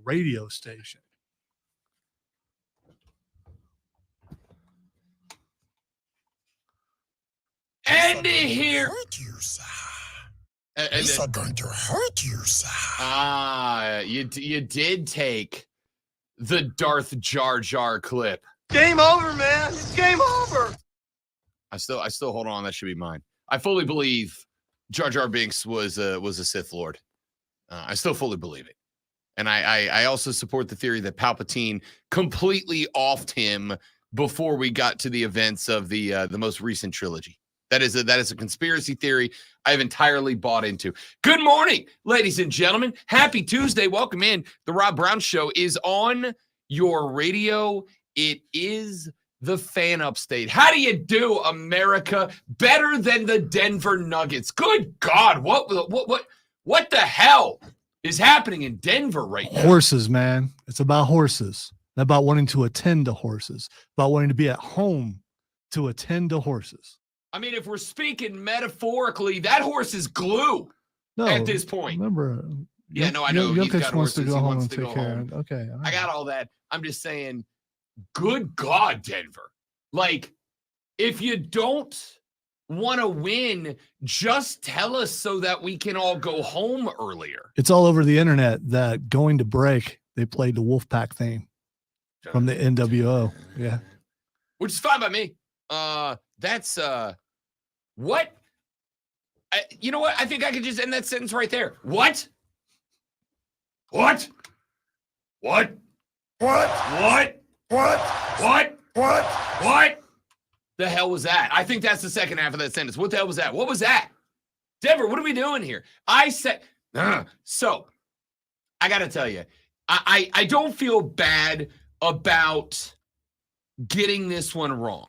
radio station. And here. These are going to hurt you, sir. You did take the Darth Jar Jar clip. Game over, man. It's game over. I still hold on. That should be mine. I fully believe Jar Jar Binks was a Sith Lord. I still fully believe it. And I also support the theory that Palpatine completely offed him before we got to the events of the most recent trilogy. That is a conspiracy theory I've entirely bought into. Good morning, ladies and gentlemen. Happy Tuesday. Welcome in. The Rob Brown Show is on your radio. It is the Fan Upstate. How do you do, America? Better than the Denver Nuggets. Good God. What the hell is happening in Denver right now? Horses, man. It's about horses. About wanting to attend to horses. About wanting to be at home to attend to horses. I mean, if we're speaking metaphorically, that horse is glue at this point. Remember, I know. He's got horses. To go he home wants and to take go care. home. Okay. I got all that. I'm just saying, good God, Denver. Like, if you don't want to win, just tell us so that we can all go home earlier. It's all over the internet that going to break, they played the Wolfpack theme from the NWO. Yeah. Which is fine by me. That's what? You know what? I think I could just end that sentence right there. What? What? What? What? What? What? What? What? What? The hell was that? I think that's the second half of that sentence. What the hell was that? What was that? Denver, what are we doing here? I said, so I got to tell you, I don't feel bad about getting this one wrong.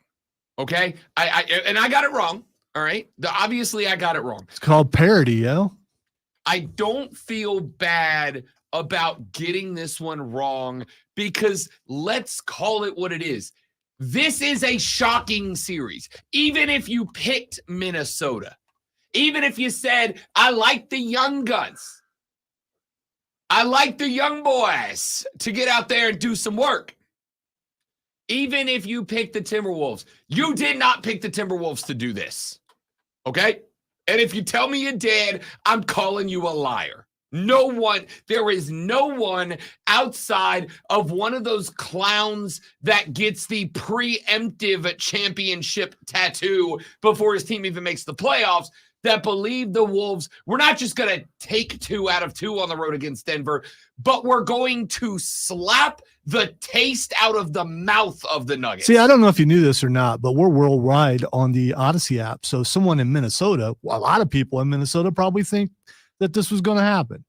Okay. I got it wrong. All right. Obviously I got it wrong. It's called parody, yo. I don't feel bad about getting this one wrong because let's call it what it is. This is a shocking series. Even if you picked Minnesota, even if you said, I like the young guns, I like the young boys to get out there and do some work. Even if you picked the Timberwolves, you did not pick the Timberwolves to do this. Okay? And if you tell me you did, I'm calling you a liar. There is no one outside of one of those clowns that gets the preemptive championship tattoo before his team even makes the playoffs that believe the Wolves, we're not just going to take 2 out of 2 on the road against Denver, but we're going to slap the taste out of the mouth of the Nuggets. See, I don't know if you knew this or not, but we're worldwide on the Odyssey app. So someone in Minnesota, a lot of people in Minnesota probably think that this was going to happen.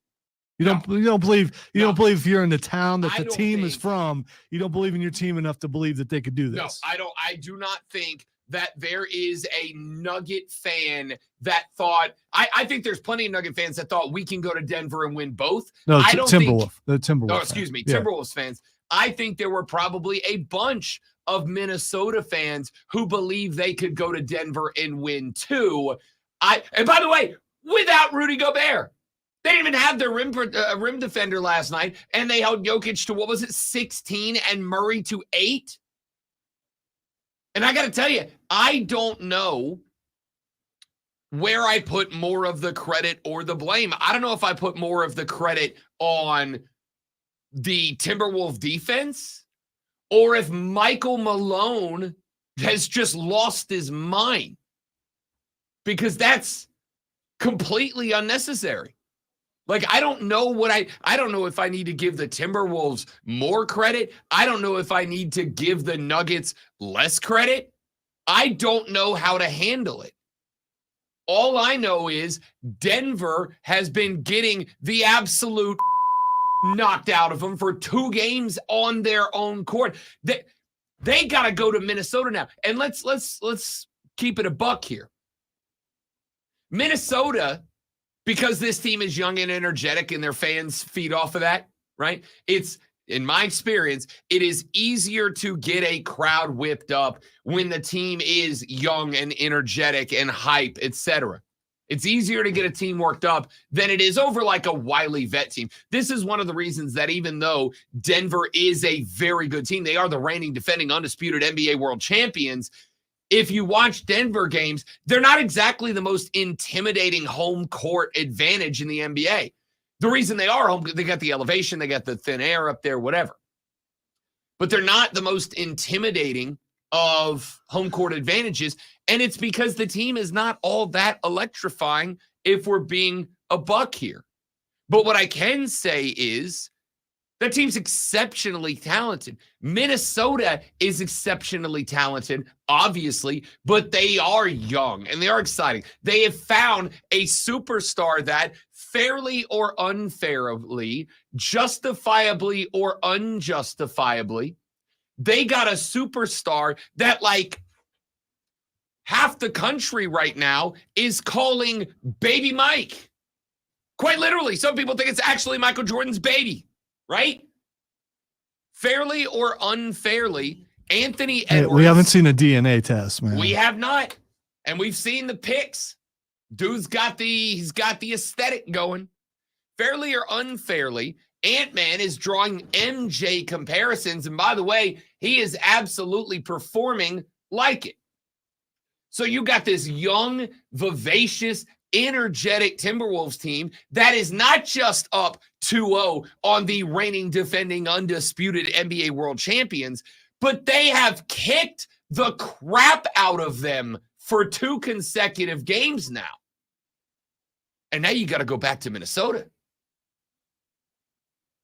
You don't believe if you're in the town that the team is from, you don't believe in your team enough to believe that they could do this. No, I do not think that there is a Nugget fan that thought, I think there's plenty of Nugget fans that thought we can go to Denver and win both. No, I don't Timberwolf. think, the Timberwolf. No, excuse me, Timberwolves fans. I think there were probably a bunch of Minnesota fans who believe they could go to Denver and win too. And by the way, without Rudy Gobert. They didn't even have their rim defender last night, and they held Jokic to, 16 and Murray to 8? And I got to tell you, I don't know where I put more of the credit or the blame. I don't know if I put more of the credit on the Timberwolf defense or if Michael Malone has just lost his mind, because that's completely unnecessary. Like, I don't know I don't know if I need to give the Timberwolves more credit. I don't know if I need to give the Nuggets less credit. I don't know how to handle it. All I know is Denver has been getting the absolute knocked out of them for 2 games on their own court. They got to go to Minnesota now. And let's keep it a buck here. Minnesota, because this team is young and energetic and their fans feed off of that, right? It's, in my experience, it is easier to get a crowd whipped up when the team is young and energetic and hype, etc. It's easier to get a team worked up than it is over like a wily vet team. This is one of the reasons that even though Denver is a very good team, they are the reigning, defending, undisputed NBA world champions. If you watch Denver games, they're not exactly the most intimidating home court advantage in the NBA. The reason they are home, they got the elevation, they got the thin air up there, whatever. But they're not the most intimidating of home court advantages, and it's because the team is not all that electrifying if we're being a buck here. But what I can say is that team's exceptionally talented. Minnesota is exceptionally talented, obviously, but they are young and they are exciting. They have found a superstar that fairly or unfairly, justifiably or unjustifiably, they got a superstar that like half the country right now is calling Baby Mike. Quite literally. Some people think it's actually Michael Jordan's baby, right? Fairly or unfairly, Anthony Edwards. We haven't seen a DNA test, man. We have not. And we've seen the pics. Dude's got he's got the aesthetic going. Fairly or unfairly, Ant-Man is drawing MJ comparisons. And by the way, he is absolutely performing like it. So you got this young, vivacious, energetic Timberwolves team that is not just up 2-0 on the reigning, defending, undisputed NBA world champions, but they have kicked the crap out of them for 2 consecutive games now. And now you got to go back to Minnesota.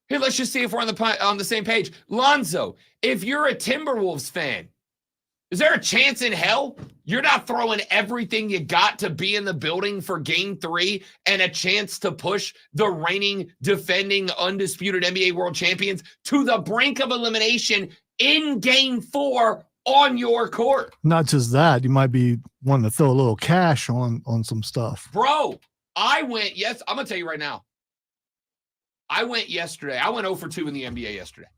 Here, let's just see if we're on the same page. Lonzo, if you're a Timberwolves fan, is there a chance in hell you're not throwing everything you got to be in the building for Game 3 and a chance to push the reigning, defending, undisputed NBA world champions to the brink of elimination in Game 4 on your court? Not just that, you might be wanting to throw a little cash on some stuff. Bro, I'm going to tell you right now. I went yesterday. I went 0 for 2 in the NBA yesterday.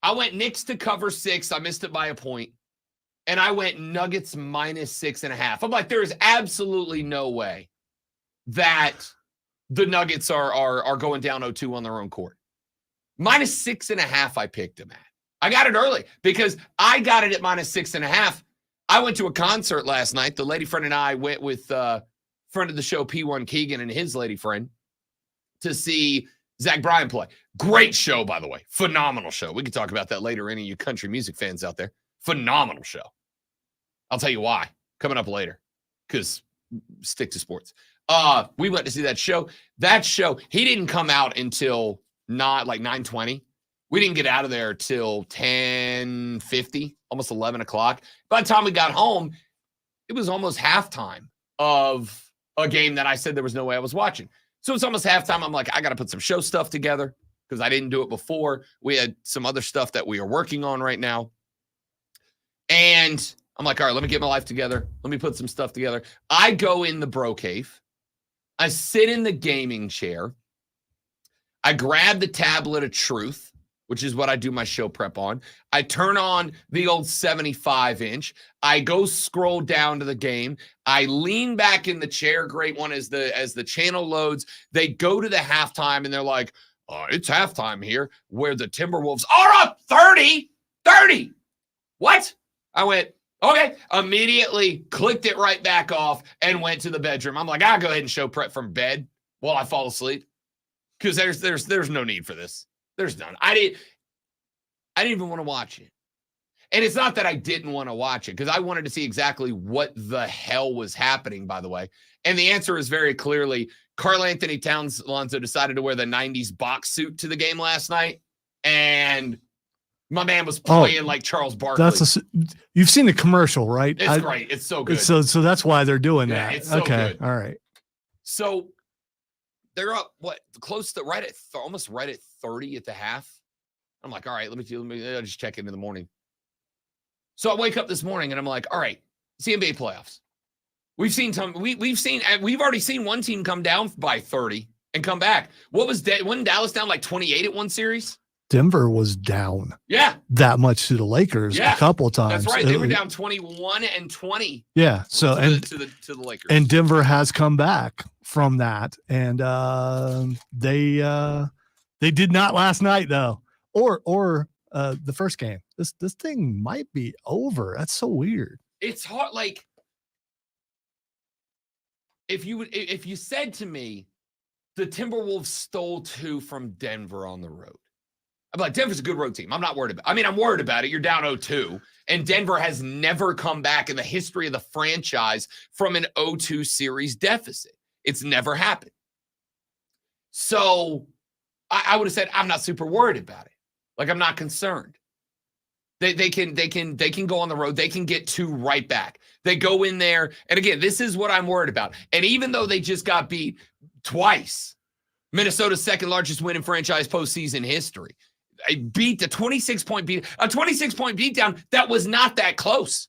I went Knicks to cover 6. I missed it by a point. And I went Nuggets -6.5. I'm like, there is absolutely no way that the Nuggets are going down 0-2 on their own court. -6.5 I picked them at. I got it early because I got it at -6.5. I went to a concert last night. The lady friend and I went with friend of the show, P1 Keegan, and his lady friend to see Zach Bryan play. Great show, by the way. Phenomenal show. We can talk about that later, any of you country music fans out there. Phenomenal show. I'll tell you why. Coming up later. Because stick to sports. We went to see that show. That show, he didn't come out until not like 9:20. We didn't get out of there till 10:50, almost 11 o'clock. By the time we got home, it was almost halftime of a game that I said there was no way I was watching. So it's almost halftime. I'm like, I got to put some show stuff together because I didn't do it before. We had some other stuff that we are working on right now. And I'm like, all right, let me get my life together. Let me put some stuff together. I go in the bro cave. I sit in the gaming chair. I grab the tablet of truth, which is what I do my show prep on. I turn on the old 75-inch. I go scroll down to the game. I lean back in the chair. Great one as the channel loads. They go to the halftime, and they're like, it's halftime here where the Timberwolves are up 30. What? I went, okay. Immediately clicked it right back off and went to the bedroom. I'm like, I'll go ahead and show prep from bed while I fall asleep because there's no need for this. There's none. I didn't even want to watch it. And it's not that I didn't want to watch it because I wanted to see exactly what the hell was happening, by the way. And the answer is very clearly Karl Anthony Towns Alonzo decided to wear the 90s box suit to the game last night. And my man was playing like Charles Barkley. You've seen the commercial, right? It's great. It's so good. So that's why they're doing that. It's so okay. good. All right. So they're up, close to almost right at 30 at the half. I'm like, all right, let me I'll just check in the morning. So I wake up this morning and I'm like, all right, it's the NBA playoffs. We've already seen one team come down by 30 and come back. Wasn't Dallas down like 28 at one series? Denver was down. Yeah. That much to the Lakers a couple of times. That's right. They were down 21 and 20. Yeah. So to the Lakers. And Denver has come back. from that, and they did not last night though, or the first game. This thing might be over. That's so weird. It's hard. Like if you said to me, the Timberwolves stole 2 from Denver on the road, I'm like, Denver's a good road team. I'm not worried about it. I mean, I'm worried about it. You're down 0-2, and Denver has never come back in the history of the franchise from an 0-2 series deficit. It's never happened. So I would have said, I'm not super worried about it. Like, I'm not concerned. They can go on the road. They can get 2 right back. They go in there. And again, this is what I'm worried about. And even though they just got beat twice, Minnesota's second largest win in franchise postseason history, beat the 26-point beat, a 26-point beatdown that was not that close.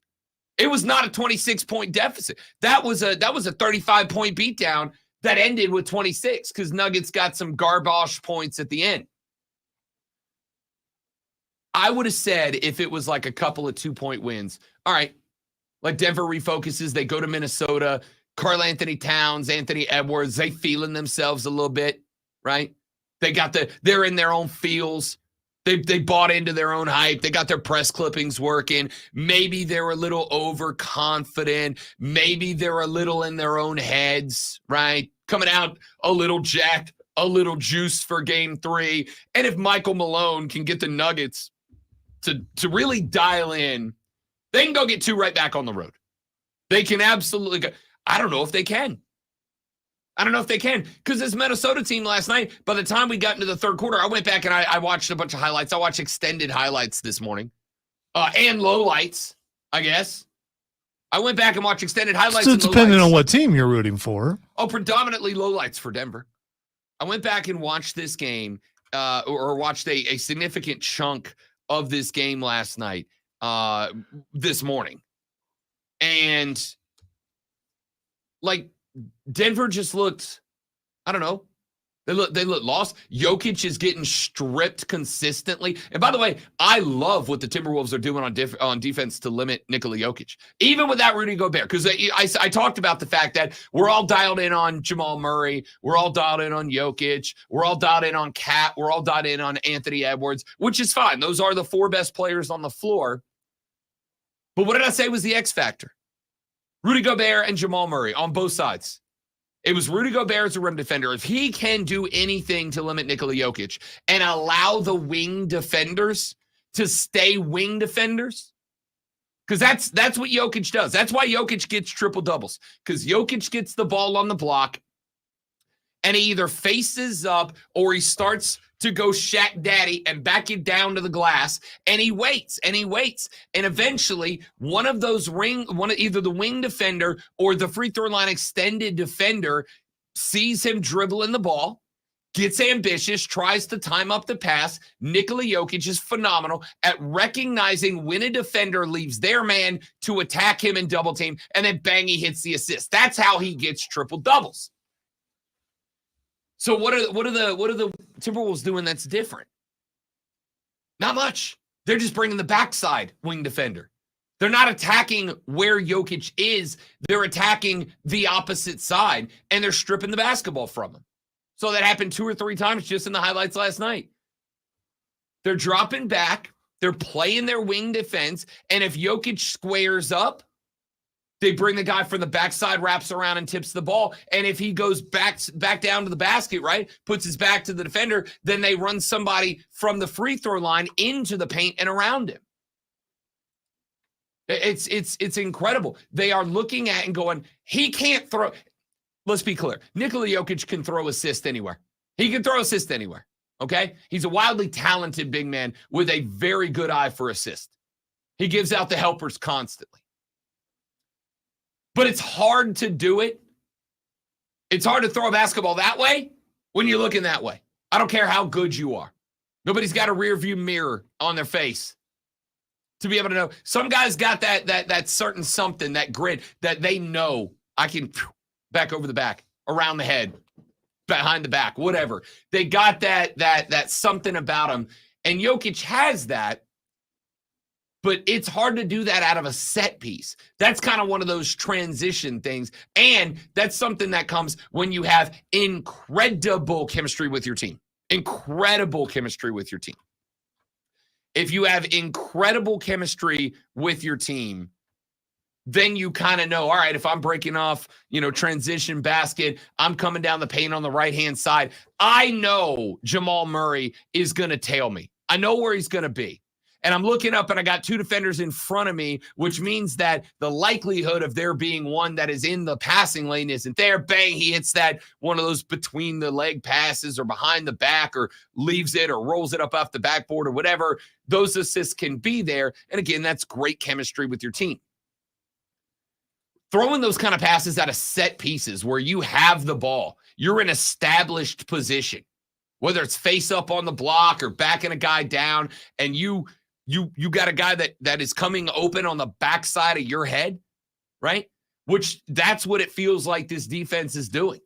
It was not a 26-point deficit. That was a 35-point beatdown that ended with 26 because Nuggets got some garbage points at the end. I would have said if it was like a couple of 2-point wins, all right, like Denver refocuses, they go to Minnesota, Karl Anthony Towns, Anthony Edwards, they feeling themselves a little bit, right? They're in their own feels. They bought into their own hype. They got their press clippings working. Maybe they're a little overconfident. Maybe they're a little in their own heads, right? Coming out a little jacked, a little juice for game 3. And if Michael Malone can get the Nuggets to really dial in, they can go get 2 right back on the road. They can absolutely go. I don't know if they can. Because this Minnesota team last night, by the time we got into the third quarter, I went back and I watched a bunch of highlights. I watched extended highlights this morning and lowlights, I guess. I went back and watched extended highlights. So depending on what team you're rooting for. Oh, predominantly lowlights for Denver. I went back and watched this game or watched a significant chunk of this game last night, this morning. And like Denver just looked, I don't know. They look lost. Jokic is getting stripped consistently. And by the way, I love what the Timberwolves are doing on defense to limit Nikola Jokic, even without Rudy Gobert. Because I talked about the fact that we're all dialed in on Jamal Murray. We're all dialed in on Jokic. We're all dialed in on Cat. We're all dialed in on Anthony Edwards, which is fine. Those are the 4 best players on the floor. But what did I say was the X factor? Rudy Gobert and Jamal Murray on both sides. It was Rudy Gobert as a rim defender. If he can do anything to limit Nikola Jokic and allow the wing defenders to stay wing defenders, because that's what Jokic does. That's why Jokic gets triple doubles, because Jokic gets the ball on the block and he either faces up or he starts to go Shaq Daddy and back it down to the glass, and he waits. And eventually one of those either the wing defender or the free throw line extended defender sees him dribbling the ball, gets ambitious, tries to time up the pass. Nikola Jokic is phenomenal at recognizing when a defender leaves their man to attack him and double team, and then bang, he hits the assist. That's how he gets triple doubles. So what are the Timberwolves doing that's different? Not much. They're just bringing the backside wing defender. They're not attacking where Jokic is. They're attacking the opposite side, and they're stripping the basketball from him. So that happened 2 or 3 times just in the highlights last night. They're dropping back. They're playing their wing defense, and if Jokic squares up, they bring the guy from the backside, wraps around, and tips the ball. And if he goes back down to the basket, right, puts his back to the defender, then they run somebody from the free throw line into the paint and around him. It's incredible. They are looking at and going, he can't throw. Let's be clear. Nikola Jokic can throw assist anywhere. He can throw assist anywhere, okay? He's a wildly talented big man with a very good eye for assist. He gives out the helpers constantly. But it's hard to do it. It's hard to throw a basketball that way when you're looking that way. I don't care how good you are. Nobody's got a rear view mirror on their face to be able to know. Some guys got that certain something, that grid that they know I can back over the back, around the head, behind the back, whatever. They got that something about them. And Jokic has that. but it's hard to do that out of a set piece. That's kind of one of those transition things. And that's something that comes when you have incredible chemistry with your team. Incredible chemistry with your team. If you have incredible chemistry with your team, then you kind of know, all right, if I'm breaking off, transition basket, I'm coming down the paint on the right-hand side. I know Jamal Murray is going to tail me. I know where he's going to be. And I'm looking up and I got two defenders in front of me, which means that the likelihood of there being one that is in the passing lane isn't there. Bang, he hits that one of those between the leg passes or behind the back or leaves it or rolls it up off the backboard or whatever. Those assists can be there. And again, that's great chemistry with your team. Throwing those kind of passes out of set pieces where you have the ball, you're in established position, whether it's face up on the block or backing a guy down, and you got a guy that is coming open on the backside of your head, right? Which that's what it feels like this defense is doing.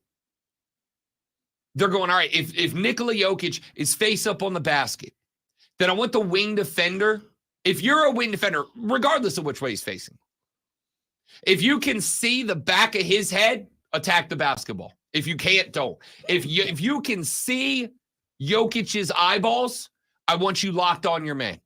They're going, all right, if Nikola Jokic is face up on the basket, then I want the wing defender. If you're a wing defender, regardless of which way he's facing, if you can see the back of his head, attack the basketball. If you can't, don't. If you can see Jokic's eyeballs, I want you locked on your man.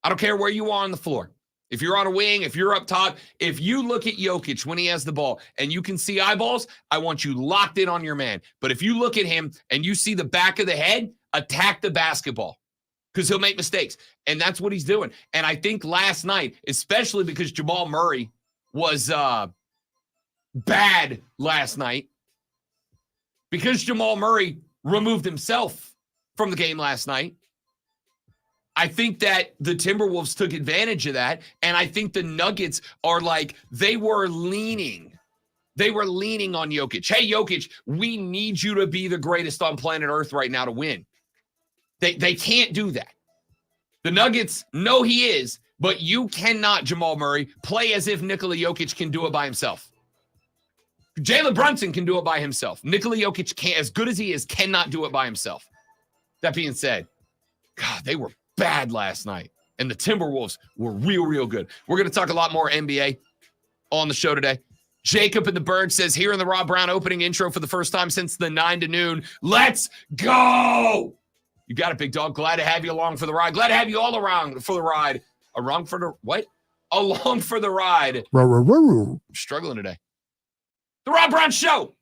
I don't care where you are on the floor. If you're on a wing, if you're up top, if you look at Jokic when he has the ball and you can see eyeballs, I want you locked in on your man. But if you look at him and you see the back of the head, attack the basketball because he'll make mistakes. And that's what he's doing. And I think last night, especially because Jamal Murray was bad last night, because Jamal Murray removed himself from the game last night, I think that the Timberwolves took advantage of that, and I think the Nuggets are like, they were leaning on Jokic. Hey, Jokic, we need you to be the greatest on planet Earth right now to win. They can't do that. The Nuggets know he is, but you cannot, Jamal Murray, play as if Nikola Jokic can do it by himself. Jalen Brunson can do it by himself. Nikola Jokic can't, as good as he is, cannot do it by himself. That being said, God, they were bad last night, and the Timberwolves were real good. We're going to talk a lot more NBA on the show today. Jacob in the Berg says, here in the Rob Brown opening intro for the first time since the 9 to noon. Let's go! You got it, big dog. Glad to have you along for the ride. Glad to have you all around for the ride. Along for the what? Along for the ride. I'm struggling today. The Rob Brown Show.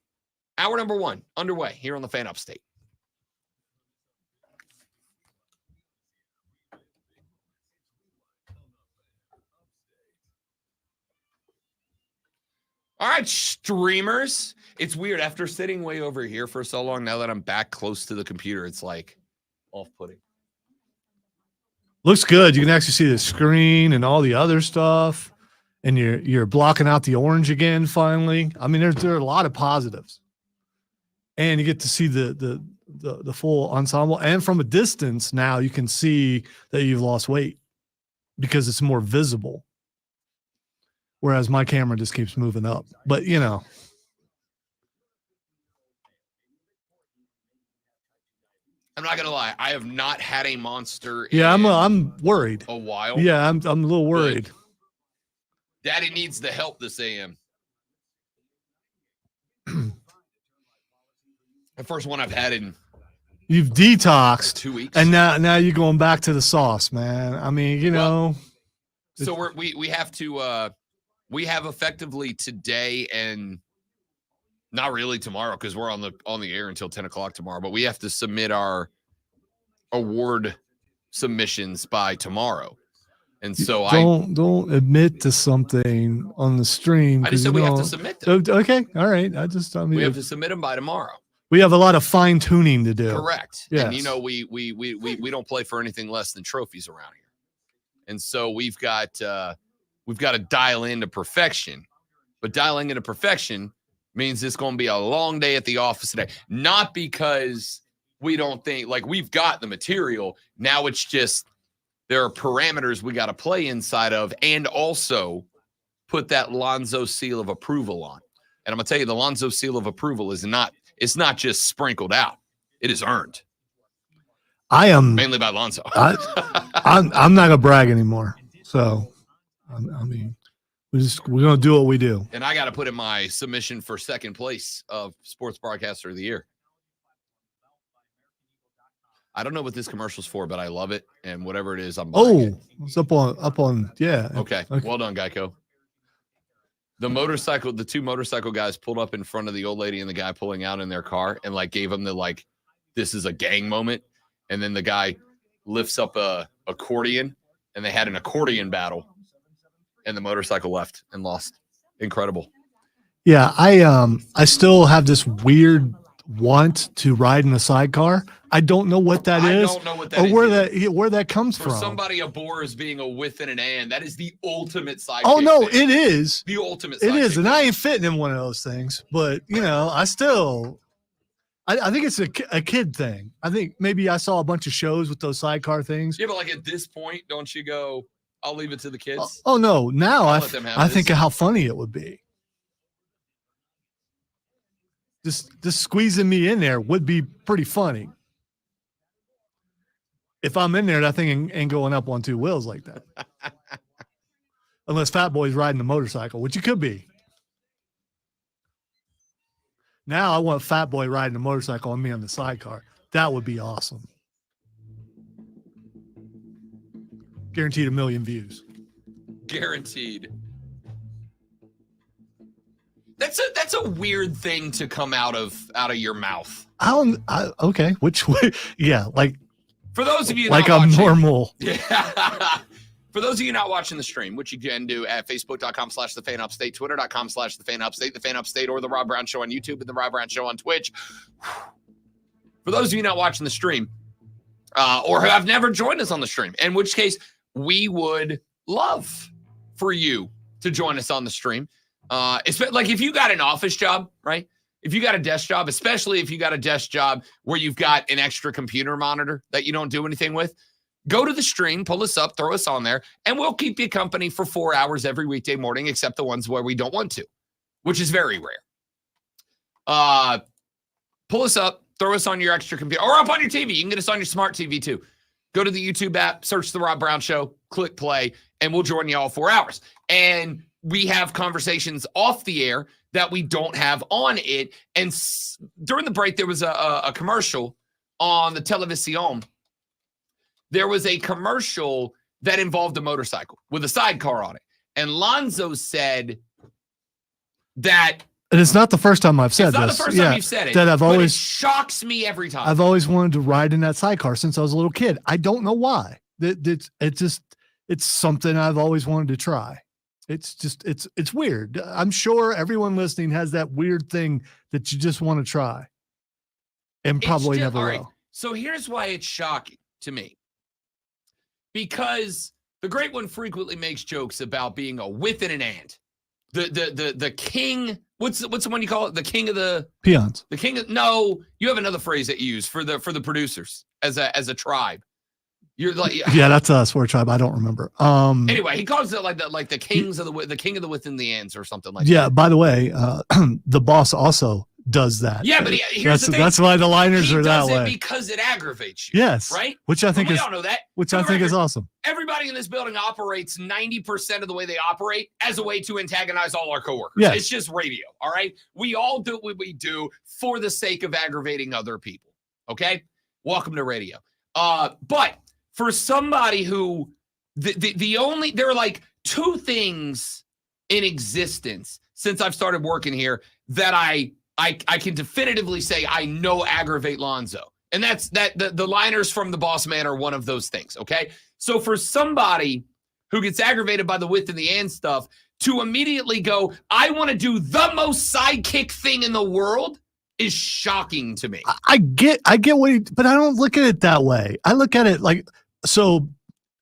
Hour number 1 underway here on the Fan Upstate. All right, streamers. It's weird. After sitting way over here for so long, now that I'm back close to the computer, it's like off-putting. Looks good. You can actually see the screen and all the other stuff, and you're blocking out the orange again. Finally, I mean, there are a lot of positives, and you get to see the full ensemble. And from a distance, now you can see that you've lost weight because it's more visible. Whereas my camera just keeps moving up, but I'm not gonna lie. I have not had a monster. Yeah, I'm worried. A while. Yeah, I'm a little worried. Daddy needs the help this AM. The first one I've had in. You've detoxed 2 weeks, and now you're going back to the sauce, man. I mean, So we have to. We have effectively today and not really tomorrow because we're on the air until 10 o'clock tomorrow, but we have to submit our award submissions by tomorrow. And so don't admit to something on the stream. I just said we have to submit them. Okay. All right. We have to submit them by tomorrow. We have a lot of fine tuning to do. Correct. Yes. And we don't play for anything less than trophies around here. And so we've got to dial into perfection, but dialing into perfection means it's going to be a long day at the office today. Not because we don't think like we've got the material. Now it's just there are parameters we got to play inside of and also put that Lonzo seal of approval on. And I'm going to tell you, the Lonzo seal of approval it's not just sprinkled out. It is earned. I am mainly by Lonzo. I'm not going to brag anymore. So, I mean, we're gonna do what we do. And I got to put in my submission for second place of Sports Broadcaster of the Year. I don't know what this commercial's for, but I love it, and whatever it is, I'm buying it. It's up on. Yeah. Okay. Well done, Geico. The two motorcycle guys pulled up in front of the old lady and the guy pulling out in their car and like gave them the this is a gang moment. And then the guy lifts up a accordion and they had an accordion battle and the motorcycle left and lost. Incredible. Yeah. I still have this weird want to ride in a sidecar. I don't know what that is. I don't know what that is. Or where that comes For from. somebody, a bore is being a with and an and. That is the ultimate sidekick. Oh no, thing. it is. The ultimate It is, sidekick and thing. I ain't fitting in one of those things. But I think it's a kid thing. I think maybe I saw a bunch of shows with those sidecar things. Yeah, but like at this point, don't you go, I'll leave it to the kids? Oh no, now I'll I let them have think this. of how funny it would be. Just squeezing me in there would be pretty funny. If I'm in there, that thing ain't going up on two wheels like that. Unless Fat Boy's riding a motorcycle, which he could be. Now I want Fat Boy riding a motorcycle and me on the sidecar. That would be awesome. Guaranteed 1 million views. Guaranteed. That's a weird thing to come out of your mouth. Okay. Which way? Yeah. Like, For those of you like not I'm watching, normal. Yeah. For those of you not watching the stream, which you can do at facebook.com/thefanupstate, twitter.com/thefanupstate, the Fan Upstate, or the Rob Brown Show on YouTube and the Rob Brown Show on Twitch. For those of you not watching the stream, or who have never joined us on the stream, in which case we would love for you to join us on the stream. Like if you got an office job, right? If you got a desk job, especially if you got a desk job where you've got an extra computer monitor that you don't do anything with, go to the stream, pull us up, throw us on there, and we'll keep you company for 4 hours every weekday morning, except the ones where we don't want to, which is very rare. Pull us up, throw us on your extra computer, or up on your TV. You can get us on your smart TV too. Go to the YouTube app, search The Rob Brown Show, click play, and we'll join you all 4 hours. And we have conversations off the air that we don't have on it. And during the break, there was a commercial on the television. There was a commercial that involved a motorcycle with a sidecar on it. And Lonzo said that... And it's not the first time I've said it's not this. the first time you've said it. That it shocks me every time. I've always wanted to ride in that sidecar since I was a little kid. I don't know why. It's something I've always wanted to try. It's weird. I'm sure everyone listening has that weird thing that you just want to try and probably never will. Right. So here's why it's shocking to me. Because the Great One frequently makes jokes about being a with and an and. The king, what's the one you call it? The king of the peons. The king of, no, you have another phrase that you use for the producers as a tribe. You're like, yeah, that's us. We're a tribe. I don't remember. Anyway, he calls it like the kings of the king of the with and the ends or something like that. Yeah. By the way, the boss also does that. Yeah, but here's the thing. That's why the liners are that way. Because it aggravates you. Yes. Right. Which I think we all know that. Which I think is awesome. Everybody in this building operates 90% of the way they operate as a way to antagonize all our coworkers. Yes. It's just radio. All right. We all do what we do for the sake of aggravating other people. Okay. Welcome to radio. But for somebody who there are like two things in existence since I've started working here that I can definitively say I know aggravate Lonzo. And that's that the liners from the boss man are one of those things. Okay. So for somebody who gets aggravated by the with and the and stuff to immediately go, I want to do the most sidekick thing in the world is shocking to me. I get but I don't look at it that way. I look at it like, so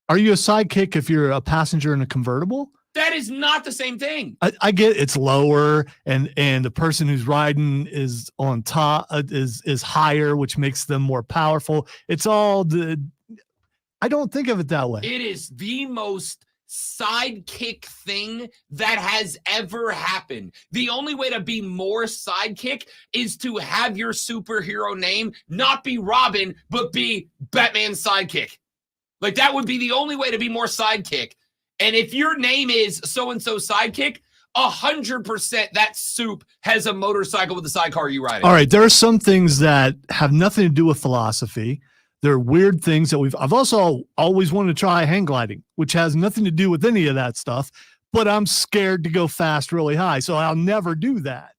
are you a sidekick if you're a passenger in a convertible? That is not the same thing. I get it's lower and the person who's riding is on top is higher, which makes them more powerful. It's all I don't think of it that way. It is the most sidekick thing that has ever happened. The only way to be more sidekick is to have your superhero name not be Robin, but be Batman's sidekick. Like that would be the only way to be more sidekick And if your name is so-and-so sidekick, 100% that soup has a motorcycle with the sidecar you ride in. All right. There are some things that have nothing to do with philosophy. There are weird things that I've also always wanted to try hang gliding, which has nothing to do with any of that stuff, but I'm scared to go fast really high. So I'll never do that.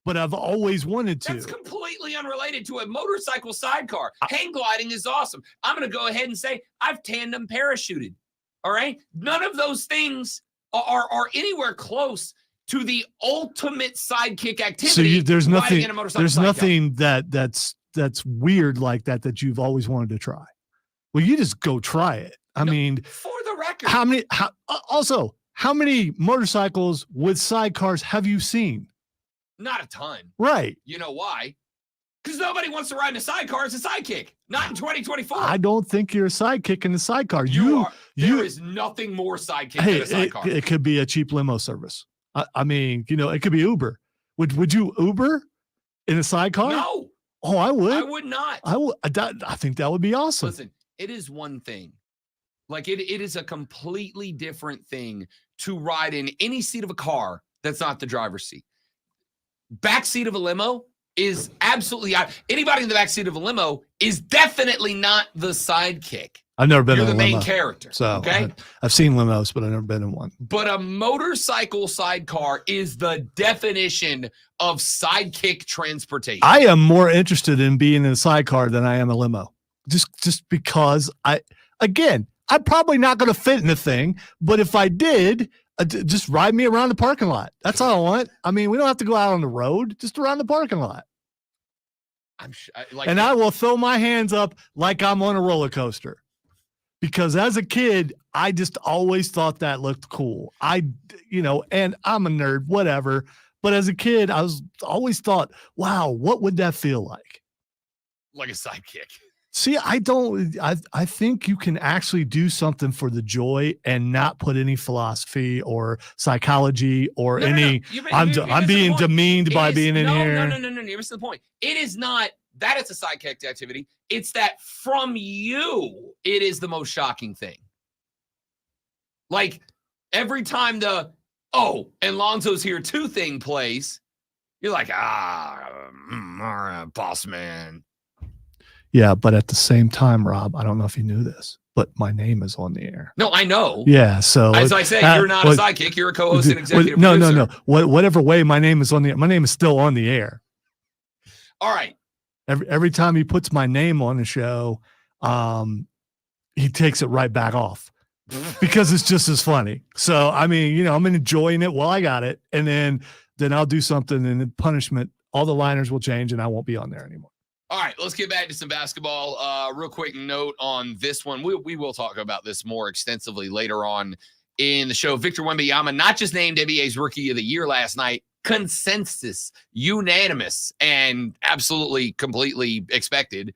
But I've always wanted to. That's completely unrelated to a motorcycle sidecar. Hang gliding is awesome. I'm going to go ahead and say I've tandem parachuted. All right. None of those things are anywhere close to the ultimate sidekick activity. So there's nothing. In a motorcycle There's sidecar. nothing that's weird like that you've always wanted to try. Well, you just go try it. I mean, for the record, how many motorcycles with sidecars have you seen? not a ton. Right. You know why? Because nobody wants to ride in a sidecar as a sidekick. Not in 2024. I don't think you're a sidekick in the sidecar. There is nothing more sidekick than a sidecar. It could be a cheap limo service. I mean, it could be Uber. Would you Uber in a sidecar? No. Oh, I would. I would not. I would. I think that would be awesome. Listen, it is one thing. Like it is a completely different thing to ride in any seat of a car that's not the driver's seat. Back seat of a limo is absolutely anybody in the back seat of a limo is definitely not the sidekick. I've never been You're in the a limo, main character. So okay, I've seen limos, but I've never been in one. But a motorcycle sidecar is the definition of sidekick transportation. I am more interested in being in a sidecar than I am a limo. Just because I'm probably not going to fit in the thing, but if I did, just ride me around the parking lot. That's all I want. I mean, we don't have to go out on the road, just around the parking lot. I will throw my hands up like I'm on a roller coaster. Because as a kid, I just always thought that looked cool. And I'm a nerd, whatever. But as a kid, I always thought, wow, what would that feel like? Like a sidekick. See, I think you can actually do something for the joy and not put any philosophy or psychology or I'm being demeaned by being in here. No. You're missing the point. It is not that it's a sidekick activity. It's that from you, it is the most shocking thing. Like every time and Lonzo's here too thing plays, you're like, boss man. Yeah, but at the same time, Rob, I don't know if you knew this, but my name is on the air. No, I know. Yeah, so as I say, you're not a sidekick. You're a co-host and executive producer. No. Whatever way my name is on the, my name is still on the air. All right. Every time he puts my name on the show, he takes it right back off because it's just as funny. So I mean, I'm enjoying it while I got it, and then I'll do something, and in punishment, all the liners will change, and I won't be on there anymore. All right, let's get back to some basketball. Real quick note on this one. We will talk about this more extensively later on in the show. Victor Wembanyama, not just named NBA's Rookie of the Year last night, consensus, unanimous, and absolutely completely expected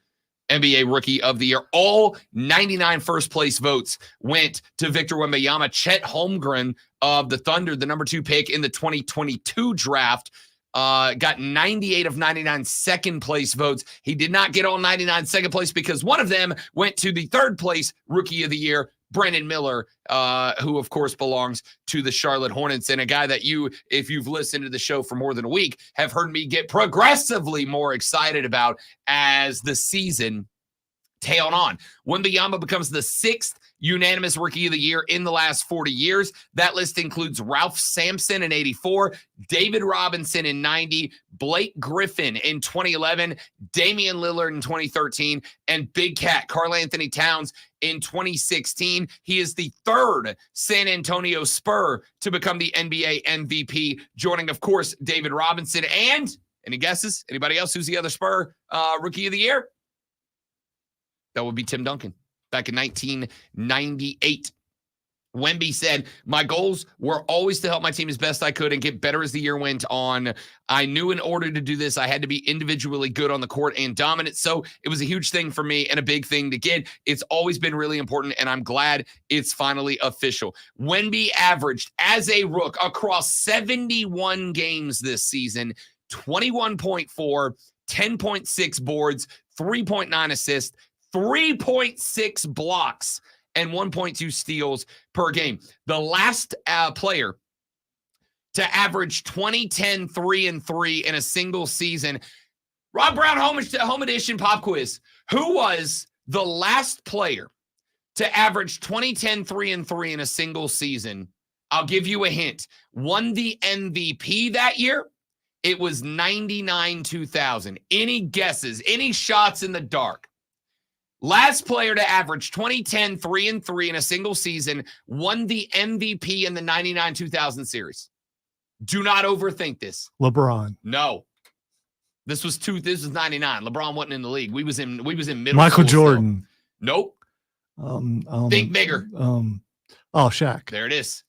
NBA Rookie of the Year. All 99 first-place votes went to Victor Wembanyama. Chet Holmgren of the Thunder, the number 2 pick in the 2022 draft, got 98 of 99 second-place votes. He did not get all 99 second place because one of them went to the third-place Rookie of the Year, Brandon Miller, who, of course, belongs to the Charlotte Hornets, and a guy that if you've listened to the show for more than a week, have heard me get progressively more excited about as the season tailed on. Wembanyama becomes the 6th unanimous Rookie of the Year in the last 40 years. That list includes Ralph Sampson in 84, David Robinson in 90, Blake Griffin in 2011, Damian Lillard in 2013, and Big Cat Karl Anthony Towns in 2016. He is the 3rd San Antonio Spur to become the NBA MVP, joining, of course, David Robinson. And any guesses? Anybody else? Who's the other Spur Rookie of the Year? That would be Tim Duncan. Back in 1998, Wemby said, my goals were always to help my team as best I could and get better as the year went on. I knew in order to do this, I had to be individually good on the court and dominant. So it was a huge thing for me and a big thing to get. It's always been really important, and I'm glad it's finally official. Wemby averaged as a Rook across 71 games this season, 21.4, 10.6 boards, 3.9 assists, 3.6 blocks, and 1.2 steals per game. The last player to average 20, 10, 3, and 3 in a single season. Rob Brown home edition pop quiz. Who was the last player to average 20, 10, 3, and 3 in a single season? I'll give you a hint. Won the MVP that year? It was 99-2000. Any guesses? Any shots in the dark? Last player to average 20, 10, 3, and 3 in a single season won the MVP in the 99-2000 series. Do not overthink this. LeBron. No. This was 99. LeBron wasn't in the league. We was in middle Michael school Jordan. Still. Nope. Think bigger. Shaq. There it is.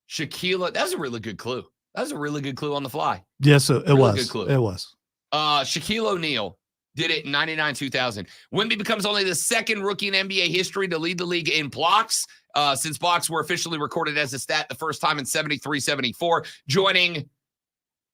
Shaquille. That was a really good clue. That was a really good clue on the fly. Yes, it Really was. good clue. It was. Shaquille O'Neal did it in 99-2000. Wemby becomes only the second rookie in NBA history to lead the league in blocks, since blocks were officially recorded as a stat the first time in 73-74, joining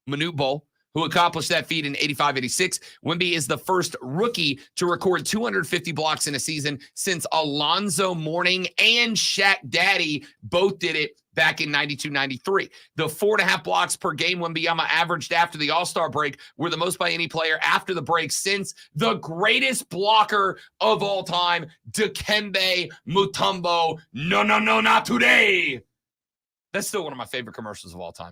Manute Bol, who accomplished that feat in 85-86. Wemby is the first rookie to record 250 blocks in a season since Alonzo Mourning and Shaq Daddy both did it back in 92-93. The 4.5 blocks per game Wembanyama averaged after the All-Star break were the most by any player after the break since the greatest blocker of all time, Dikembe Mutombo. No, not today. That's still one of my favorite commercials of all time.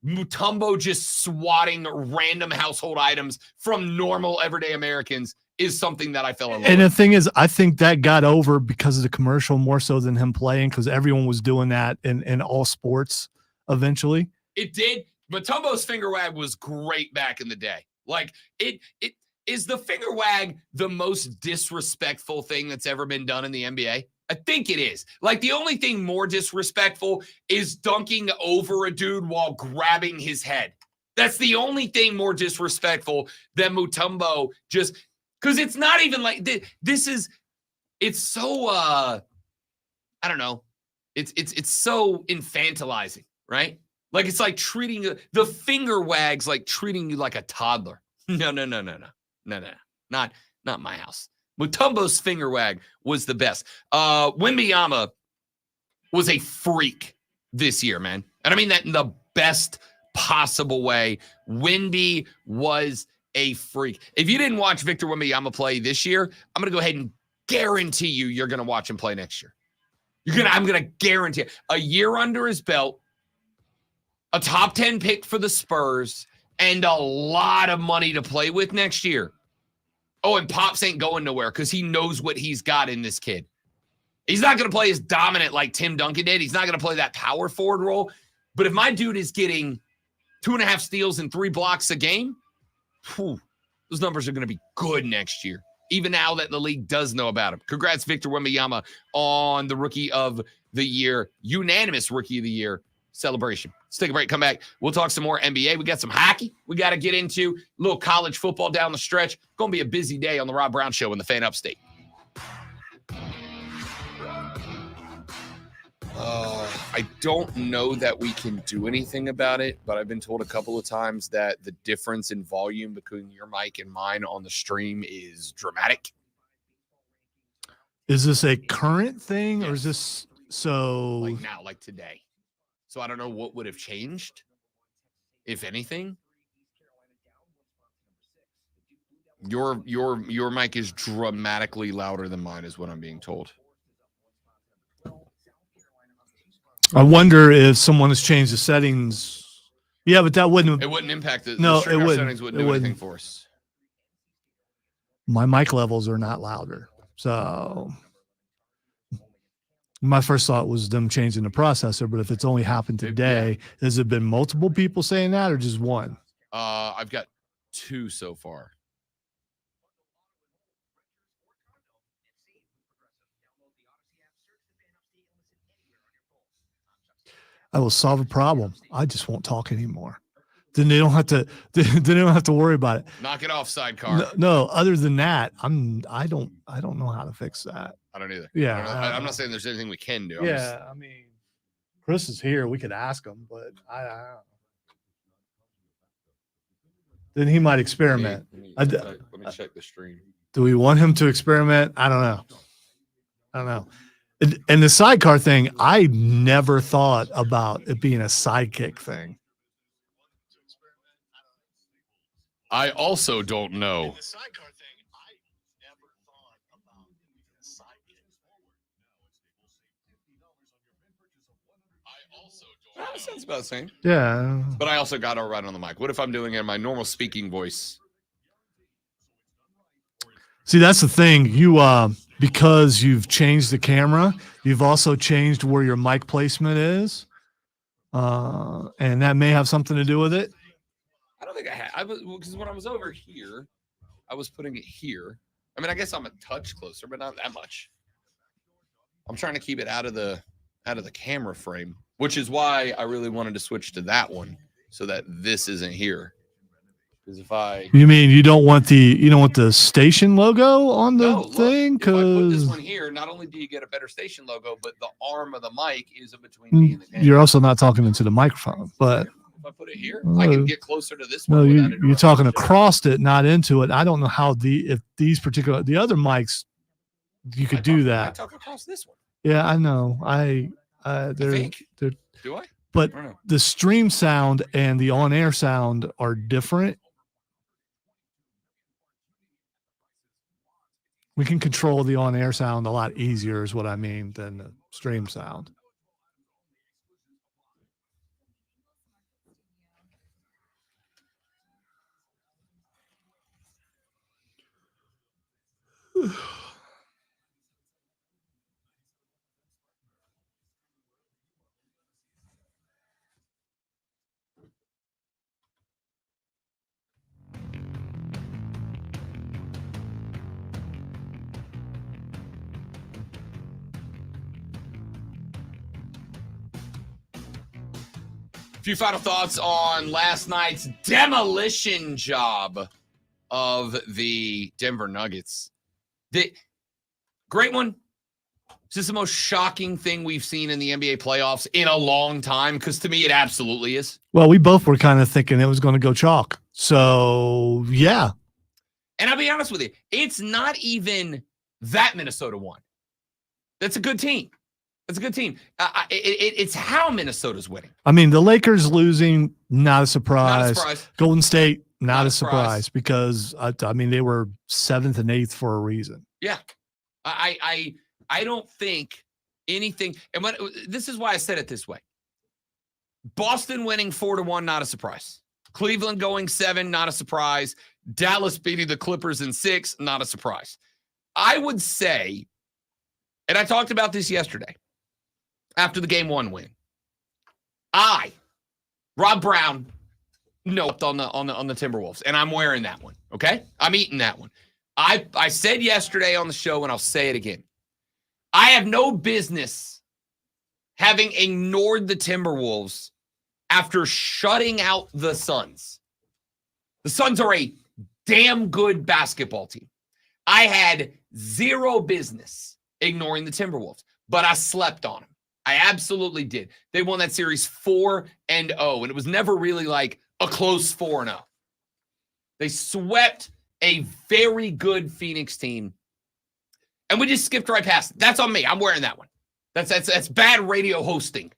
Mutombo just swatting random household items from normal everyday Americans is something that I fell in love And with. the thing is, I think that got over because of the commercial more so than him playing, because everyone was doing that in all sports eventually. It did. Mutombo's finger wag was great back in the day. Like, it is the finger wag the most disrespectful thing that's ever been done in the NBA? I think it is. Like, the only thing more disrespectful is dunking over a dude while grabbing his head. That's the only thing more disrespectful than Mutombo just because it's not even like this is. It's so I don't know. It's so infantilizing, right? Like, it's like treating the finger wags like treating you like a toddler. No, not my house. Mutombo's finger wag was the best. Wembanyama was a freak this year, man. And I mean that in the best possible way. Wemby was a freak. If you didn't watch Victor Wembanyama play this year, I'm going to go ahead and guarantee you're going to watch him play next year. I'm going to guarantee it. A year under his belt, a top 10 pick for the Spurs, and a lot of money to play with next year. Oh, and Pops ain't going nowhere because he knows what he's got in this kid. He's not going to play as dominant like Tim Duncan did. He's not going to play that power forward role. But if my dude is getting 2.5 steals and 3 blocks a game, those numbers are going to be good next year, even now that the league does know about him. Congrats, Victor Wembanyama, on the Rookie of the Year, unanimous Rookie of the Year celebration. Let's take a break, come back. We'll talk some more NBA. We got some hockey we got to get into, a little college football down the stretch. Going to be a busy day on the Rob Brown Show in the Fan Upstate. I don't know that we can do anything about it, but I've been told a couple of times that the difference in volume between your mic and mine on the stream is dramatic. Is this a current thing or is this so like now, like today? So I don't know what would have changed, if anything. Your mic is dramatically louder than mine, is what I'm being told. I wonder if someone has changed the settings. Yeah, but that wouldn't. It wouldn't impact the No, stream. it Our wouldn't. settings wouldn't It do anything wouldn't. for us. My mic levels are not louder. So my first thought was them changing the processor, but if it's only happened today, has it been multiple people saying that or just one? I've got 2 so far. I will solve a problem. I just won't talk anymore. Then they don't have to. Then they don't have to worry about it. Knock it off, sidecar. No. Other than that, I don't know how to fix that. I don't either. Yeah, I'm not saying there's anything we can do. I mean, Chris is here. We could ask him, but I don't know. Then he might experiment. Let me check the stream. Do we want him to experiment? I don't know. And the sidecar thing, I never thought about it being a sidekick thing. I also don't know. The sidecar thing, I never thought about a sidekick. That sounds about the same. Yeah. But I also got to right on the mic. What if I'm doing it in my normal speaking voice? See, that's the thing. You because you've changed the camera, you've also changed where your mic placement is. And that may have something to do with it. I don't think I had. I was because when I was over here, I was putting it here. I mean, I guess I'm a touch closer, but not that much. I'm trying to keep it out of the camera frame, which is why I really wanted to switch to that one so that this isn't here. Because if I You mean you don't want the station logo on the thing? If I put this Because one here, not only do you get a better station logo, but the arm of the mic is in between me and the camera. you're also not talking into the microphone. But If I put it here, I can get closer to this no, one. Without you're talking across it, not into it. I don't know how the other mics you could do I that. talk across this one. Yeah, I know. I think. They're Do I? but I don't know. the stream sound and the on-air sound are different. We can control the on-air sound a lot easier is what I mean than the stream sound. A few final thoughts on last night's demolition job of the Denver Nuggets. The great one. Is this the most shocking thing we've seen in the NBA playoffs in a long time? Because to me, it absolutely is. Well, we both were kind of thinking it was going to go chalk. So, yeah. And I'll be honest with you, it's not even that Minnesota won. That's a good team. It's a good team. It's how Minnesota's winning. I mean, the Lakers losing, not a surprise. Not a surprise. Golden State, not a surprise. surprise because, I mean, they were 7th and 8th for a reason. Yeah. I don't think anything. And this is why I said it this way. Boston winning 4-1, not a surprise. Cleveland going 7, not a surprise. Dallas beating the Clippers in 6, not a surprise. I would say, and I talked about this yesterday after the game 1 win. Rob Brown, noped on the Timberwolves, and I'm wearing that one. Okay, I'm eating that one. I said yesterday on the show, and I'll say it again. I have no business having ignored the Timberwolves after shutting out the Suns. The Suns are a damn good basketball team. I had zero business ignoring the Timberwolves, but I slept on them. I absolutely did. They won that series 4-0, and it was never really like a close 4-0. They swept a very good Phoenix team, and we just skipped right past it. That's on me. I'm wearing that one. That's bad radio hosting.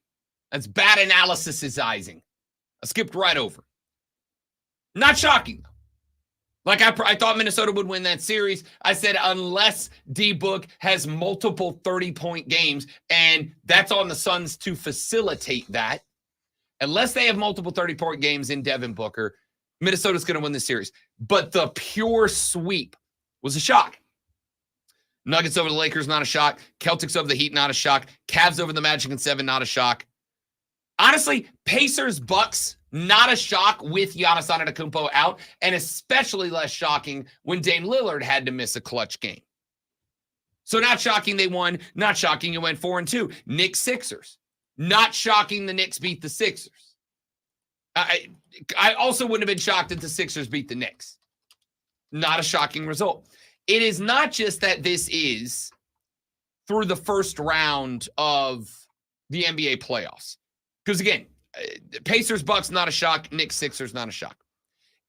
That's bad analysisizing. I skipped right over. Not shocking, though. Like I thought Minnesota would win that series. I said unless D-Book has multiple 30-point games, and that's on the Suns to facilitate that. Unless they have multiple 30-point games in Devin Booker, Minnesota's going to win this series. But the pure sweep was a shock. Nuggets over the Lakers, not a shock. Celtics over the Heat, not a shock. Cavs over the Magic in 7, not a shock. Honestly, Pacers, Bucks, not a shock with Giannis Antetokounmpo out, and especially less shocking when Dame Lillard had to miss a clutch game. So not shocking they won, not shocking you went 4-2. Knicks, Sixers. Not shocking the Knicks beat the Sixers. I also wouldn't have been shocked if the Sixers beat the Knicks. Not a shocking result. It is not just that this is through the first round of the NBA playoffs. Because again, Pacers, Bucks, not a shock. Knicks, Sixers, not a shock.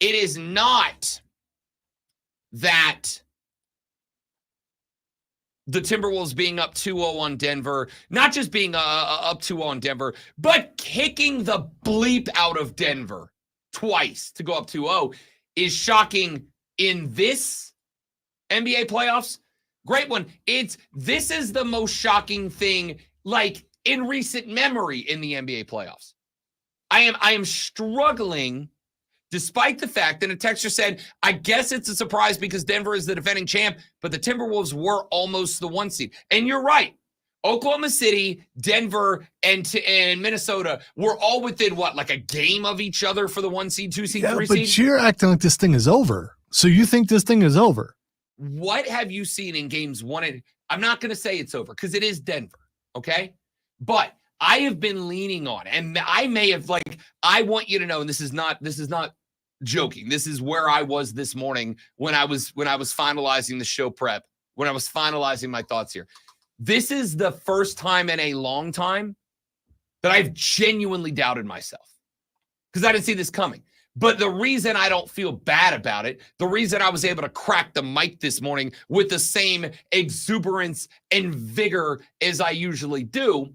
It is not that the Timberwolves being up 2-0 on Denver, not just being up 2-0 on Denver, but kicking the bleep out of Denver twice to go up 2-0 is shocking in this NBA playoffs. Great one. This is the most shocking thing, like, in recent memory in the NBA playoffs. I am struggling, despite the fact that a texter said, I guess it's a surprise because Denver is the defending champ, but the Timberwolves were almost the 1 seed. And you're right. Oklahoma City, Denver, and Minnesota were all within, what, like a game of each other for the 1 seed, 2 seed, 3 seed? But you're acting like this thing is over. So you think this thing is over? What have you seen in games 1 and I'm not going to say it's over because it is Denver, okay? But I have been leaning on, and I may have, like, I want you to know, and this is not joking. This is where I was this morning when I was finalizing the show prep, when I was finalizing my thoughts here. This is the first time in a long time that I've genuinely doubted myself because I didn't see this coming. But the reason I don't feel bad about it, the reason I was able to crack the mic this morning with the same exuberance and vigor as I usually do,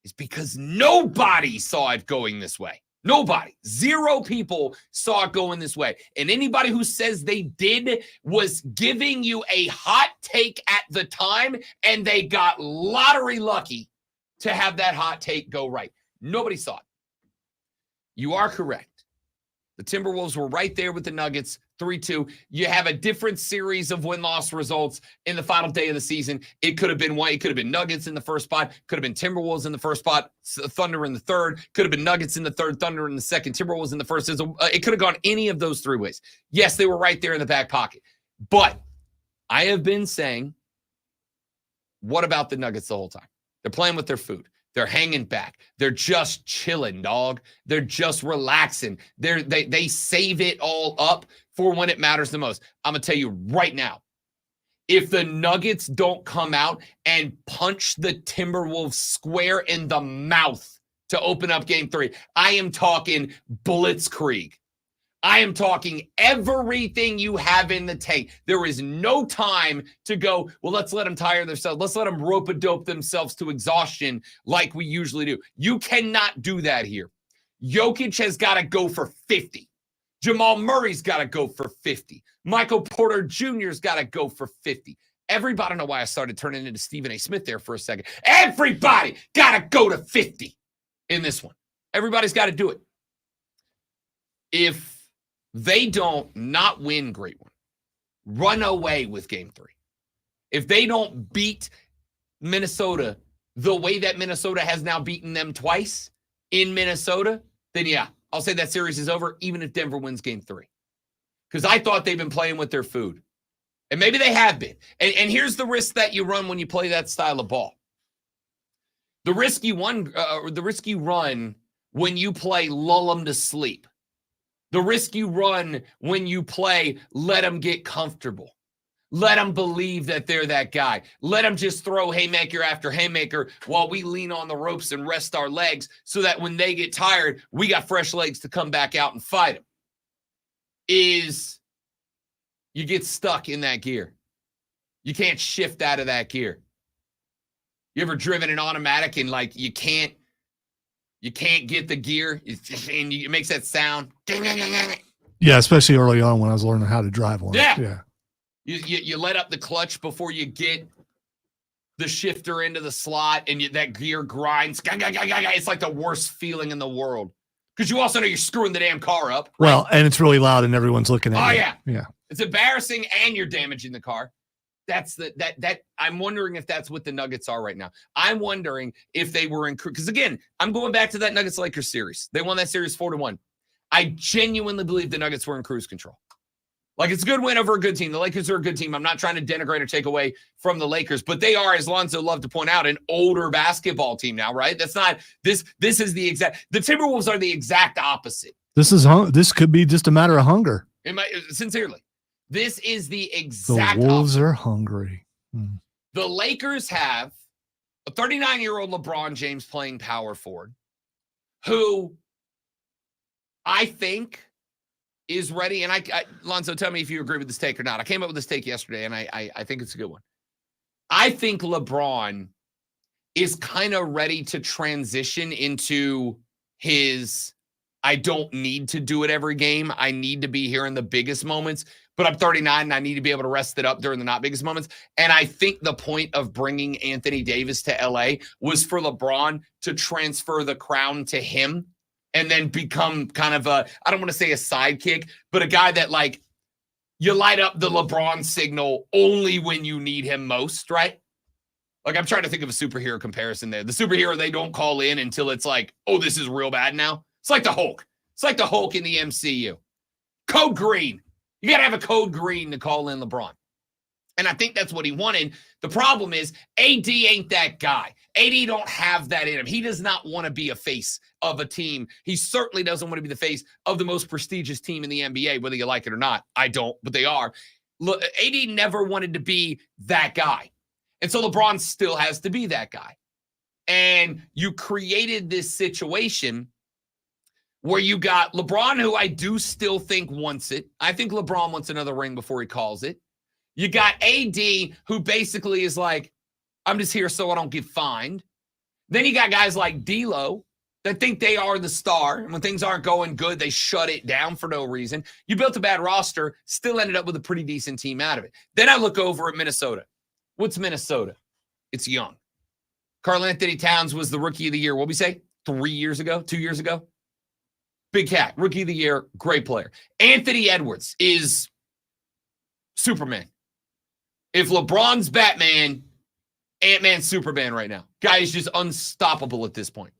is because nobody saw it going this way. Nobody. 0 people saw it going this way. And anybody who says they did was giving you a hot take at the time, and they got lottery lucky to have that hot take go right. Nobody saw it. You are correct. The Timberwolves were right there with the Nuggets, 3-2. You have a different series of win-loss results in the final day of the season. It could have been one. It could have been Nuggets in the first spot. Could have been Timberwolves in the first spot, Thunder in the third. Could have been Nuggets in the third, Thunder in the second, Timberwolves in the first. It could have gone any of those 3 ways. Yes, they were right there in the back pocket. But I have been saying, what about the Nuggets the whole time? They're playing with their food. They're hanging back. They're just chilling, dog. They're just relaxing. They save it all up for when it matters the most. I'm going to tell you right now, if the Nuggets don't come out and punch the Timberwolves square in the mouth to open up game 3, I am talking blitzkrieg. I am talking everything you have in the tank. There is no time to go, well, let's let them tire themselves. Let's let them rope-a-dope themselves to exhaustion like we usually do. You cannot do that here. Jokic has got to go for 50. Jamal Murray's got to go for 50. Michael Porter Jr.'s got to go for 50. Everybody, I don't know why I started turning into Stephen A. Smith there for a second. Everybody got to go to 50 in this one. Everybody's got to do it. If they don't not win great one, run away with game 3. If they don't beat Minnesota the way that Minnesota has now beaten them twice in Minnesota, then yeah, I'll say that series is over, even if Denver wins game 3. Because I thought they've been playing with their food. And maybe they have been. And here's the risk that you run when you play that style of ball. The risk you run when you play lull them to sleep. The risk you run when you play, let them get comfortable. Let them believe that they're that guy. Let them just throw haymaker after haymaker while we lean on the ropes and rest our legs so that when they get tired, we got fresh legs to come back out and fight them. Is you get stuck in that gear. You can't shift out of that gear. You ever driven an automatic and like you can't get the gear and it makes that sound? Yeah, especially early on when I was learning how to drive one. Yeah. You let up the clutch before you get the shifter into the slot and that gear grinds. It's like the worst feeling in the world. Because you also know you're screwing the damn car up. Right? Well, and it's really loud and everyone's looking at you. Oh, yeah. Yeah. It's embarrassing and you're damaging the car. That's I'm wondering if that's what the Nuggets are right now. I'm wondering if they were in, because again, I'm going back to that Nuggets-Lakers series. They won that series 4-1. I genuinely believe the Nuggets were in cruise control. Like, it's a good win over a good team. The Lakers are a good team. I'm not trying to denigrate or take away from the Lakers, but they are, as Lonzo loved to point out, an older basketball team now, right? That's not this is the Timberwolves are the exact opposite. This could be just a matter of hunger. Sincerely. This is the exact The Wolves opposite. are hungry. The Lakers have a 39-year-old LeBron James playing power forward who I think is ready. And Lonzo, tell me if you agree with this take or not. I came up with this take yesterday, and I think it's a good one. I think LeBron is kind of ready to transition into his, I don't need to do it every game. I need to be here in the biggest moments, but I'm 39 and I need to be able to rest it up during the not biggest moments. And I think the point of bringing Anthony Davis to LA was for LeBron to transfer the crown to him and then become kind of a, I don't want to say a sidekick, but a guy that like you light up the LeBron signal only when you need him most, right? Like I'm trying to think of a superhero comparison there. The superhero they don't call in until it's like, oh, this is real bad now. It's like the Hulk. It's like the Hulk in the MCU. Code green. You got to have a code green to call in LeBron. And I think that's what he wanted. The problem is AD ain't that guy. AD don't have that in him. He does not want to be a face of a team. He certainly doesn't want to be the face of the most prestigious team in the NBA, whether you like it or not. I don't, but they are. Look, AD never wanted to be that guy. And so LeBron still has to be that guy. And you created this situation where you got LeBron, who I do still think wants it. I think LeBron wants another ring before he calls it. You got AD, who basically is like, I'm just here so I don't get fined. Then you got guys like D'Lo that think they are the star. And when things aren't going good, they shut it down for no reason. You built a bad roster, still ended up with a pretty decent team out of it. Then I look over at Minnesota. What's Minnesota? It's young. Karl Anthony Towns was the rookie of the year. What did we say? 2 years ago? Big cat, rookie of the year, great player. Anthony Edwards is Superman. If LeBron's Batman, Ant-Man's Superman right now. Guy is just unstoppable at this point.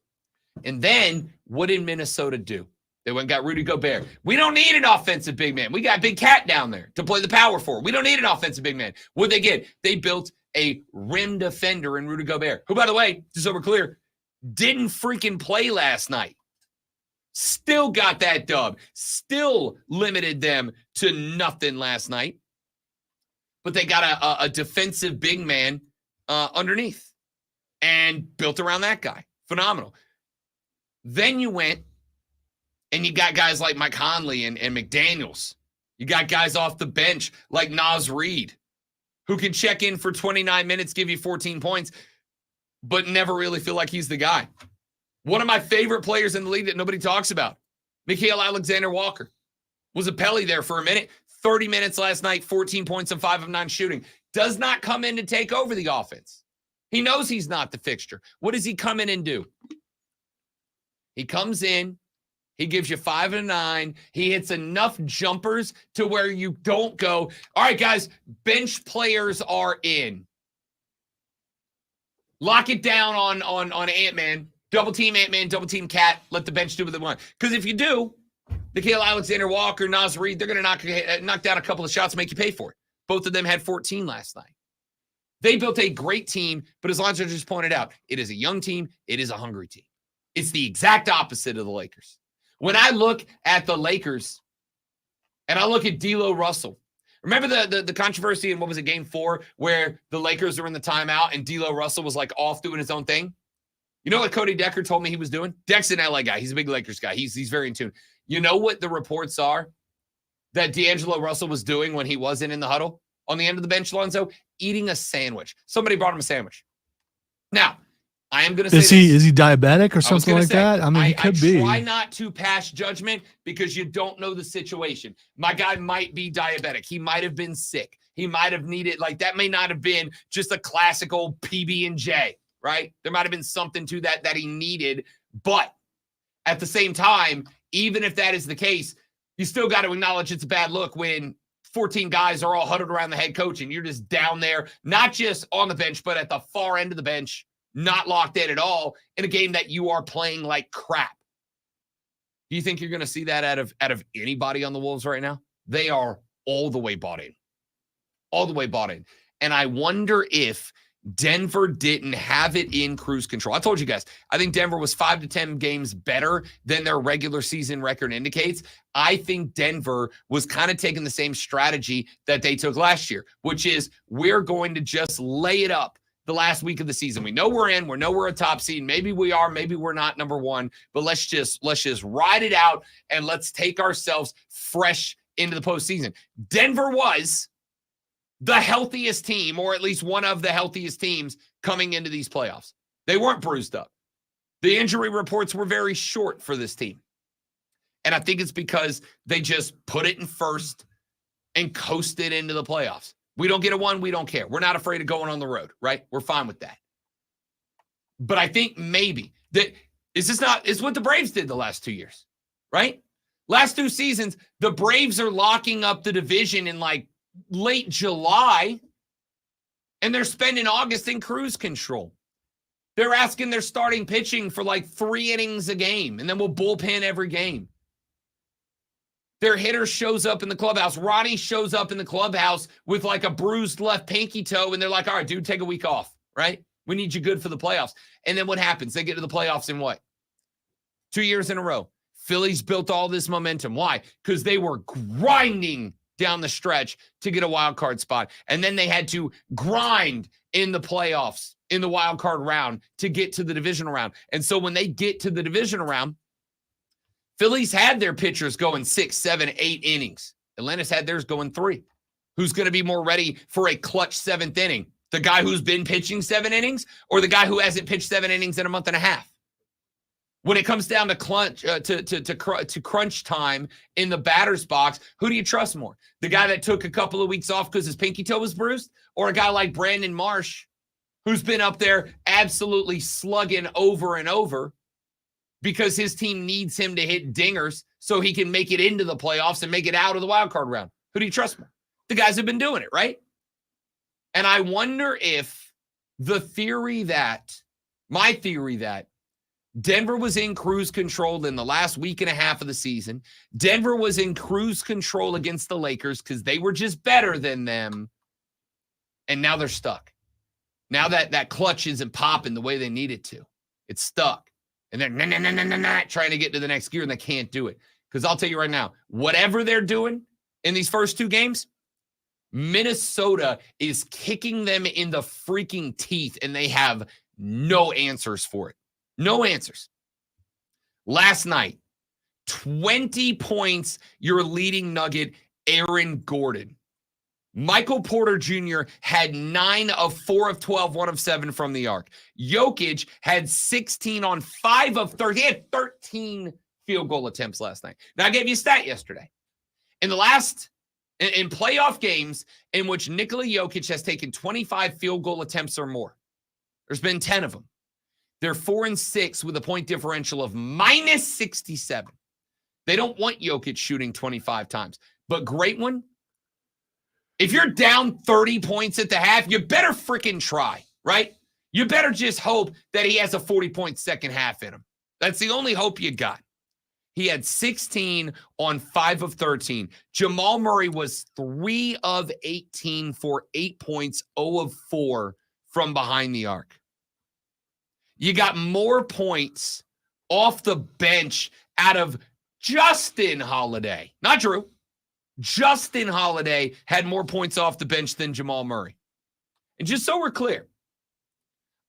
And then what did Minnesota do? They went and got Rudy Gobert. We don't need an offensive big man. We got Big Cat down there to play the power forward. We don't need an offensive big man. What they get? They built a rim defender in Rudy Gobert, who, by the way, just so we're clear, didn't freaking play last night. Still got that dub. Still limited them to nothing last night. But they got a defensive big man underneath and built around that guy. Phenomenal. Then you went and you got guys like Mike Conley and McDaniels. You got guys off the bench like Naz Reid, who can check in for 29 minutes, give you 14 points, but never really feel like he's the guy. One of my favorite players in the league that nobody talks about, Mikhail Alexander-Walker. Was a Pelly there for a minute. 30 minutes last night, 14 points and 5 of 9 shooting. Does not come in to take over the offense. He knows he's not the fixture. What does he come in and do? He comes in. He gives you 5 and 9. He hits enough jumpers to where you don't go, all right, guys, bench players are in. Lock it down on Ant-Man. Double team Ant-Man, double team Cat. Let the bench do what they want. Because if you do, Mikhail Alexander-Walker, Naz Reid, they're going to knock down a couple of shots and make you pay for it. Both of them had 14 last night. They built a great team, but as Lonzo just pointed out, it is a young team. It is a hungry team. It's the exact opposite of the Lakers. When I look at the Lakers and I look at D'Lo Russell, remember the controversy in, what was it, Game 4, where the Lakers were in the timeout and D'Lo Russell was like off doing his own thing? You know what Cody Decker told me he was doing? Deck's an LA guy. He's a big Lakers guy. He's very in tune. You know what the reports are that D'Angelo Russell was doing when he wasn't in the huddle on the end of the bench, Lonzo? Eating a sandwich. Somebody brought him a sandwich. Now, I am going to say is he diabetic or something like that? I mean, he could be. I try not to pass judgment because you don't know the situation. My guy might be diabetic. He might have been sick. He might have needed, like, that may not have been just a classical PB&J, right? There might have been something to that he needed. But at the same time, even if that is the case, you still got to acknowledge it's a bad look when 14 guys are all huddled around the head coach and you're just down there, not just on the bench, but at the far end of the bench, not locked in at all in a game that you are playing like crap. Do you think you're going to see that out of anybody on the Wolves right now? They are all the way bought in. All the way bought in. And I wonder if Denver didn't have it in cruise control. I told you guys, I think Denver was 5 to 10 games better than their regular season record indicates. I think Denver was kind of taking the same strategy that they took last year, which is we're going to just lay it up the last week of the season. We know we're in. We know we're a top seed. Maybe we are. Maybe we're not number one. But let's just ride it out and let's take ourselves fresh into the postseason. Denver was the healthiest team, or at least one of the healthiest teams coming into these playoffs. They weren't bruised up. The injury reports were very short for this team. And I think it's because they just put it in first and coasted into the playoffs. We don't get a one, we don't care. We're not afraid of going on the road, right? We're fine with that. But I think maybe that it's what the Braves did the last 2 years, right? Last 2 seasons, the Braves are locking up the division in like late July, and they're spending August in cruise control. They're asking their starting pitching for like 3 innings a game, and then we'll bullpen every game. Their hitter shows up in the clubhouse. Ronnie shows up in the clubhouse with like a bruised left pinky toe, and they're like, all right, dude, take a week off, right? We need you good for the playoffs. And then what happens? They get to the playoffs in what? 2 years in a row. Phillies built all this momentum. Why? Because they were grinding down the stretch to get a wild card spot. And then they had to grind in the playoffs, in the wild card round, to get to the divisional round. And so when they get to the divisional round, Phillies had their pitchers going 6, 7, 8 innings. Atlanta's had theirs going 3. Who's going to be more ready for a clutch 7th inning? The guy who's been pitching 7 innings, or the guy who hasn't pitched 7 innings in a month and a half? When it comes down to crunch time in the batter's box, who do you trust more? The guy that took a couple of weeks off because his pinky toe was bruised, or a guy like Brandon Marsh, who's been up there absolutely slugging over and over because his team needs him to hit dingers so he can make it into the playoffs and make it out of the wild card round? Who do you trust more? The guys have been doing it, right? And I wonder if my theory that Denver was in cruise control in the last week and a half of the season. Denver was in cruise control against the Lakers because they were just better than them. And now they're stuck. Now that clutch isn't popping the way they need it to. It's stuck. And they're trying to get to the next gear, and they can't do it. Because I'll tell you right now, whatever they're doing in these first 2 games, Minnesota is kicking them in the freaking teeth, and they have no answers for it. No answers. Last night, 20 points, your leading Nugget, Aaron Gordon. Michael Porter Jr. had 9 of 4 of 12, 1 of 7 from the arc. Jokic had 16 on 5 of 30. He had 13 field goal attempts last night. Now, I gave you a stat yesterday. In playoff games in which Nikola Jokic has taken 25 field goal attempts or more, there's been 10 of them. They're 4-6 with a point differential of minus 67. They don't want Jokic shooting 25 times. But great one, if you're down 30 points at the half, you better freaking try, right? You better just hope that he has a 40-point second half in him. That's the only hope you got. He had 16 on 5 of 13. Jamal Murray was 3 of 18 for 8 points, 0 of 4 from behind the arc. You got more points off the bench out of Justin Holiday, not Drew. Justin Holiday had more points off the bench than Jamal Murray. And just so we're clear,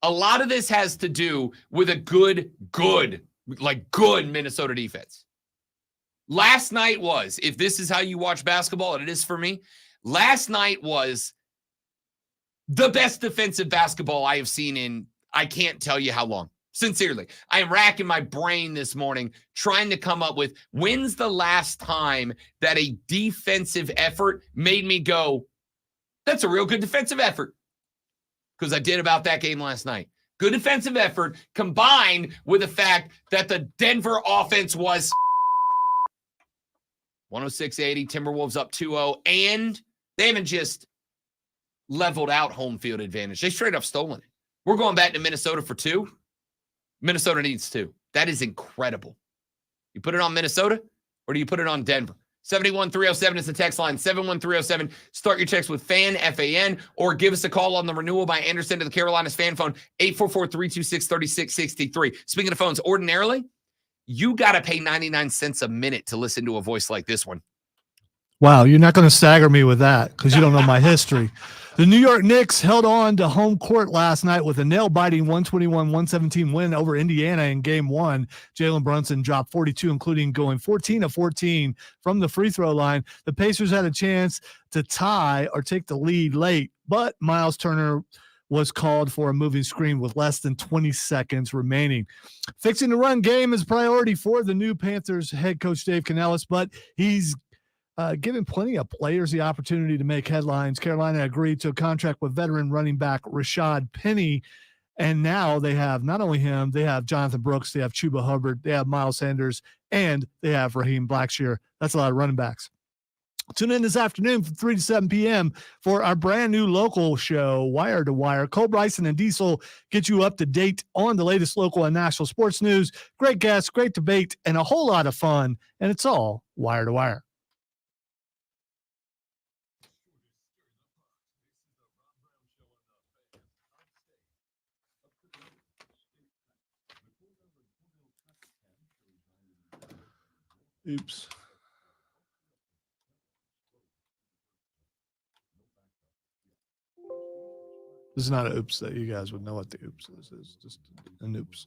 a lot of this has to do with a good Minnesota defense. Last night was, if this is how you watch basketball, and it is for me, last night was the best defensive basketball I have seen in, I can't tell you how long. Sincerely, I am racking my brain this morning trying to come up with when's the last time that a defensive effort made me go, that's a real good defensive effort. Because I did about that game last night. Good defensive effort combined with the fact that the Denver offense was 106-80, Timberwolves up 2-0, and they haven't just leveled out home field advantage. They straight up stolen it. We're going back to Minnesota for 2. Minnesota needs 2. That is incredible. You put it on Minnesota, or do you put it on Denver? 71307 is the text line. 71307. Start your text with FAN, F-A-N, or give us a call on the renewal by Anderson to the Carolinas fan phone, 844-326-3663. Speaking of phones, ordinarily, you got to pay 99 cents a minute to listen to a voice like this one. Wow, you're not going to stagger me with that because you don't know my history. The New York Knicks held on to home court last night with a nail-biting 121-117 win over Indiana in Game 1. Jalen Brunson dropped 42, including going 14 of 14 from the free throw line. The Pacers had a chance to tie or take the lead late, but Miles Turner was called for a moving screen with less than 20 seconds remaining. Fixing the run game is a priority for the new Panthers head coach Dave Canellis, but he's giving plenty of players the opportunity to make headlines. Carolina agreed to a contract with veteran running back Rashad Penny, and now they have not only him, they have Jonathan Brooks, they have Chuba Hubbard, they have Miles Sanders, and they have Raheem Blackshear. That's a lot of running backs. Tune in this afternoon from 3 to 7 p.m. for our brand new local show, Wire to Wire. Cole Bryson and Diesel get you up to date on the latest local and national sports news. Great guests, great debate, and a whole lot of fun, and it's all Wire to Wire. Oops. This is not an oops that you guys would know what the oops is. It's just an oops.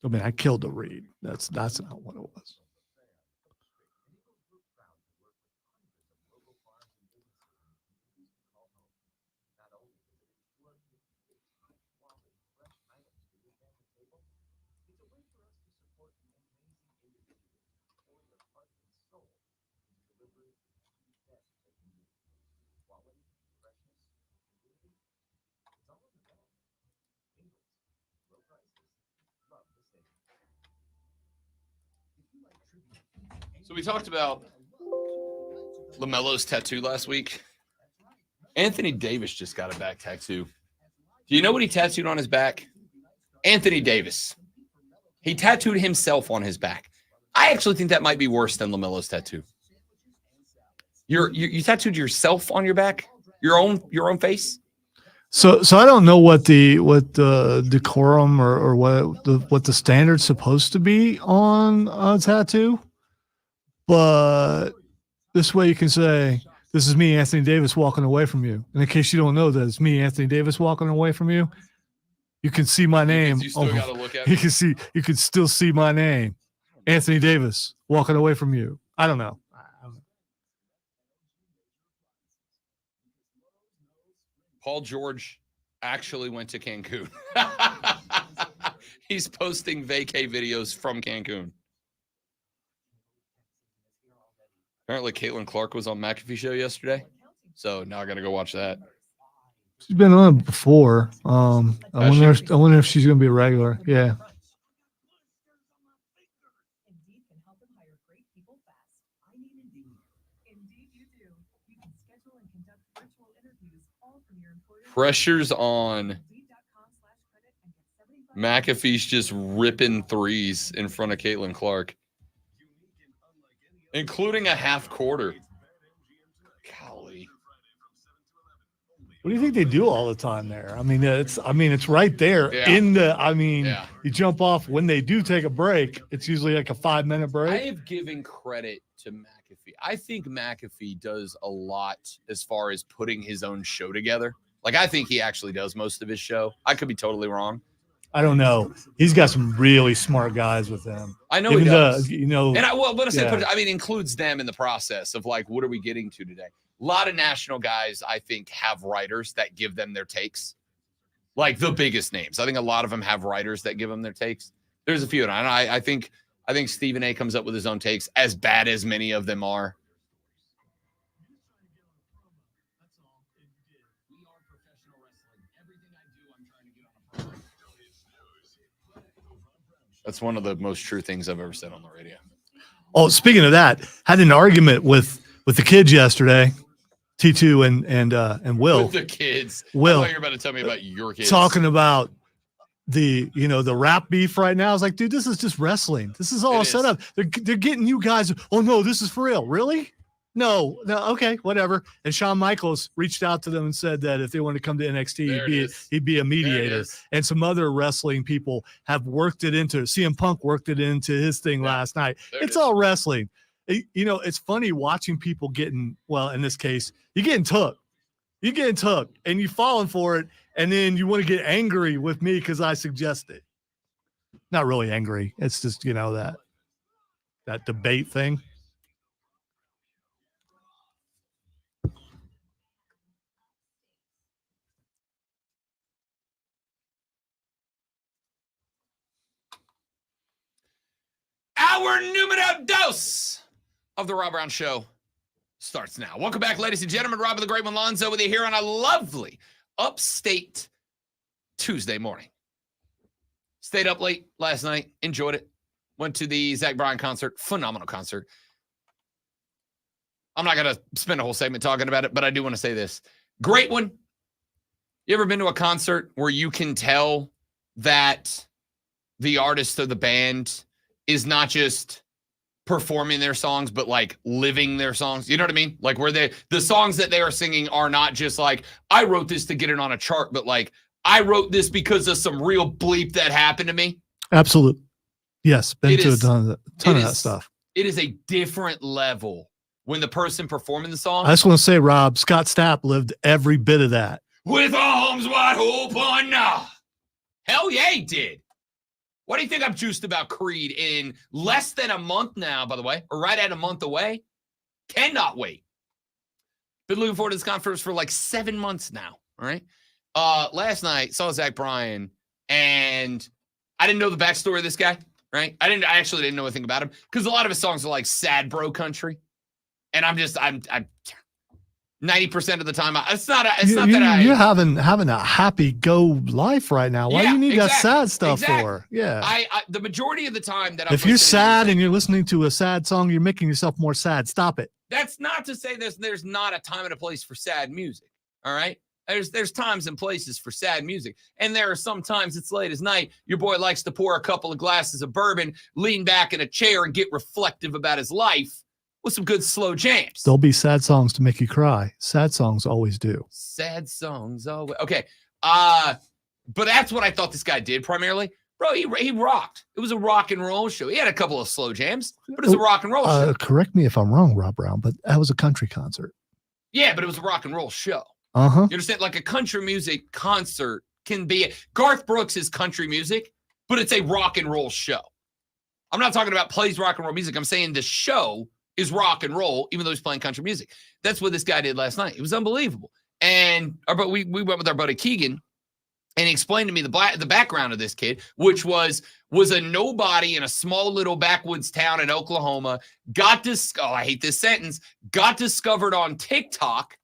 I mean, I killed the read. That's not what it was. So we talked about LaMelo's tattoo last week. Anthony Davis just got a back tattoo. Do you know what he tattooed on his back? Anthony Davis. He tattooed himself on his back. I actually think that might be worse than LaMelo's tattoo. You tattooed yourself on your back? Your own face? So I don't know what the decorum or what the standard's supposed to be on a tattoo, but this way you can say, "This is me, Anthony Davis, walking away from you." And in case you don't know that it's me, Anthony Davis, walking away from you, you can see my name. You still got to look at it. You can still see my name, Anthony Davis, walking away from you. I don't know. Paul George actually went to Cancun. He's posting vacay videos from Cancun. Apparently, Caitlin Clark was on McAfee show yesterday, so now I got to go watch that. She's been on it before. I wonder if she's going to be a regular. Yeah. Pressure's on. McAfee's just ripping threes in front of Caitlin Clark, including a half quarter. Golly. What do you think they do all the time there? I mean, it's right there in the. You jump off when they do take a break. It's usually like a 5-minute break. I have given credit to McAfee. I think McAfee does a lot as far as putting his own show together. Like, I think he actually does most of his show. I could be totally wrong. I don't know. He's got some really smart guys with him. I know he does. And includes them in the process of like, what are we getting to today? A lot of national guys, I think, have writers that give them their takes. Like the biggest names. I think a lot of them have writers that give them their takes. There's a few. And I think Stephen A comes up with his own takes, as bad as many of them are. That's one of the most true things I've ever said on the radio. Oh, speaking of that, had an argument with the kids yesterday, T2 and Will. With the kids. Will. I thought you were about to tell me about your kids. Talking about the rap beef right now. I was like, dude, this is just wrestling. This is all set up. They're getting you guys. Oh no, this is for real. Really? No, okay, whatever. And Shawn Michaels reached out to them and said that if they wanted to come to NXT, There it is. he'd be a There it mediator. is. And some other wrestling people have worked it into. CM Punk worked it into his thing last night. There it It's is. all wrestling. It's funny watching people getting, well, in this case, you're getting took. You're getting took, and you're falling for it, and then you want to get angry with me because I suggest it. Not really angry. It's just, that debate thing. Our numero dos of the Rob Brown Show starts now. Welcome back, ladies and gentlemen. Rob the Great One Lonzo with you here on a lovely upstate Tuesday morning. Stayed up late last night. Enjoyed it. Went to the Zach Bryan concert. Phenomenal concert. I'm not going to spend a whole segment talking about it, but I do want to say this. Great one. You ever been to a concert where you can tell that the artist or the band is not just performing their songs, but like living their songs? You know what I mean? Like where the songs that they are singing are not just like, I wrote this to get it on a chart, but like, I wrote this because of some real bleep that happened to me. Absolutely. Yes. Been to a ton of that stuff. It is a different level when the person performing the song. I just want to say, Rob, Scott Stapp lived every bit of that. With arms wide open. Hell yeah, he did. What do you think I'm juiced about Creed in less than a month now, by the way, or right at a month away? Cannot wait. Been looking forward to this conference for like 7 months now. All right. Last night saw Zach Bryan, and I didn't know the backstory of this guy, right? I actually didn't know anything about him because a lot of his songs are like sad bro country. And I'm 90% of the time, you're having a happy go life right now. Why do you need that sad stuff for? Yeah. The majority of the time that I'm if you're sad and you're listening to a sad song, you're making yourself more sad. Stop it. That's not to say there's not a time and a place for sad music. All right. There's times and places for sad music. And there are some times it's late as night. Your boy likes to pour a couple of glasses of bourbon, lean back in a chair and get reflective about his life with some good slow jams. There'll be sad songs to make you cry. Sad songs always do. Sad songs always. Okay. But that's what I thought this guy did primarily. Bro, he rocked. It was a rock and roll show. He had a couple of slow jams, but it was a rock and roll show. Correct me if I'm wrong, Rob Brown, but that was a country concert. Yeah, but it was a rock and roll show. Uh-huh. You understand? Like a country music concert can be. Garth Brooks is country music, but it's a rock and roll show. I'm not talking about plays rock and roll music. I'm saying the show is rock and roll, even though he's playing country music. That's what this guy did last night. It was unbelievable. And we went with our buddy Keegan, and he explained to me the background of this kid, which was a nobody in a small little backwoods town in Oklahoma. I hate this sentence. Got discovered on TikTok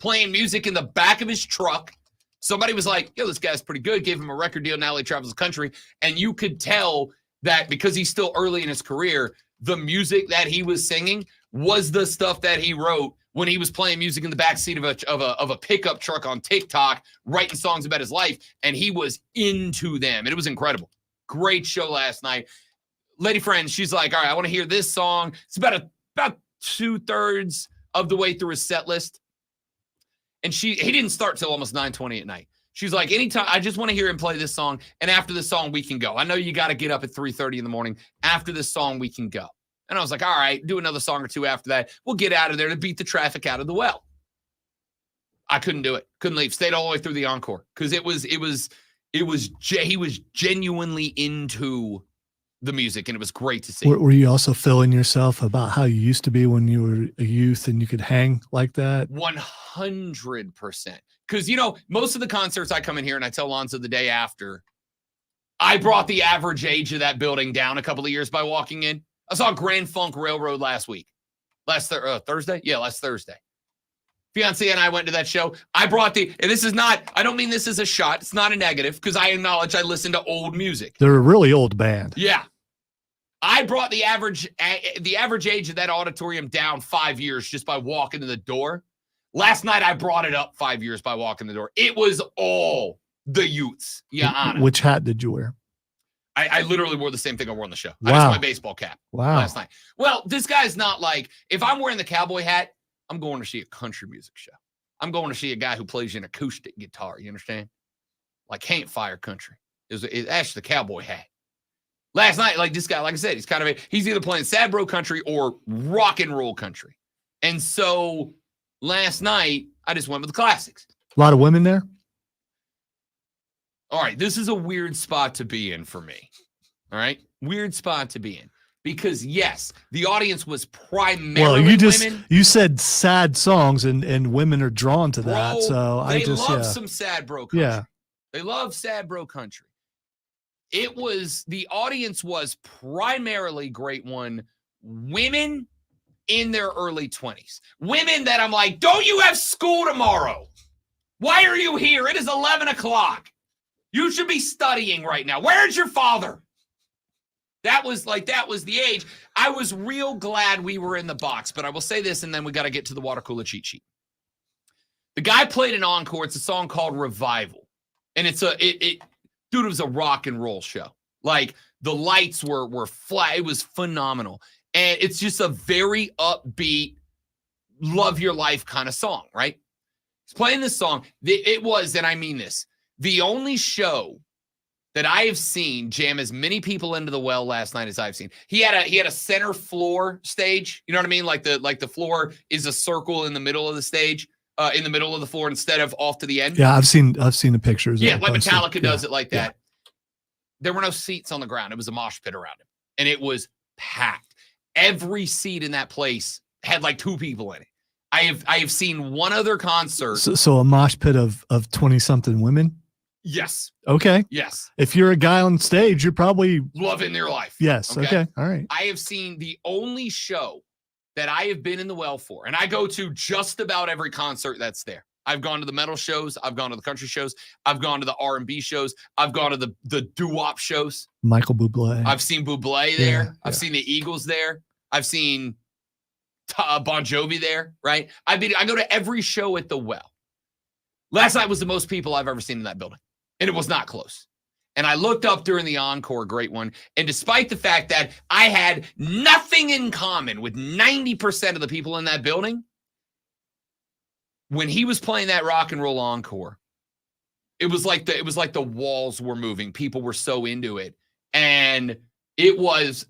playing music in the back of his truck. Somebody was like, yo, this guy's pretty good. Gave him a record deal. Now he travels the country. And you could tell that because he's still early in his career, the music that he was singing was the stuff that he wrote when he was playing music in the backseat of a pickup truck on TikTok, writing songs about his life. And he was into them. And it was incredible. Great show last night. Lady friend, she's like, all right, I want to hear this song. It's about 2/3 of the way through his set list. And he didn't start till almost 9:20 at night. She's like, anytime, I just want to hear him play this song. And after this song, we can go. I know you got to get up at 3:30 in the morning. After this song, we can go. And I was like, all right, do another song or two after that. We'll get out of there to beat the traffic out of the well. I couldn't do it. Couldn't leave. Stayed all the way through the encore. Because he was genuinely into the music, and it was great to see. Were you also feeling yourself about how you used to be when you were a youth and you could hang like that? 100%. Because, most of the concerts I come in here and I tell Lonzo the day after, I brought the average age of that building down a couple of years by walking in. I saw Grand Funk Railroad last week. Thursday? Yeah, last Thursday. Fiancé and I went to that show. I brought and this is not, I don't mean this as a shot. It's not a negative because I acknowledge I listen to old music. They're a really old band. Yeah. I brought the average age of that auditorium down 5 years just by walking to the door. Last night, I brought it up 5 years by walking the door. It was all the youths. Yeah, Anna. Which hat did you wear? I literally wore the same thing I wore on the show. Wow. I just my baseball cap Wow. last night. Well, this guy's not like, if I'm wearing the cowboy hat, I'm going to see a country music show. I'm going to see a guy who plays an acoustic guitar. You understand? Like Campfire Country. It's actually the cowboy hat. Last night, like this guy, like I said, he's either playing sad bro country or rock and roll country. And so last night, I just went with the classics. A lot of women there? All right, this is a weird spot to be in for me. All right? Weird spot to be in. Because, yes, the audience was primarily women. You said sad songs, and women are drawn to that. Bro, So they love some sad bro country. Yeah. They love sad bro country. The audience was primarily great one, women in their early 20s. Women that I'm like, don't you have school tomorrow? Why are you here? It is 11 o'clock. You should be studying right now. Where's your father? That was the age. I was real glad we were in the box, but I will say this, and then we got to get to the water cooler cheat sheet. The guy played an encore. It's a song called Revival. And it was a rock and roll show. Like the lights were flat. It was phenomenal. And it's just a very upbeat, love your life kind of song, right? He's playing this song. It was, and I mean this, the only show that I have seen jam as many people into the well last night as I've seen. He had a center floor stage. You know what I mean? Like the floor is a circle in the middle of the stage, in the middle of the floor instead of off to the end. Yeah, I've seen the pictures. Yeah, like Metallica does it like that. There were no seats on the ground. It was a mosh pit around him, and it was packed. Every seat in that place had like 2 people in it. I have seen one other concert. So a mosh pit of 20-something women. Yes. Okay. Yes. If you're a guy on stage, you're probably loving their life. Yes. Okay. All right. I have seen the only show that I have been in the well for, and I go to just about every concert that's there. I've gone to the metal shows. I've gone to the country shows. I've gone to the R&B shows. I've gone to the doo-wop shows. Michael Bublé. I've seen Bublé there. Yeah, I've seen the Eagles there. I've seen Bon Jovi there, right? I go to every show at the well. Last night was the most people I've ever seen in that building, and it was not close. And I looked up during the encore, great one, and despite the fact that I had nothing in common with 90% of the people in that building, when he was playing that rock and roll encore, it was like the walls were moving. People were so into it, and it was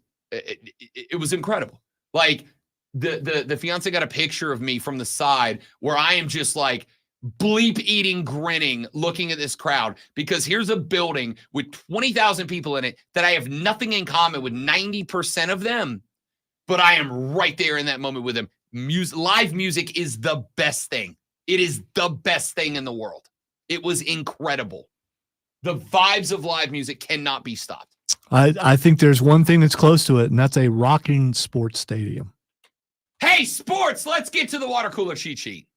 incredible. Like the fiance got a picture of me from the side where I am just like bleep eating, grinning, looking at this crowd, because here's a building with 20,000 people in it that I have nothing in common with 90% of them, but I am right there in that moment with them. Live music is the best thing. It is the best thing in the world. It was incredible. The vibes of live music cannot be stopped. I think there's one thing that's close to it, and that's a rocking sports stadium. Hey, sports, let's get to the water cooler cheat sheet.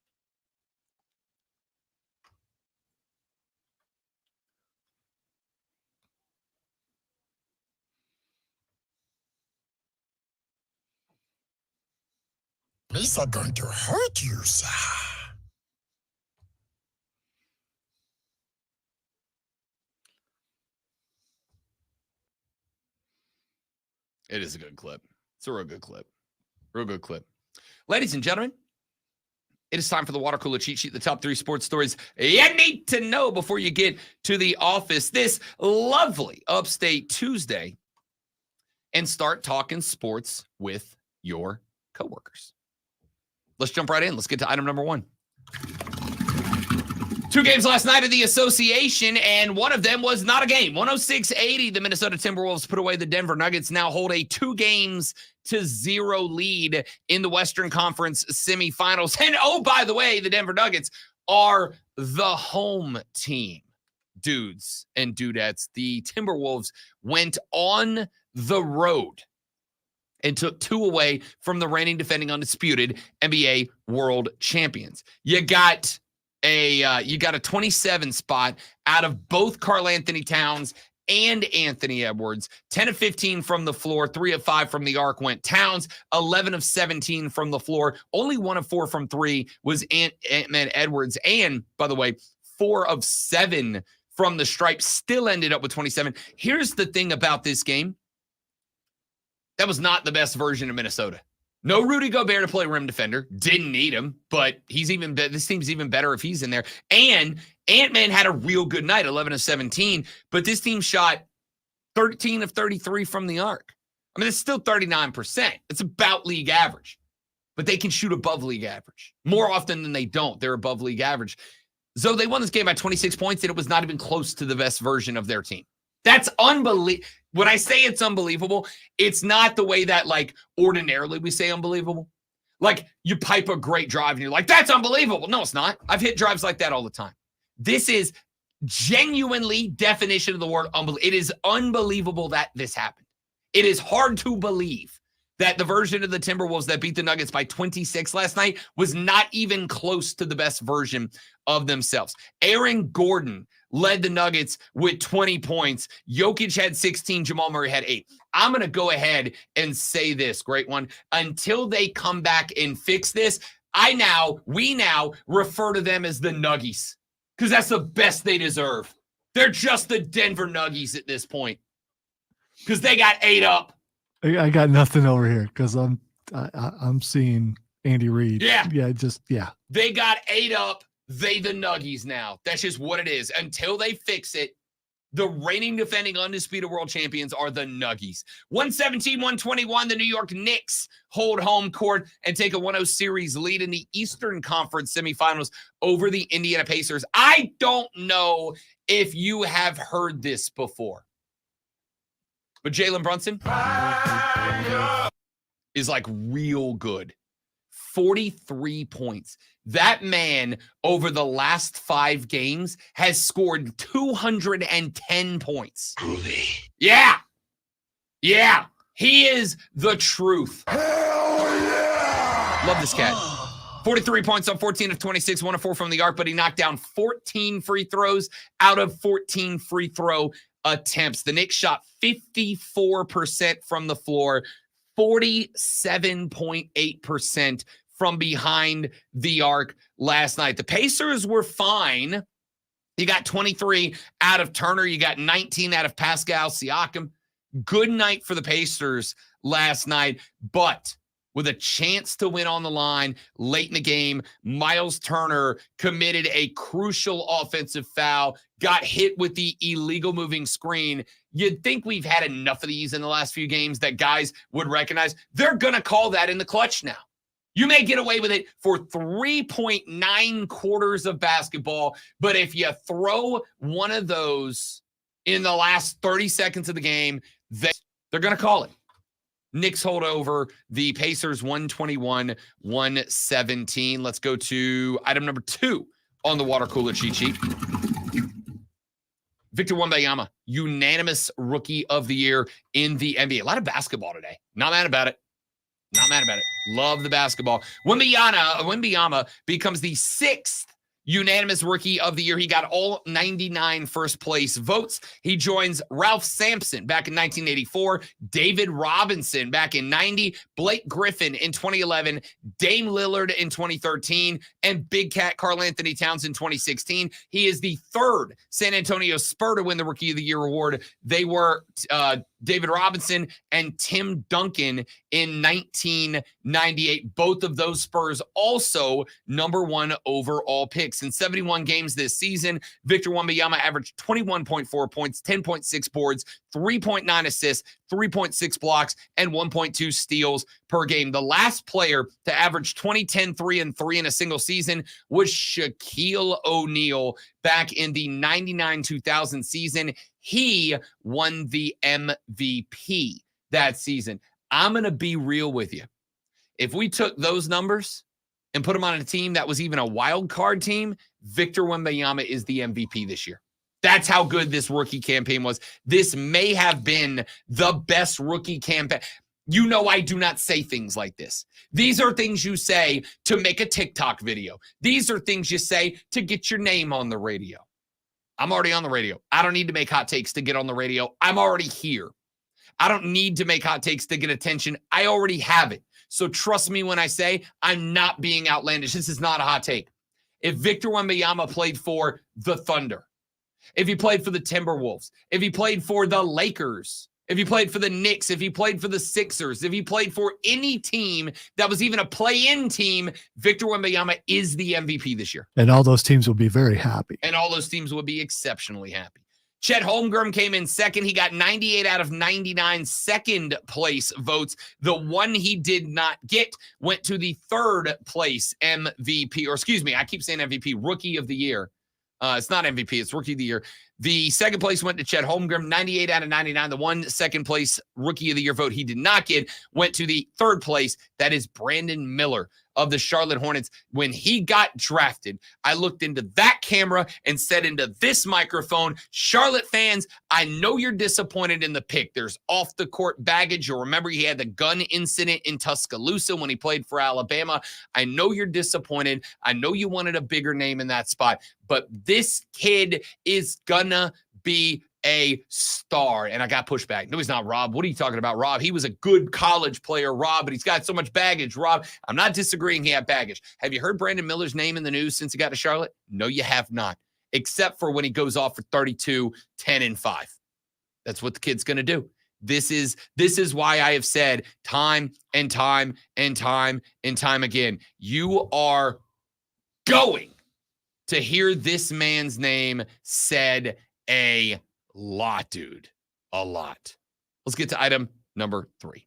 These are going to hurt you, sir. It is a good clip. It's a real good clip. Real good clip. Ladies and gentlemen, it is time for the water cooler cheat sheet, the top 3 sports stories you need to know before you get to the office this lovely upstate Tuesday and start talking sports with your coworkers. Let's jump right in. Let's get to item number 1. 2 games last night of the association, and one of them was not a game. 106-80, the Minnesota Timberwolves put away the Denver Nuggets, now hold a 2-0 lead in the Western Conference semifinals. And oh, by the way, the Denver Nuggets are the home team, dudes and dudettes. The Timberwolves went on the road and took 2 away from the reigning defending undisputed NBA world champions. You got a 27 spot out of both Karl Anthony Towns and Anthony Edwards. 10 of 15 from the floor, 3 of 5 from the arc went Towns, 11 of 17 from the floor. Only 1 of 4 from 3 was Ant-Man Edwards. And by the way, 4 of 7 from the stripe, still ended up with 27. Here's the thing about this game. That was not the best version of Minnesota. No Rudy Gobert to play rim defender. Didn't need him, but this team's even better if he's in there. And Ant-Man had a real good night, 11 of 17, but this team shot 13 of 33 from the arc. I mean, it's still 39%. It's about league average, but they can shoot above league average. More often than they don't, they're above league average. So they won this game by 26 points, and it was not even close to the best version of their team. That's unbelievable. When I say it's unbelievable, it's not the way that, like, ordinarily we say unbelievable. Like, you pipe a great drive, and you're like, that's unbelievable. No, it's not. I've hit drives like that all the time. This is genuinely definition of the word unbelievable. It is unbelievable that this happened. It is hard to believe that the version of the Timberwolves that beat the Nuggets by 26 last night was not even close to the best version of themselves. Aaron Gordon led the Nuggets with 20 points. Jokic had 16. Jamal Murray had 8. I'm going to go ahead and say this, great one. Until they come back and fix this, we now refer to them as the Nuggies because that's the best they deserve. They're just the Denver Nuggies at this point because they got 8 up. I got nothing over here because I'm seeing Andy Reid. Yeah. They got 8 up. They the Nuggies now. That's just what it is. Until they fix it, the reigning defending undisputed world champions are the Nuggies. 117-121, the New York Knicks hold home court and take a 1-0 series lead in the Eastern Conference semifinals over the Indiana Pacers. I don't know if you have heard this before, but Jalen Brunson is like real good. 43 points. That man over the last 5 games has scored 210 points. Groovy. Yeah. He is the truth. Hell yeah! Love this cat. 43 points on 14 of 26, 1 of 4 from the arc, but he knocked down 14 free throws out of 14 free throw attempts. The Knicks shot 54% from the floor, 47.8% from behind the arc last night. The Pacers were fine. You got 23 out of Turner. You got 19 out of Pascal Siakam. Good night for the Pacers last night, but with a chance to win on the line late in the game, Miles Turner committed a crucial offensive foul, got hit with the illegal moving screen. You'd think we've had enough of these in the last few games that guys would recognize. They're going to call that in the clutch now. You may get away with it for 3.9 quarters of basketball, but if you throw one of those in the last 30 seconds of the game, they're going to call it. Knicks hold over the Pacers 121-117. Let's go to item number 2 on the water cooler cheat sheet. Victor Wembanyama, unanimous rookie of the year in the NBA. A lot of basketball today. Not mad about it. Love the basketball. Wembanyama becomes the 6th unanimous rookie of the year. He got all 99 first place votes. He joins Ralph Sampson back in 1984, David Robinson back in 90, Blake Griffin in 2011, Dame Lillard in 2013, and Big Cat Karl Anthony Towns in 2016. He is the 3rd San Antonio Spur to win the Rookie of the Year award. They were David Robinson and Tim Duncan in 1998. Both of those Spurs also number 1 overall picks. In 71 games this season, Victor Wembanyama averaged 21.4 points, 10.6 boards, 3.9 assists, 3.6 blocks, and 1.2 steals per game. The last player to average 20, 10, 3, and 3 in a single season was Shaquille O'Neal back in the 99-2000 season. He won the MVP that season. I'm going to be real with you. If we took those numbers and put them on a team that was even a wild card team, Victor Wembanyama is the MVP this year. That's how good this rookie campaign was. This may have been the best rookie campaign. You know, I do not say things like this. These are things you say to make a TikTok video. These are things you say to get your name on the radio. I'm already on the radio. I don't need to make hot takes to get on the radio. I'm already here. I don't need to make hot takes to get attention. I already have it. So trust me when I say I'm not being outlandish. This is not a hot take. If Victor Wembanyama played for the Thunder, if he played for the Timberwolves, if he played for the Lakers, if he played for the Knicks, if he played for the Sixers, if he played for any team that was even a play-in team, Victor Wembanyama is the MVP this year. And all those teams will be very happy. And all those teams would be exceptionally happy. Chet Holmgren came in second. He got 98 out of 99 second place votes. The one he did not get went to the third place MVP, or excuse me, I keep saying MVP, Rookie of the Year. It's not MVP, it's Rookie of the Year. The second place went to Chet Holmgren, 98 out of 99. The one second place Rookie of the Year vote he did not get went to the third place. That is Brandon Miller of the Charlotte Hornets. When he got drafted, I looked into that camera and said into this microphone, Charlotte fans, I know you're disappointed in the pick. There's off the court baggage. You'll remember he had the gun incident in Tuscaloosa when he played for Alabama. I know you're disappointed. I know you wanted a bigger name in that spot, but this kid is gonna be a star. And I got pushback. No, he's not, Rob. What are you talking about, Rob? He was a good college player, Rob, but he's got so much baggage, Rob. I'm not disagreeing he had baggage. Have you heard Brandon Miller's name in the news since he got to Charlotte? No, you have not, except for when he goes off for 32, 10, and 5. That's what the kid's going to do. This is why I have said time and time and time and time again, you are going to hear this man's name said a lot, dude. A lot. Let's get to item number 3.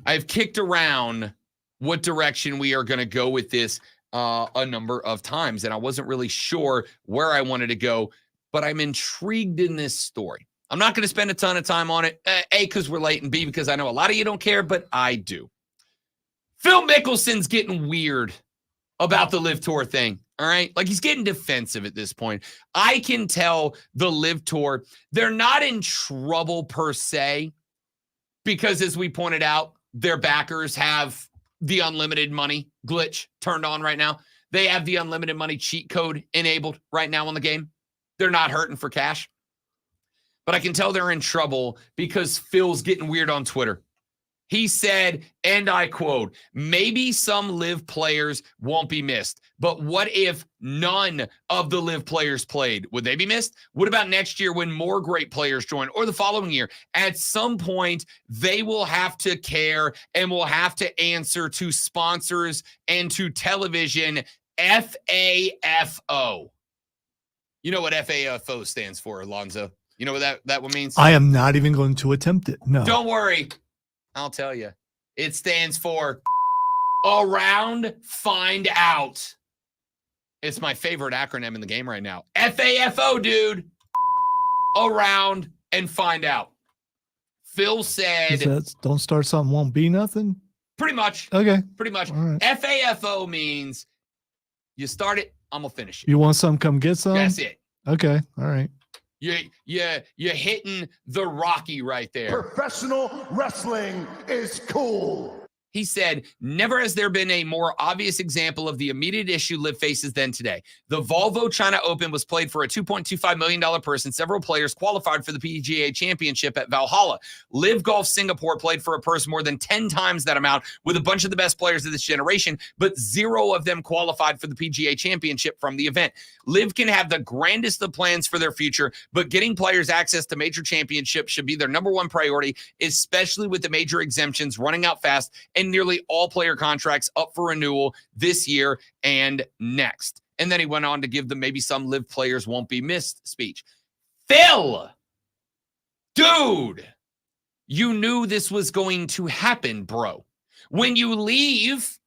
I've kicked around what direction we are going to go with this a number of times, and I wasn't really sure where I wanted to go, but I'm intrigued in this story. I'm not going to spend a ton of time on it, A, because we're late, and B, because I know a lot of you don't care, but I do. Phil Mickelson's getting weird about the Live Tour thing. All right. Like, he's getting defensive at this point. I can tell the Live Tour, they're not in trouble per se, because as we pointed out, their backers have the unlimited money glitch turned on right now. They have the unlimited money cheat code enabled right now on the game. They're not hurting for cash. But I can tell they're in trouble because Phil's getting weird on Twitter. He said, and I quote, maybe some Live players won't be missed, but what if none of the Live players played? Would they be missed? What about next year when more great players join, or the following year? At some point, they will have to care and will have to answer to sponsors and to television. FAFO. You know what FAFO stands for, Alonzo? You know what that one means? I am not even going to attempt it. No. Don't worry. I'll tell you. It stands for Around Find Out. It's my favorite acronym in the game right now. FAFO, dude. Around and Find Out. Phil said... Don't start something, won't be nothing? Pretty much. Okay. Pretty much. All right. FAFO means you start it, I'm going to finish it. You want some, come get some? That's it. Okay. All right. You're hitting the Rocky right there. Professional wrestling is cool. He said, never has there been a more obvious example of the immediate issue Liv faces than today. The Volvo China Open was played for a $2.25 million purse, and several players qualified for the PGA Championship at Valhalla. Liv Golf Singapore played for a purse more than 10 times that amount with a bunch of the best players of this generation, but 0 of them qualified for the PGA Championship from the event. Liv can have the grandest of plans for their future, but getting players access to major championships should be their number one priority, especially with the major exemptions running out fast and nearly all player contracts up for renewal this year and next. And then he went on to give them maybe some Live players won't be missed speech. Phil, dude, you knew this was going to happen, bro. When you leave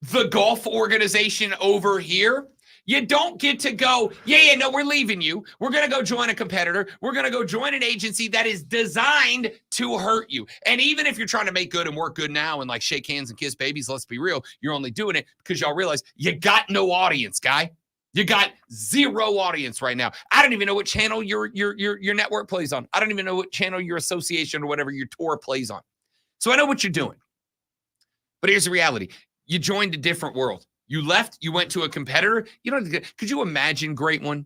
the golf organization over here, you don't get to go, no, we're leaving you. We're going to go join a competitor. We're going to go join an agency that is designed to hurt you. And even if you're trying to make good and work good now and like shake hands and kiss babies, let's be real, you're only doing it because y'all realize you got no audience, guy. You got 0 audience right now. I don't even know what channel your network plays on. I don't even know what channel your association or whatever your tour plays on. So I know what you're doing. But here's the reality. You joined a different world. You left, you went to a competitor. You don't. Could you imagine, great one?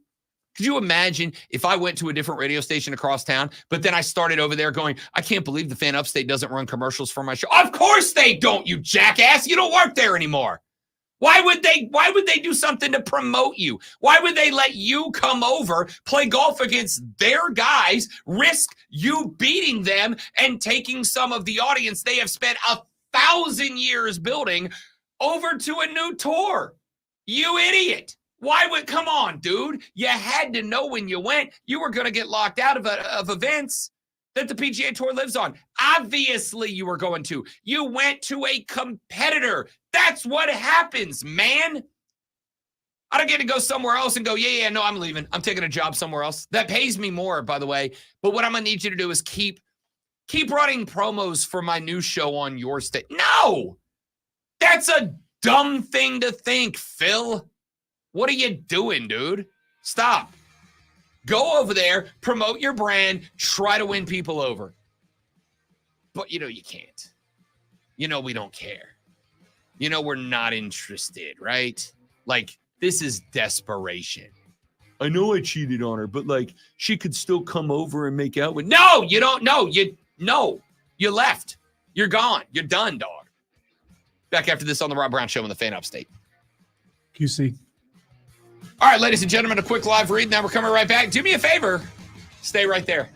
Could you imagine if I went to a different radio station across town, but then I started over there going, I can't believe the Fan Upstate doesn't run commercials for my show. Of course they don't, you jackass. You don't work there anymore. Why would they do something to promote you? Why would they let you come over, play golf against their guys, risk you beating them and taking some of the audience they have spent 1,000 years building over to a new tour? You idiot. Come on, dude. You had to know when you went, you were going to get locked out of events that the PGA Tour lives on. Obviously, you were going to. You went to a competitor. That's what happens, man. I don't get to go somewhere else and go, yeah, no, I'm leaving. I'm taking a job somewhere else. That pays me more, by the way. But what I'm going to need you to do is keep running promos for my new show on your state. No! That's a dumb thing to think, Phil. What are you doing, dude? Stop. Go over there, promote your brand, try to win people over. But you can't. We don't care. We're not interested, right? Like, this is desperation. I know I cheated on her, but she could still come over and make out with. No, you don't know. You left. You're gone. You're done, dog. Back after this on the Rob Brown Show on the Fan Upstate. QC. All right, ladies and gentlemen, a quick live read. Now we're coming right back. Do me a favor. Stay right there.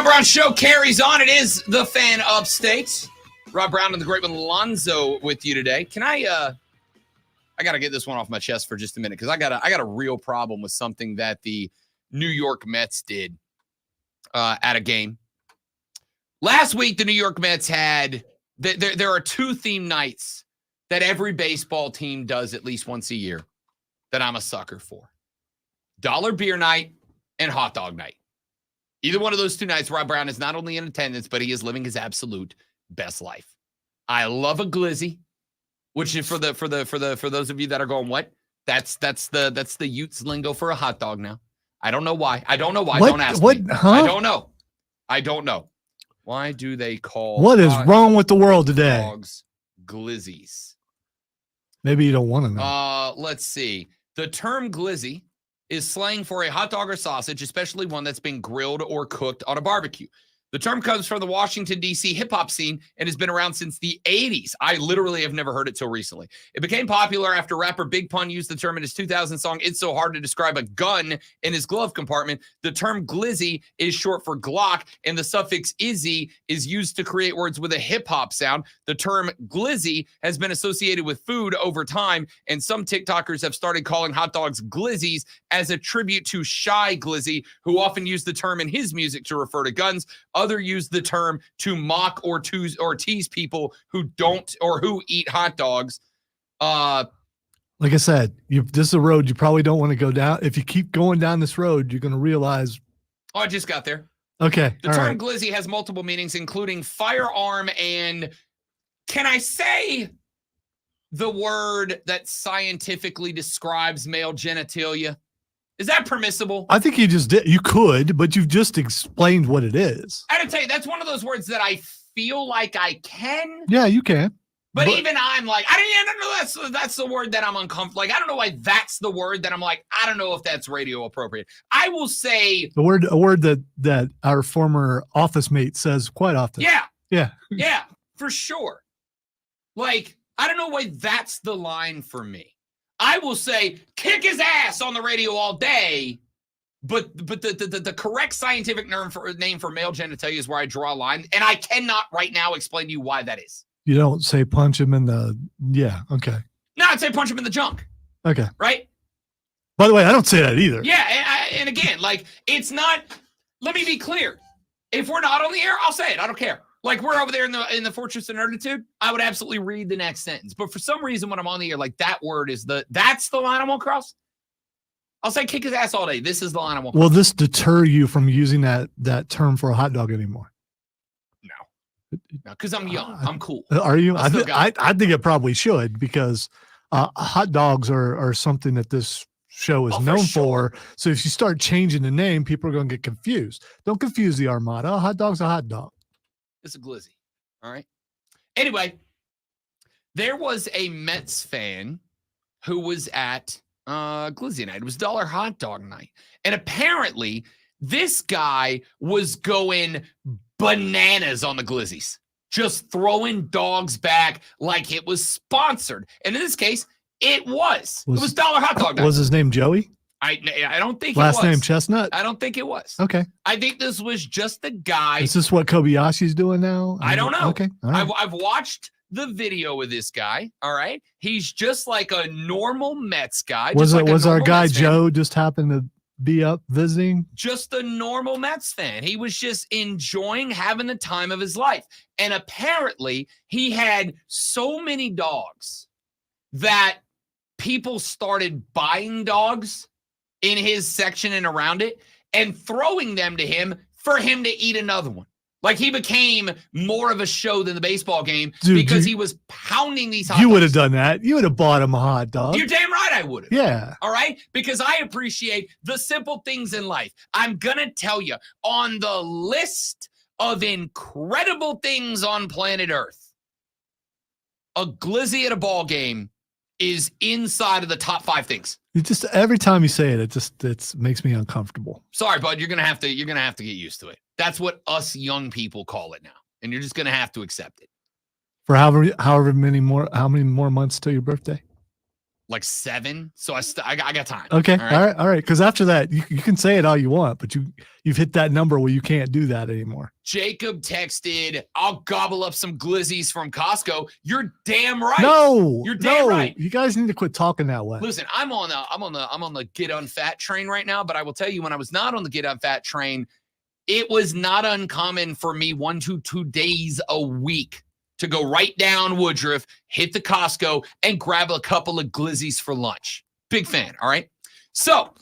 Rob Brown Show carries on. It is the Fan Upstate. Rob Brown and the great one Lonzo with you today. Can I got to get this one off my chest for just a minute because I got a real problem with something that the New York Mets did at a game. Last week, the New York Mets had there are two theme nights that every baseball team does at least once a year that I'm a sucker for. Dollar Beer Night and Hot Dog Night. Either one of those two nights, Rob Brown is not only in attendance, but he is living his absolute best life. I love a glizzy, which is for those of you that are going, what? That's the Utes lingo for a hot dog now. I don't know why. What? Don't ask what? me. Huh? I don't know. Why do they call what is wrong with the world today? Dogs glizzies? Maybe you don't want to know. Let's see. The term glizzy is slang for a hot dog or sausage, especially one that's been grilled or cooked on a barbecue. The term comes from the Washington, D.C. hip-hop scene and has been around since the 80s. I literally have never heard it till recently. It became popular after rapper Big Pun used the term in his 2000 song, It's So Hard to Describe a Gun in his glove compartment. The term glizzy is short for Glock, and the suffix izzy is used to create words with a hip-hop sound. The term glizzy has been associated with food over time, and some TikTokers have started calling hot dogs glizzies as a tribute to Shy Glizzy, who often used the term in his music to refer to guns. Other use the term to mock or tease people who don't or who eat hot dogs. Like I said, this is a road you probably don't want to go down. If you keep going down this road, you're going to realize. Oh, I just got there. Okay. The term glizzy has multiple meanings, including firearm and, can I say the word that scientifically describes male genitalia? Is that permissible? I think you just did. You could, but you've just explained what it is. I gotta tell you, that's one of those words that I feel like I can. Yeah, you can. But even I'm like, I don't know. That's the word that I'm uncomfortable. Like, I don't know why that's the word that I'm like, I don't know if that's radio appropriate. I will say a word that our former office mate says quite often. Yeah, for sure. Like, I don't know why that's the line for me. I will say kick his ass on the radio all day, but the correct scientific name for male genitalia is where I draw a line, and I cannot right now explain to you why that is. You don't say punch him in the okay. No, I'd say punch him in the junk. Okay. Right? By the way, I don't say that either. Yeah, and again, like, it's not, let me be clear. If we're not on the air, I'll say it. I don't care. Like, we're over there in the Fortress of Nerditude, I would absolutely read the next sentence. But for some reason, when I'm on the air, like, that word is that's the line I won't cross. I'll say kick his ass all day. This is the line I won't cross. Will this deter you from using that term for a hot dog anymore? No, because I'm young. I'm cool. Are you? I think it probably should, because hot dogs are something that this show is known for. So if you start changing the name, people are going to get confused. Don't confuse the Armada. A hot dog's a hot dog. It's a glizzy. All right. Anyway, there was a Mets fan who was at glizzy night. It was dollar hot dog night. And apparently this guy was going bananas on the glizzies, just throwing dogs back like it was sponsored. And in this case, it was dollar hot dog night. Was his name Joey? I don't think last it was. name Chestnut? I don't think it was. Okay. I think this was just the guy. Is this what Kobayashi's doing now? I don't know. Okay. All right. I've watched the video of this guy. All right. He's just like a normal Mets guy. Was our guy Mets fan. Joe just happened to be up visiting? Just a normal Mets fan. He was just enjoying having the time of his life. And apparently he had so many dogs that people started buying dogs in his section and around it and throwing them to him for him to eat another one. Like, he became more of a show than the baseball game because he was pounding these hot dogs. You would have done that. You would have bought him a hot dog. You're damn right I would have. Yeah. All right? Because I appreciate the simple things in life. I'm going to tell you, on the list of incredible things on planet Earth, a glizzy at a ball game is inside of the top 5 things. You just, every time you say it, it makes me uncomfortable. Sorry, bud. You're gonna have to get used to it. That's what us young people call it now, and you're just gonna have to accept it. For how many more months till your birthday? like 7. So I got time. Okay. All right. All right. Because after that, you can say it all you want, but you've hit that number where you can't do that anymore. Jacob texted, "I'll gobble up some glizzies from Costco." You're damn right. No, you're damn right. You guys need to quit talking that way. Listen, I'm on the get unfat train right now, but I will tell you, when I was not on the get unfat train, it was not uncommon for me 1 to 2 days a week to go right down Woodruff, hit the Costco, and grab a couple of glizzies for lunch. Big fan, all right? So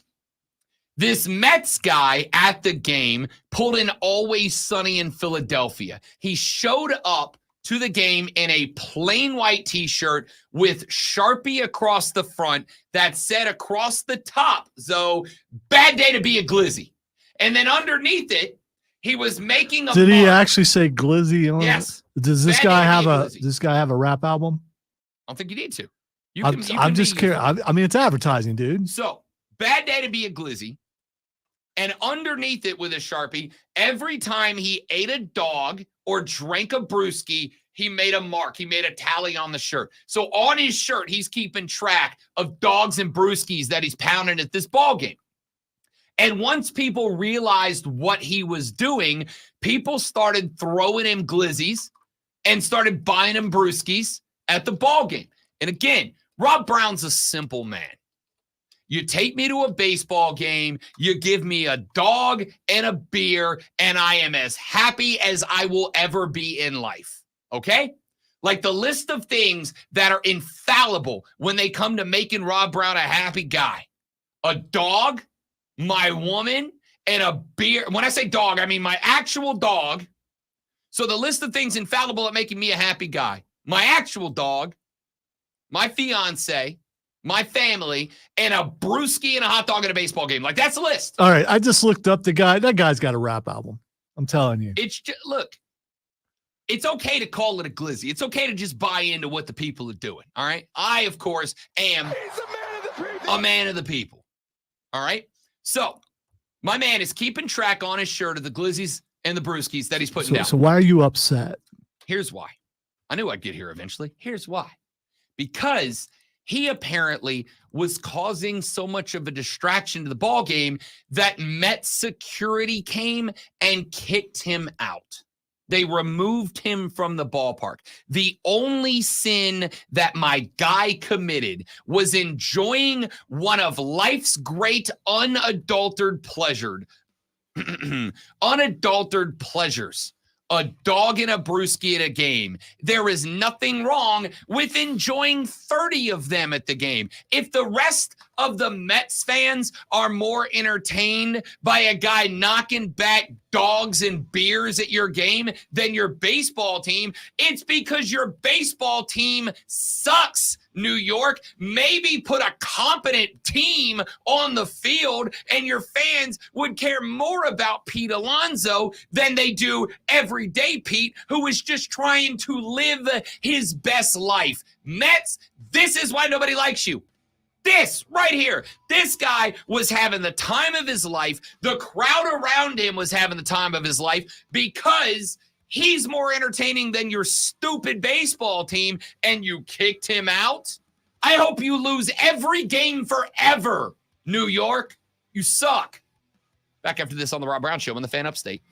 this Mets guy at the game pulled an Always Sunny in Philadelphia. He showed up to the game in a plain white t-shirt with Sharpie across the front that said across the top, so bad day to be a glizzy. And then underneath it, he was making a Did he mark. actually say glizzy on Yes. it? Does this Bad guy day to have be a a glizzy. this guy have a rap album? I don't think you need to. I'm just curious. I mean, it's advertising, dude. So, bad day to be a glizzy. And underneath it with a Sharpie, every time he ate a dog or drank a brewski, he made a mark. He made a tally on the shirt. So on his shirt, he's keeping track of dogs and brewskis that he's pounding at this ball game. And once people realized what he was doing, people started throwing him glizzies and started buying him brewskis at the ball game. And again, Rob Brown's a simple man. You take me to a baseball game, you give me a dog and a beer, and I am as happy as I will ever be in life. Okay? Like the list of things that are infallible when they come to making Rob Brown a happy guy. A dog, my woman, and a beer. When I say dog, I mean my actual dog. So the list of things infallible at making me a happy guy. My actual dog, my fiance, my family, and a brewski and a hot dog at a baseball game. Like, that's the list. All right. I just looked up the guy. That guy's got a rap album. I'm telling you. It's just, look, it's okay to call it a glizzy. It's okay to just buy into what the people are doing. All right. I, of course, am a man of the people. All right. So my man is keeping track on his shirt of the glizzies and the brewskis that he's putting down. So why are you upset? Here's why. I knew I'd get here eventually. Here's why. Because he apparently was causing so much of a distraction to the ball game that Met security came and kicked him out. They removed him from the ballpark. The only sin that my guy committed was enjoying one of life's great unadulterated pleasures. Unadulterated pleasures. A dog and a brewski at a game. There is nothing wrong with enjoying 30 of them at the game. If the rest of the Mets fans are more entertained by a guy knocking back dogs and beers at your game than your baseball team, it's because your baseball team sucks, New York. Maybe put a competent team on the field and your fans would care more about Pete Alonso than they do everyday Pete, who is just trying to live his best life. Mets, this is why nobody likes you. This right here, this guy was having the time of his life. The crowd around him was having the time of his life because he's more entertaining than your stupid baseball team, and you kicked him out. I hope you lose every game forever, New York. You suck. Back after this on the Rob Brown Show on the Fan Upstate.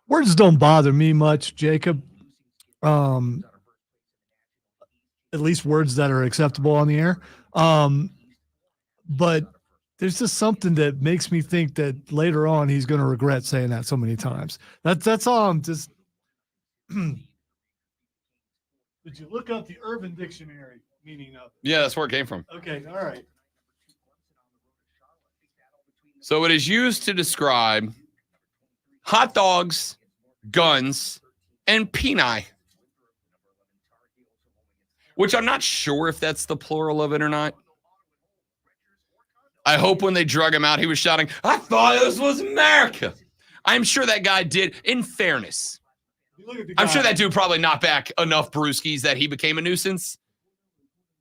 Words don't bother me much, Jacob. At least words that are acceptable on the air. But there's just something that makes me think that later on he's going to regret saying that so many times. That's all. I'm just. Did you look up the Urban Dictionary meaning of it? Yeah, that's where it came from. Okay, all right. So it is used to describe hot dogs, guns, and peni. Which I'm not sure if that's the plural of it or not. I hope when they drug him out, he was shouting, "I thought this was America." I'm sure that guy did. In fairness, I'm sure that dude probably knocked back enough brewskis that he became a nuisance.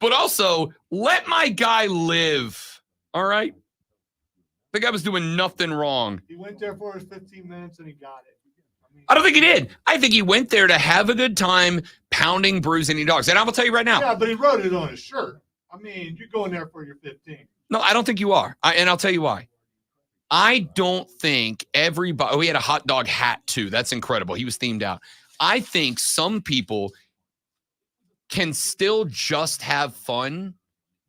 But also, let my guy live. All right? The guy was doing nothing wrong. He went there for his 15 minutes and he got it. I don't think he did. I think he went there to have a good time pounding, bruising any dogs. And I will tell you right now. Yeah, but he wrote it on his shirt. I mean, you're going there for your 15. No, I don't think you are. And I'll tell you why. I don't think everybody. Oh, he had a hot dog hat too. That's incredible. He was themed out. I think some people can still just have fun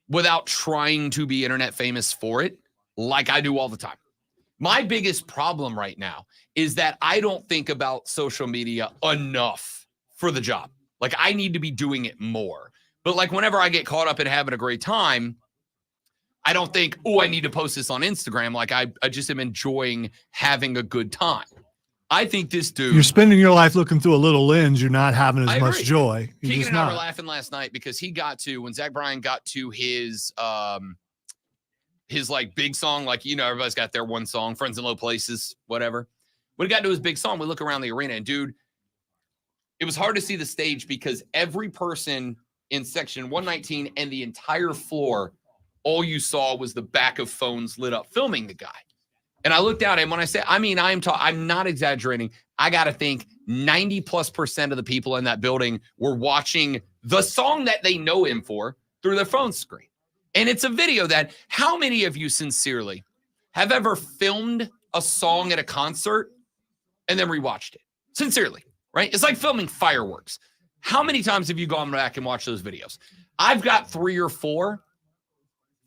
without trying to be internet famous for it, like I do all the time. My biggest problem right now is that I don't think about social media enough for the job. Like, I need to be doing it more. But like, whenever I get caught up in having a great time, I don't think, oh, I need to post this on Instagram. Like, I just am enjoying having a good time. I think this dude. You're spending your life looking through a little lens. You're not having as much joy. You're Keegan just and I not. were laughing last night because he got to, when Zach Bryan got to his like big song, like, you know, everybody's got their one song, Friends in Low Places, whatever. When he got to his big song, we look around the arena and, dude, it was hard to see the stage because every person in section 119 and the entire floor, all you saw was the back of phones lit up filming the guy. And I looked out, and when I say, I mean, I'm not exaggerating. I got to think 90+% of the people in that building were watching the song that they know him for through their phone screen. And it's a video that, how many of you sincerely have ever filmed a song at a concert and then rewatched it? Sincerely, right? It's like filming fireworks. How many times have you gone back and watched those videos? I've got 3 or 4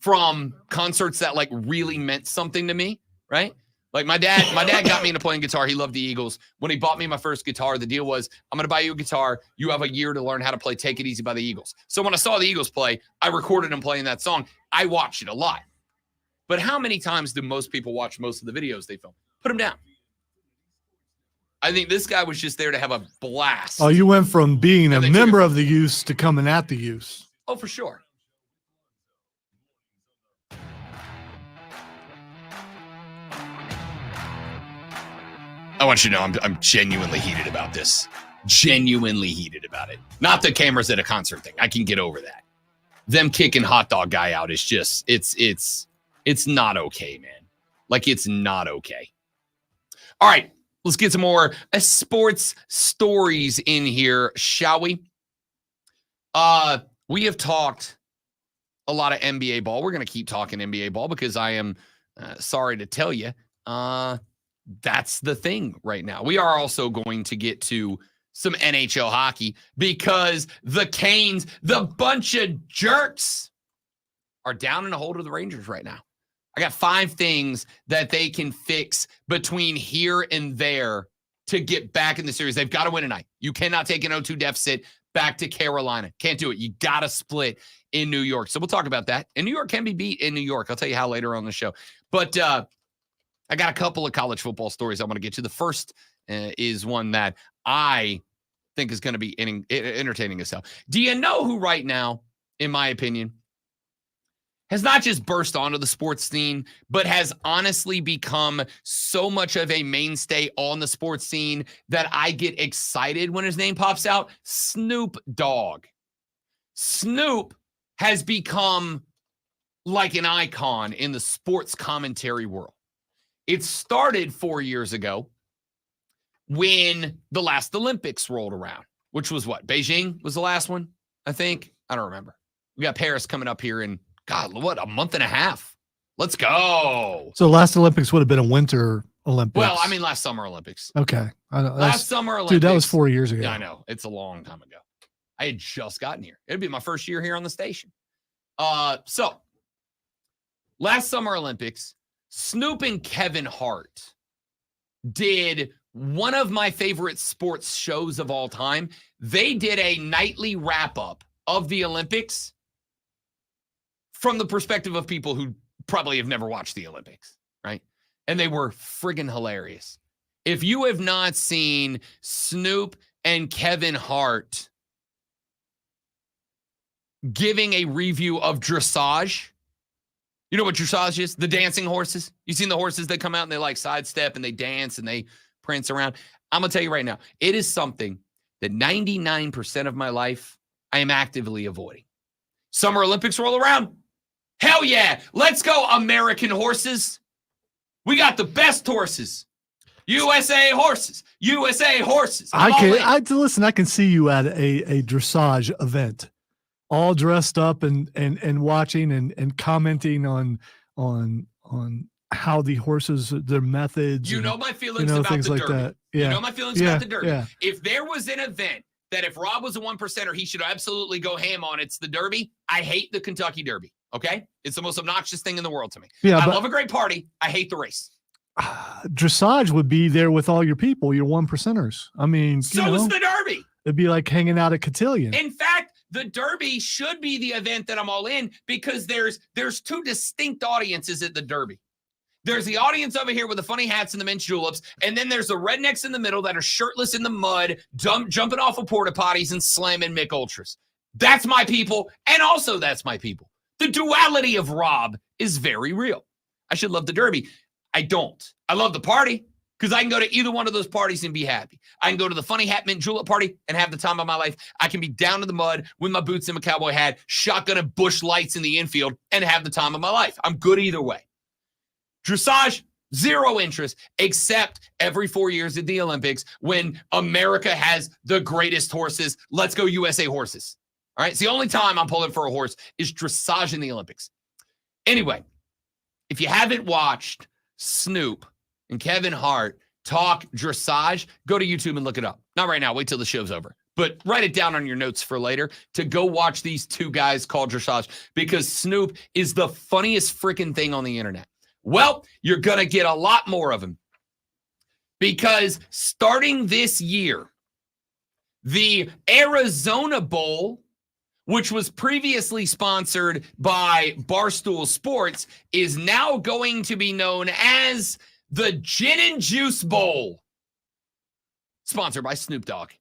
from concerts that like really meant something to me, right? Like my dad got me into playing guitar. He loved the Eagles. When he bought me my first guitar, the deal was, I'm going to buy you a guitar. You have a year to learn how to play Take It Easy by the Eagles. So when I saw the Eagles play, I recorded them playing that song. I watched it a lot. But how many times do most people watch most of the videos they film? Put them down. I think this guy was just there to have a blast. Oh, you went from being a member of the use to coming at the use. Oh, for sure. I want you to know I'm genuinely heated about this. Genuinely heated about it. Not the cameras at a concert thing. I can get over that. Them kicking hot dog guy out is just, it's not okay, man. Like, it's not okay. All right, let's get some more sports stories in here, shall we? We have talked a lot of NBA ball. We're going to keep talking NBA ball because I am sorry to tell you, that's the thing right now. We are also going to get to some NHL hockey because the Canes, the bunch of jerks, are down in a hole to the Rangers right now. I got 5 things that they can fix between here and there to get back in the series. They've got to win tonight. You cannot take an 0-2 deficit back to Carolina. Can't do it. You got to split in New York. So we'll talk about that. And New York can be beat in New York. I'll tell you how later on the show. But I got a couple of college football stories I want to get to. The first is one that I think is going to be entertaining as hell. Do you know who right now, in my opinion, has not just burst onto the sports scene, but has honestly become so much of a mainstay on the sports scene that I get excited when his name pops out? Snoop Dogg. Snoop has become like an icon in the sports commentary world. It started 4 years ago when the last Olympics rolled around, which was what? Beijing was the last one, I think. I don't remember. We got Paris coming up here in, God, what, a month and a half? Let's go. So last Olympics would have been a winter Olympics. Well, I mean, last Summer Olympics. Okay. I know, last Summer Olympics. Dude, that was 4 years ago. Yeah, I know. It's a long time ago. I had just gotten here. It'd be my first year here on the station. So last Summer Olympics, Snoop and Kevin Hart did one of my favorite sports shows of all time. They did a nightly wrap-up of the Olympics from the perspective of people who probably have never watched the Olympics, right? And they were friggin' hilarious. If you have not seen Snoop and Kevin Hart giving a review of dressage, you know what dressage is? The dancing horses. You've seen the horses that come out and they like sidestep and they dance and they prance around. I'm going to tell you right now, it is something that 99% of my life I am actively avoiding. Summer Olympics roll around. Hell yeah. Let's go, American horses. We got the best horses. USA horses. USA horses. I can see you at a dressage event, all dressed up and watching and commenting on how the horses, their methods. You and, know my feelings about things the like Derby. that. Yeah. You know my feelings about the Derby. Yeah. If there was an event that if Rob was a 1%er, he should absolutely go ham on, it's the Derby. I hate the Kentucky Derby. Okay? It's the most obnoxious thing in the world to me. Yeah, I love a great party. I hate the race. Dressage would be there with all your people, your 1%ers. I mean, so is the Derby. It'd be like hanging out at Cotillion. In fact, the Derby should be the event that I'm all in because there's two distinct audiences at the Derby. There's the audience over here with the funny hats and the men's juleps, and then there's the rednecks in the middle that are shirtless in the mud, jumping off of porta potties and slamming Mick Ultras. That's my people, and also that's my people. The duality of Rob is very real. I should love the Derby. I don't. I love the party because I can go to either one of those parties and be happy. I can go to the funny hat mint julep party and have the time of my life. I can be down in the mud with my boots and my cowboy hat, shotgun and bush lights in the infield, and have the time of my life. I'm good either way. Dressage, zero interest, except every 4 years at the Olympics when America has the greatest horses. Let's go USA horses. All right. It's the only time I'm pulling for a horse is dressage in the Olympics. Anyway, if you haven't watched Snoop and Kevin Hart talk dressage, go to YouTube and look it up. Not right now. Wait till the show's over. But write it down on your notes for later to go watch these two guys called dressage because Snoop is the funniest freaking thing on the internet. Well, you're going to get a lot more of them because starting this year, the Arizona Bowl, which was previously sponsored by Barstool Sports, is now going to be known as the Gin and Juice Bowl, sponsored by Snoop Dogg.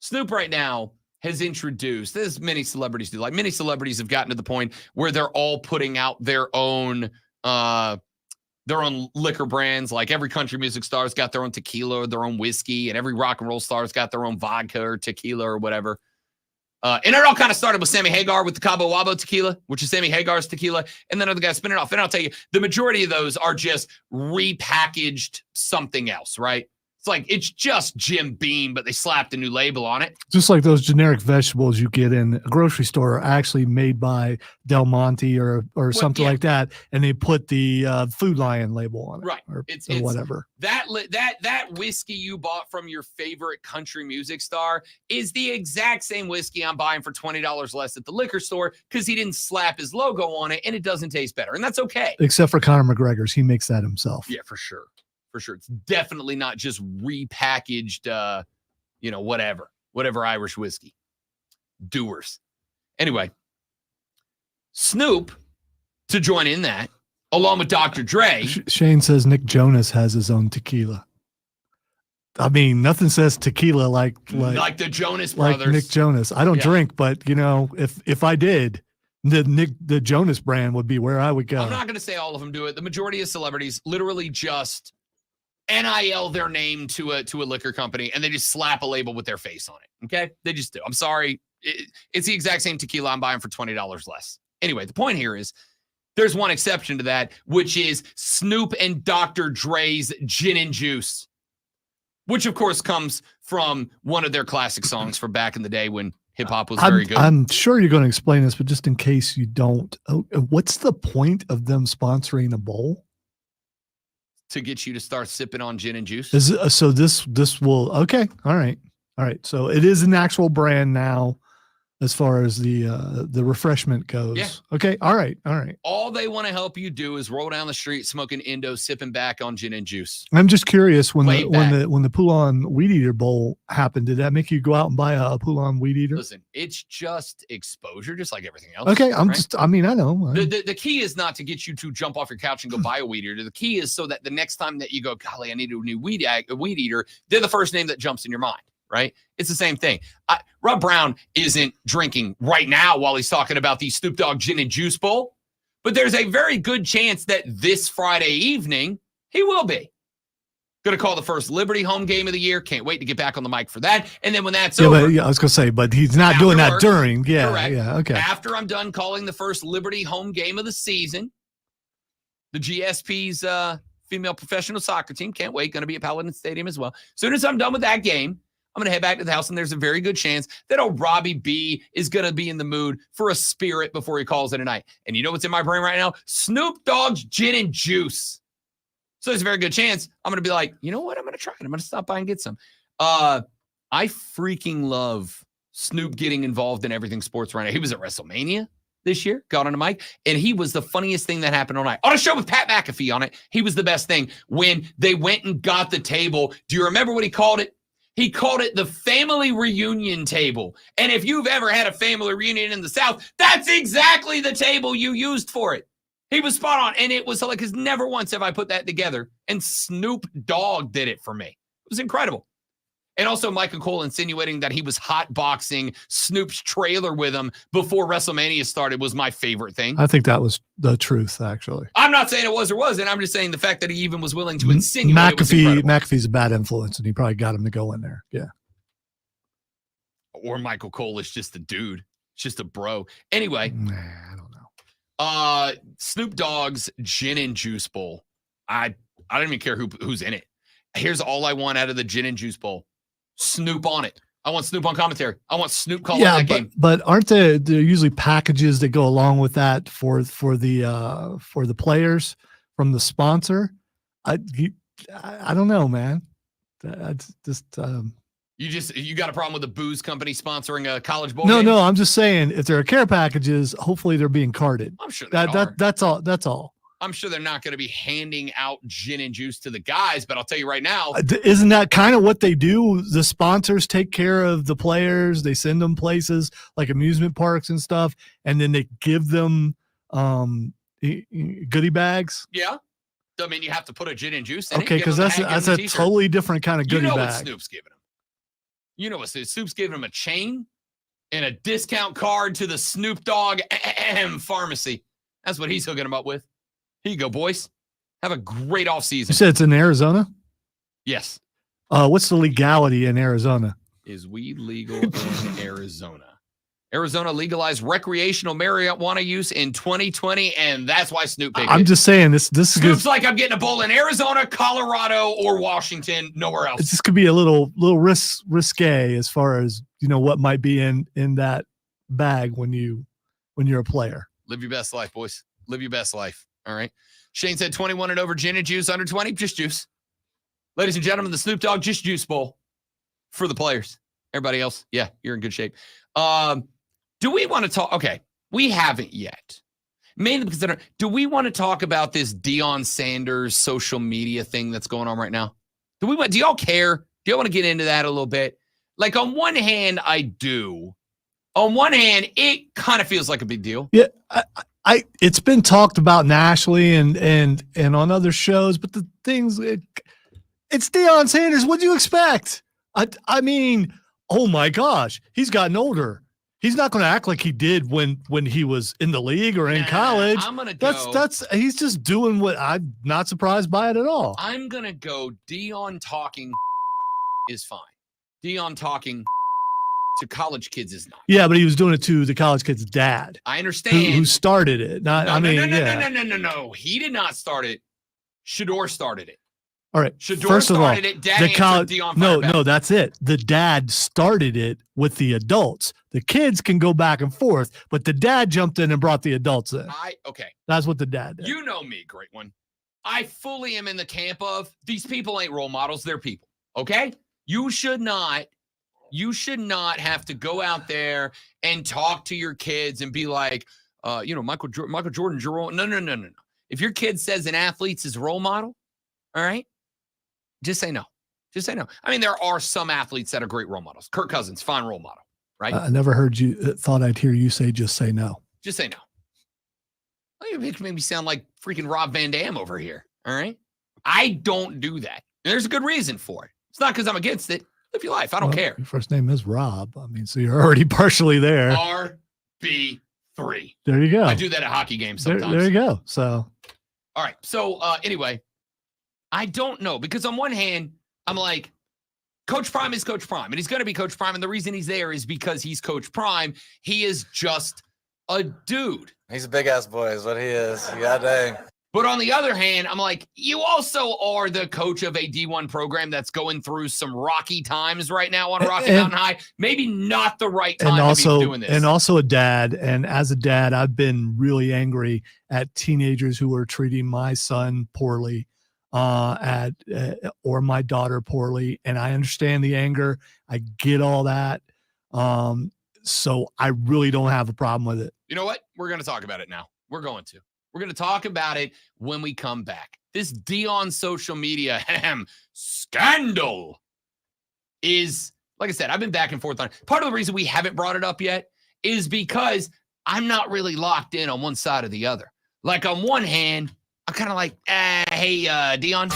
Snoop right now has introduced, as many celebrities do, like many celebrities have gotten to the point where they're all putting out their own liquor brands. Like every country music star's got their own tequila or their own whiskey, and every rock and roll star's got their own vodka or tequila or whatever. And it all kind of started with Sammy Hagar with the Cabo Wabo tequila, which is Sammy Hagar's tequila, and then other guys spin it off. And I'll tell you, the majority of those are just repackaged something else, right? It's like, it's just Jim Beam, but they slapped a new label on it. Just like those generic vegetables you get in a grocery store are actually made by Del Monte or something like that, and they put the Food Lion label on it, right? Or it's whatever. That whiskey you bought from your favorite country music star is the exact same whiskey I'm buying for $20 less at the liquor store because he didn't slap his logo on it, and it doesn't taste better, and that's okay. Except for Conor McGregor's, he makes that himself. Yeah, for sure. For sure. It's definitely not just repackaged, whatever Irish whiskey. Doers. Anyway, Snoop, to join in that, along with Dr. Dre. Shane says Nick Jonas has his own tequila. I mean, nothing says tequila like the Jonas Brothers. Like Nick Jonas. I don't drink, but, if I did, the Jonas brand would be where I would go. I'm not going to say all of them do it. The majority of celebrities literally just NIL their name to a liquor company, and they just slap a label with their face on it. Okay? They just do. I'm sorry. It's the exact same tequila I'm buying for $20 less. Anyway, the point here is there's one exception to that, which is Snoop and Dr. Dre's Gin and Juice, which of course comes from one of their classic songs from back in the day when hip hop was very good. I'm sure you're going to explain this, but just in case you don't, what's the point of them sponsoring a bowl? To get you to start sipping on gin and juice. So this will, okay. All right. So it is an actual brand now as far as the refreshment goes. Yeah. Okay. All right. All they want to help you do is roll down the street smoking Indo, sipping back on gin and juice. I'm just curious when Way back. when the Poulon Weed Eater Bowl happened, did that make you go out and buy a Poulon Weed Eater? Listen, it's just exposure, just like everything else. Okay. I know. The key is not to get you to jump off your couch and go buy a weed eater. The key is so that the next time that you go, golly, I need a new weed eater, they're the first name that jumps in your mind. Right? It's the same thing. Rob Brown isn't drinking right now while he's talking about the Snoop Dogg Gin and Juice Bowl, but there's a very good chance that this Friday evening he will be. Going to call the first Liberty home game of the year. Can't wait to get back on the mic for that. And then when that's Yeah, over, I was going to say, but he's not doing that Afterwards, during. Yeah, correct. yeah, okay. After I'm done calling the first Liberty home game of the season, the GSP's female professional soccer team, can't wait, going to be at Paladin Stadium as well. As soon as I'm done with that game, I'm going to head back to the house, and there's a very good chance that old Robbie B is going to be in the mood for a spirit before he calls it a night. And you know what's in my brain right now? Snoop Dogg's gin and juice. So there's a very good chance I'm going to be like, you know what? I'm going to try it. I'm going to stop by and get some. I freaking love Snoop getting involved in everything sports right now. He was at WrestleMania this year, got on a mic, and he was the funniest thing that happened all night. On a show with Pat McAfee on it, he was the best thing. When they went and got the table, do you remember what he called it? He called it the family reunion table. And if you've ever had a family reunion in the South, that's exactly the table you used for it. He was spot on, and it was like, because never once have I put that together, and Snoop Dogg did it for me. It was incredible. And also Michael Cole insinuating that he was hotboxing Snoop's trailer with him before WrestleMania started was my favorite thing. I think that was the truth, actually. I'm not saying it was or wasn't. I'm just saying the fact that he even was willing to insinuate it was incredible. McAfee's a bad influence, and he probably got him to go in there. Yeah. Or Michael Cole is just a dude. Just a bro. Anyway. Nah, I don't know. Snoop Dogg's Gin and Juice Bowl. I don't even care who's in it. Here's all I want out of the Gin and Juice Bowl. Snoop on it. I want Snoop on commentary. I want Snoop calling that game. But aren't there usually packages that go along with that for the players from the sponsor? I don't know, man. That's just You got a problem with the booze company sponsoring a college bowl? No, game? I'm just saying if there are care packages, hopefully they're being carded. I'm sure they are. That's all. I'm sure they're not going to be handing out gin and juice to the guys, but I'll tell you right now. Isn't that kind of what they do? The sponsors take care of the players. They send them places like amusement parks and stuff, and then they give them goodie bags. Yeah. I mean, you have to put a gin and juice in it. Okay, because that's a totally different kind of goodie bag. You know what Snoop's giving them. You know what Snoop's giving them a chain and a discount card to the Snoop Dogg pharmacy. That's what he's hooking them up with. Here you go, boys. Have a great offseason. You said it's in Arizona? Yes. What's the legality in Arizona? Is weed legal in Arizona? Arizona legalized recreational marijuana use in 2020, and that's why Snoop picked I'm just saying this is Snoop's like, I'm getting a bowl in Arizona, Colorado, or Washington, nowhere else. This could be a little risque as far as what might be in that bag when you're a player. Live your best life, boys. Live your best life. All right. Shane said 21 and over gin and juice, under 20, just juice. Ladies and gentlemen, the Snoop Dogg Just Juice Bowl for the players. Everybody else, yeah, you're in good shape. Do we want to talk? Okay, we haven't yet. Mainly because do we want to talk about this Deion Sanders social media thing that's going on right now? Do y'all care? Do y'all want to get into that a little bit? Like, on one hand, I do. On one hand, it kind of feels like a big deal. Yeah, it's been talked about nationally and on other shows, but the things it's Deion Sanders. What do you expect? I mean, oh my gosh, he's gotten older. He's not going to act like he did when he was in the league or in college. I'm gonna go. He's just doing what I'm not surprised by it at all. I'm gonna go. Deion talking is fine. Deion talking to college kids is not. Yeah, but he was doing it to the college kid's dad. I understand. Who started it? Not. No, I mean, no. He did not start it. Shador started it. All right. Shador First of all, started it. Dad Deion no, that's it. The dad started it with the adults. The kids can go back and forth, but the dad jumped in and brought the adults in. Okay. That's what the dad did. You know me, great one. I fully am in the camp of these people ain't role models. They're people. Okay? You should not have to go out there and talk to your kids and be like, Michael Jordan, Jerome. No. If your kid says an athlete's his role model, all right, just say no. Just say no. I mean, there are some athletes that are great role models. Kirk Cousins, fine role model, right? I never thought I'd hear you say just say no. Just say no. It made me sound like freaking Rob Van Dam over here, all right? I don't do that. And there's a good reason for it. It's not because I'm against it. Live your life. I don't care. Your first name is Rob. I mean, so you're already partially there. RB3. There you go. I do that at hockey games sometimes. There you go. So, all right. So, anyway, I don't know, because on one hand, I'm like, Coach Prime is Coach Prime, and he's going to be Coach Prime, and the reason he's there is because he's Coach Prime. He is just a dude. He's a big-ass boy is what he is. God dang. But on the other hand, I'm like, you also are the coach of a D1 program that's going through some rocky times right now on Rocky Mountain High. Maybe not the right time to be doing this. And also a dad. And as a dad, I've been really angry at teenagers who are treating my son poorly or my daughter poorly. And I understand the anger. I get all that. So I really don't have a problem with it. You know what? We're going to talk about it now. We're going to talk about it when we come back. This Dion social media scandal is, like I said, I've been back and forth on it. Part of the reason we haven't brought it up yet is because I'm not really locked in on one side or the other. Like on one hand, I'm kind of like, hey, Dion,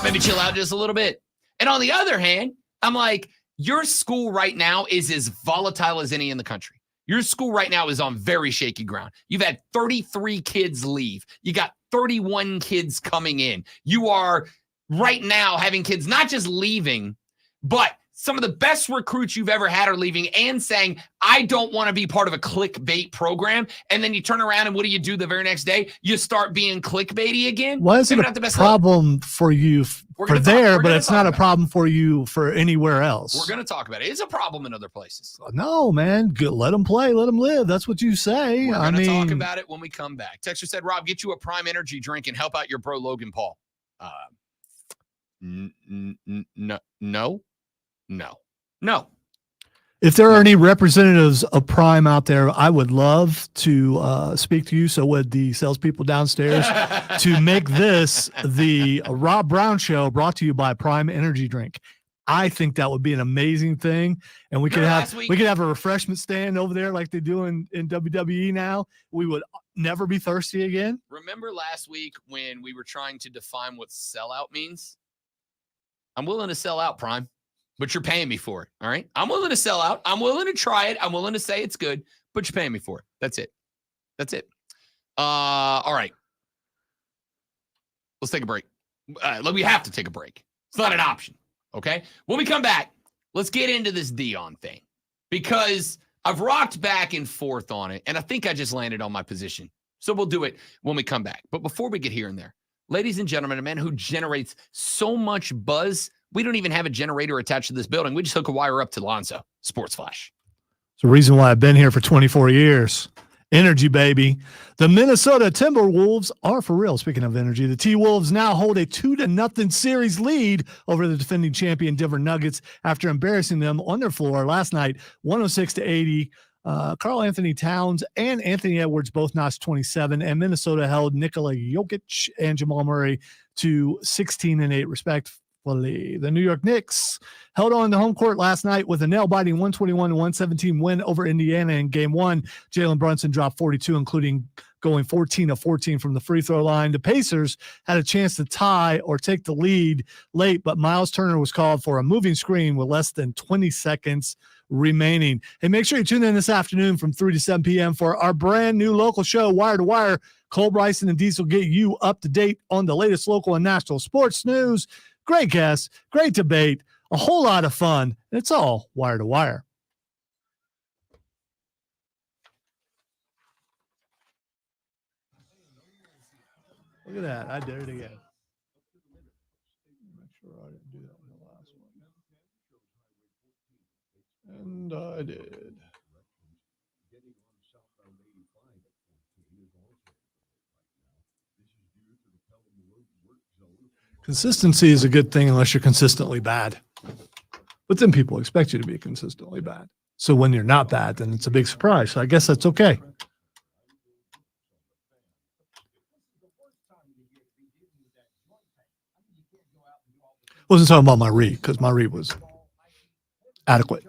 maybe chill out just a little bit. And on the other hand, I'm like, your school right now is as volatile as any in the country. Your school right now is on very shaky ground. You've had 33 kids leave. You got 31 kids coming in. You are right now having kids not just leaving, but some of the best recruits you've ever had are leaving and saying, I don't want to be part of a clickbait program. And then you turn around and what do? The very next day, you start being clickbaity again. Why is it a problem for you for there, but it's not a problem for you for anywhere else? We're going to talk about it. It's a problem in other places. No, man. Let them play. Let them live. That's what you say. We're going to talk about it when we come back. Texter said, Rob, get you a Prime Energy drink and help out your bro, Logan Paul. No. If there are any representatives of Prime out there, I would love to speak to you. So would the salespeople downstairs to make this the Rob Brown Show brought to you by Prime Energy Drink. I think that would be an amazing thing. And we could have a refreshment stand over there like they do in WWE now. We would never be thirsty again. Remember last week when we were trying to define what sellout means? I'm willing to sell out, Prime, but you're paying me for it. All right. I'm willing to sell out. I'm willing to try it. I'm willing to say it's good, but you're paying me for it. That's it. All right. Let's take a break. We have to take a break. It's not an option. Okay. When we come back, let's get into this Dion thing because I've rocked back and forth on it. And I think I just landed on my position. So we'll do it when we come back. But before we get here and there, ladies and gentlemen, a man who generates so much buzz, we don't even have a generator attached to this building. We just hook a wire up to Lonzo. Sports Flash. It's the reason why I've been here for 24 years. Energy, baby. The Minnesota Timberwolves are for real. Speaking of energy, the T-Wolves now hold a 2-0 series lead over the defending champion Denver Nuggets after embarrassing them on their floor last night, 106-80. Karl Anthony Towns and Anthony Edwards both notched 27, and Minnesota held Nikola Jokic and Jamal Murray to 16 and 8 respectively. The New York Knicks held on the home court last night with a nail-biting 121-117 win over Indiana in Game 1. Jalen Brunson dropped 42, including going 14 of 14 from the free throw line. The Pacers had a chance to tie or take the lead late, but Miles Turner was called for a moving screen with less than 20 seconds remaining. Hey, make sure you tune in this afternoon from 3 to 7 p.m. for our brand new local show, Wire to Wire. Cole Bryson and Diesel get you up to date on the latest local and national sports news. Great guests, great debate, a whole lot of fun. It's all Wire to Wire. Look at that. I did it again. Make sure I didn't do that in the last one. And I did. Consistency is a good thing unless you're consistently bad. But then people expect you to be consistently bad. So when you're not bad, then it's a big surprise. So I guess that's okay. Wasn't talking about my read because my read was adequate.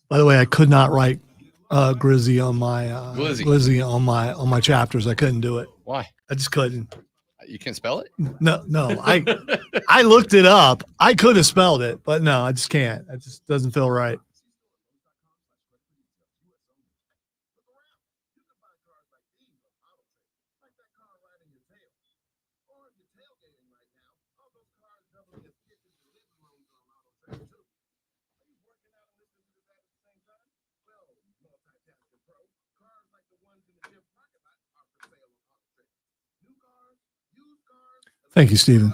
By the way, I could not write Grizzy on my Glizzy. Glizzy on my chapters. I couldn't do it. Why? I just couldn't. You can't spell it? No. I looked it up. I could have spelled it, but no, I just can't. It just doesn't feel right. Thank you, Stephen.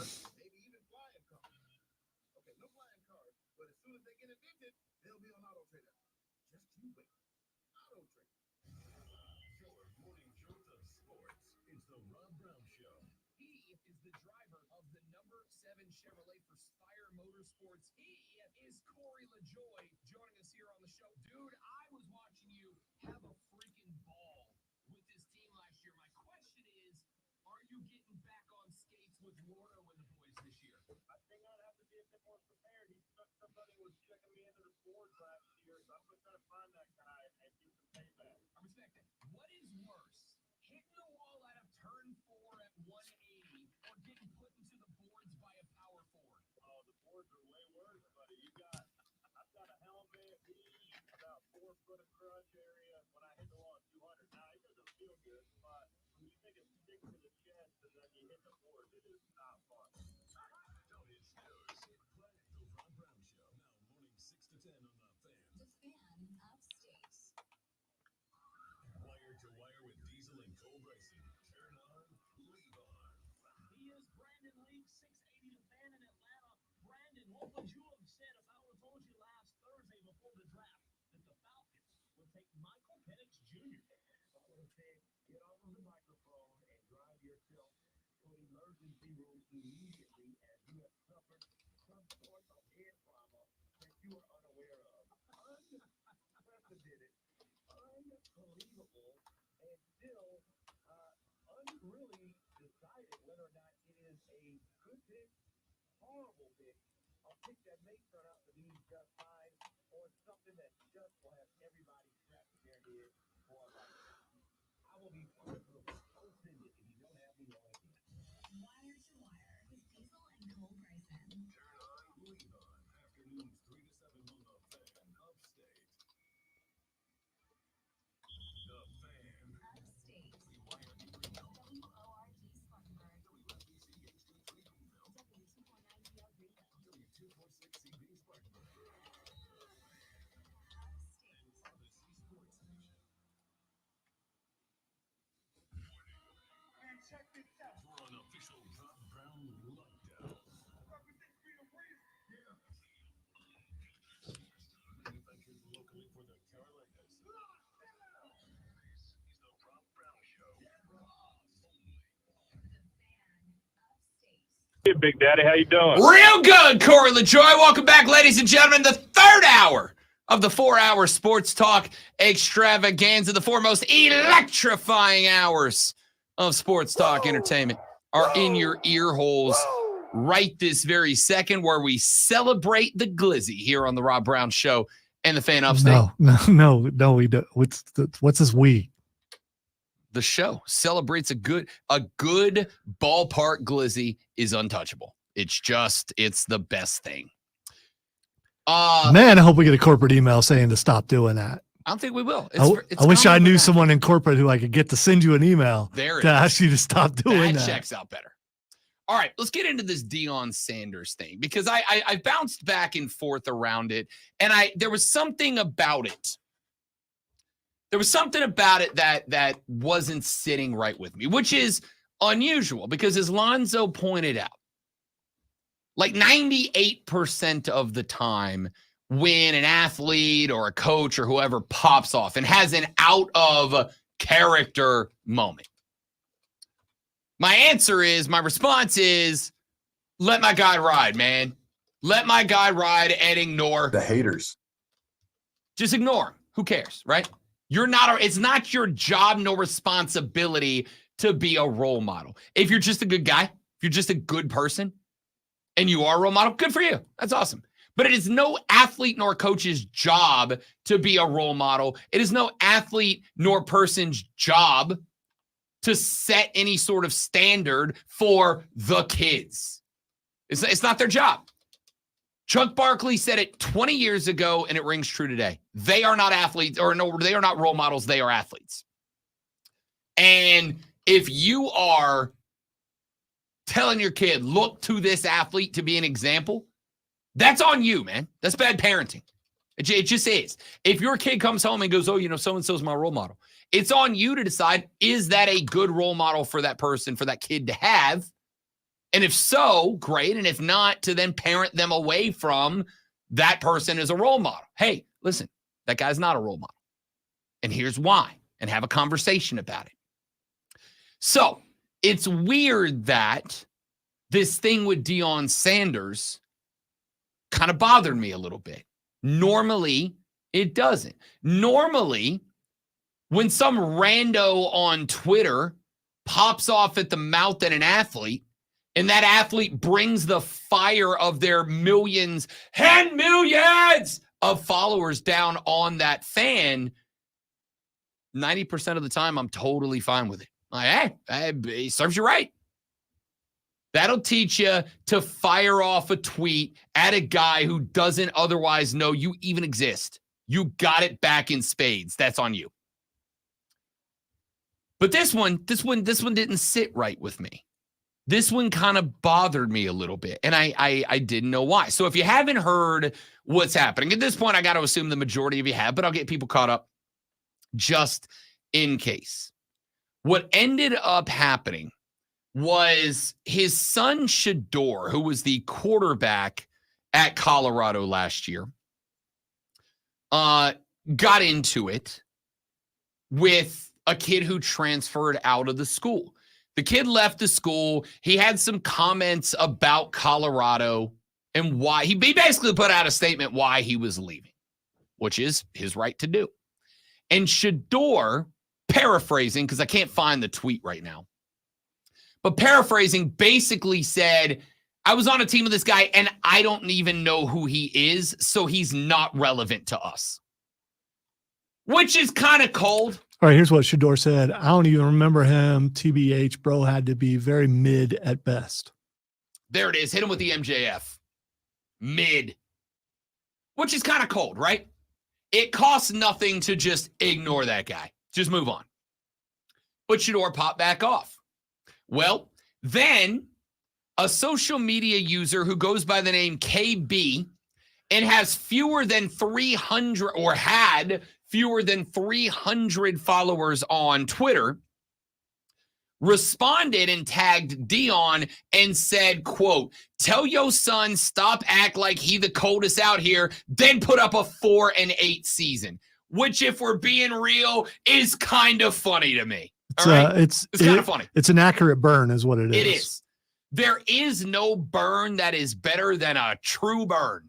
Hey, Big Daddy, how you doing? Real good, Corey LaJoy. Welcome back, ladies and gentlemen. The third hour of the 4-hour sports talk extravaganza. The four most electrifying hours of sports talk entertainment are in your ear holes right this very second, where we celebrate the glizzy here on the Rob Brown Show and the Fan Upstate. No, we don't. What's this we? The show celebrates a good ballpark glizzy is untouchable. It's the best thing. Man, I hope we get a corporate email saying to stop doing that. I don't think we will. I wish I knew someone in corporate who I could get to send you an email to ask you to stop doing that. That checks out better. All right, let's get into this Deion Sanders thing because I bounced back and forth around it, and there was something about it. There was something about it that wasn't sitting right with me, which is unusual because as Lonzo pointed out, like 98% of the time when an athlete or a coach or whoever pops off and has an out of character moment, my response is, let my guy ride, man. Let my guy ride and ignore The haters. Just ignore him. Who cares, right? It's not your job nor responsibility to be a role model. If you're just a good guy, if you're just a good person and you are a role model, good for you. That's awesome. But it is no athlete nor coach's job to be a role model. It is no athlete nor person's job to set any sort of standard for the kids. It's not their job. Chuck Barkley said it 20 years ago, and it rings true today. They are not athletes, they are not role models. They are athletes. And if you are telling your kid, look to this athlete to be an example, that's on you, man. That's bad parenting. It just is. If your kid comes home and goes, oh, so-and-so's my role model, it's on you to decide, is that a good role model for that person, for that kid to have? And if so, great. And if not, to then parent them away from that person as a role model. Hey, listen, that guy's not a role model. And here's why. And have a conversation about it. So it's weird that this thing with Deion Sanders kind of bothered me a little bit. Normally, it doesn't. Normally, when some rando on Twitter pops off at the mouth at an athlete, and that athlete brings the fire of their millions and millions of followers down on that fan, 90% of the time, I'm totally fine with it. Like, hey, it serves you right. That'll teach you to fire off a tweet at a guy who doesn't otherwise know you even exist. You got it back in spades. That's on you. But this one didn't sit right with me. This one kind of bothered me a little bit, and I didn't know why. So if you haven't heard what's happening, at this point, I got to assume the majority of you have, but I'll get people caught up just in case. What ended up happening was his son, Shador, who was the quarterback at Colorado last year, got into it with a kid who transferred out of the school. The kid left the school. He had some comments about Colorado and why he basically put out a statement why he was leaving, which is his right to do. And Shador, paraphrasing, because I can't find the tweet right now, but paraphrasing, basically said, I was on a team with this guy and I don't even know who he is, so he's not relevant to us. Which is kind of cold. All right, here's what Shador said. I don't even remember him. TBH, bro had to be very mid at best. There it is. Hit him with the MJF. Mid. Which is kind of cold, right? It costs nothing to just ignore that guy. Just move on. But Shador popped back off. Well, then a social media user who goes by the name KB and has fewer than 300 or had fewer than 300 followers on Twitter, responded and tagged Deion and said, quote, tell your son stop act like he the coldest out here, then put up a 4-8 season, which if we're being real is kind of funny to me. It's kind of funny. It's an accurate burn is what it is. It is. There is no burn that is better than a true burn.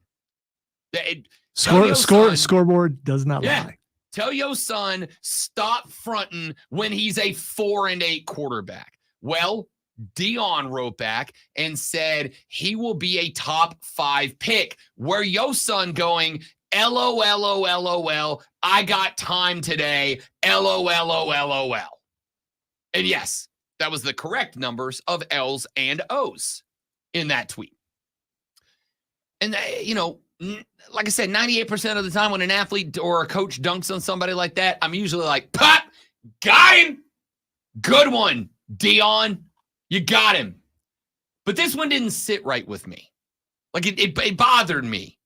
Scoreboard does not lie. Tell your son stop fronting when he's a 4-8 quarterback. Well, Deion wrote back and said he will be a top 5 pick. Where your son going, LOL, I got time today, LOL. And yes, that was the correct numbers of L's and O's in that tweet. And, like I said, 98% of the time when an athlete or a coach dunks on somebody like that, I'm usually like, pop, got him. Good one, Deion. You got him. But this one didn't sit right with me. Like it bothered me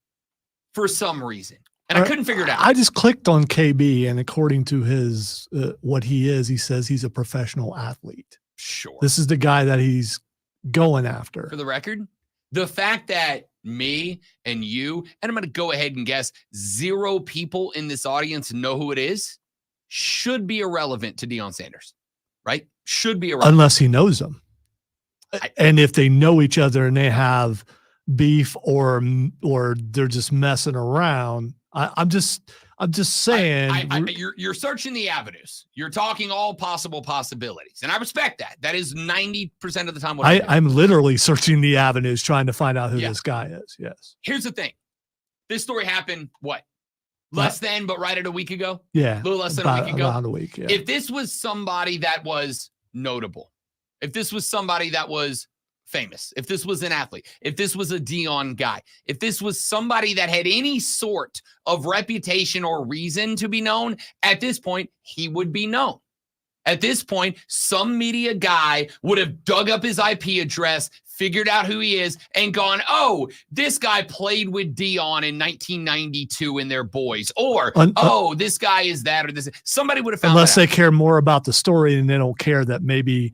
for some reason. And I couldn't figure it out. I just clicked on KB, and according to his what he says he's a professional athlete. Sure. This is the guy that he's going after. For the record, the fact that me and you, and I'm going to go ahead and guess 0 people in this audience know who it is, should be irrelevant to Deion Sanders, right? Should be irrelevant. Unless he knows them. And if they know each other and they have beef or they're just messing around, I'm just saying. You're searching the avenues. You're talking all possible possibilities, and I respect that. That is 90% of the time what I'm literally searching the avenues, trying to find out who this guy is. Yes. Here's the thing: this story happened less than, but right at a week ago. Yeah, a little less than a week ago. Around a week. Yeah. If this was somebody that was notable, if this was somebody that was famous, if this was an athlete, if this was a Deion guy, if this was somebody that had any sort of reputation or reason to be known, at this point, he would be known. At this point, some media guy would have dug up his IP address, figured out who he is, and gone, oh, this guy played with Deion in 1992 and they're boys. Or, this guy is that or this. Somebody would have found unless that they care more about the story and they don't care that maybe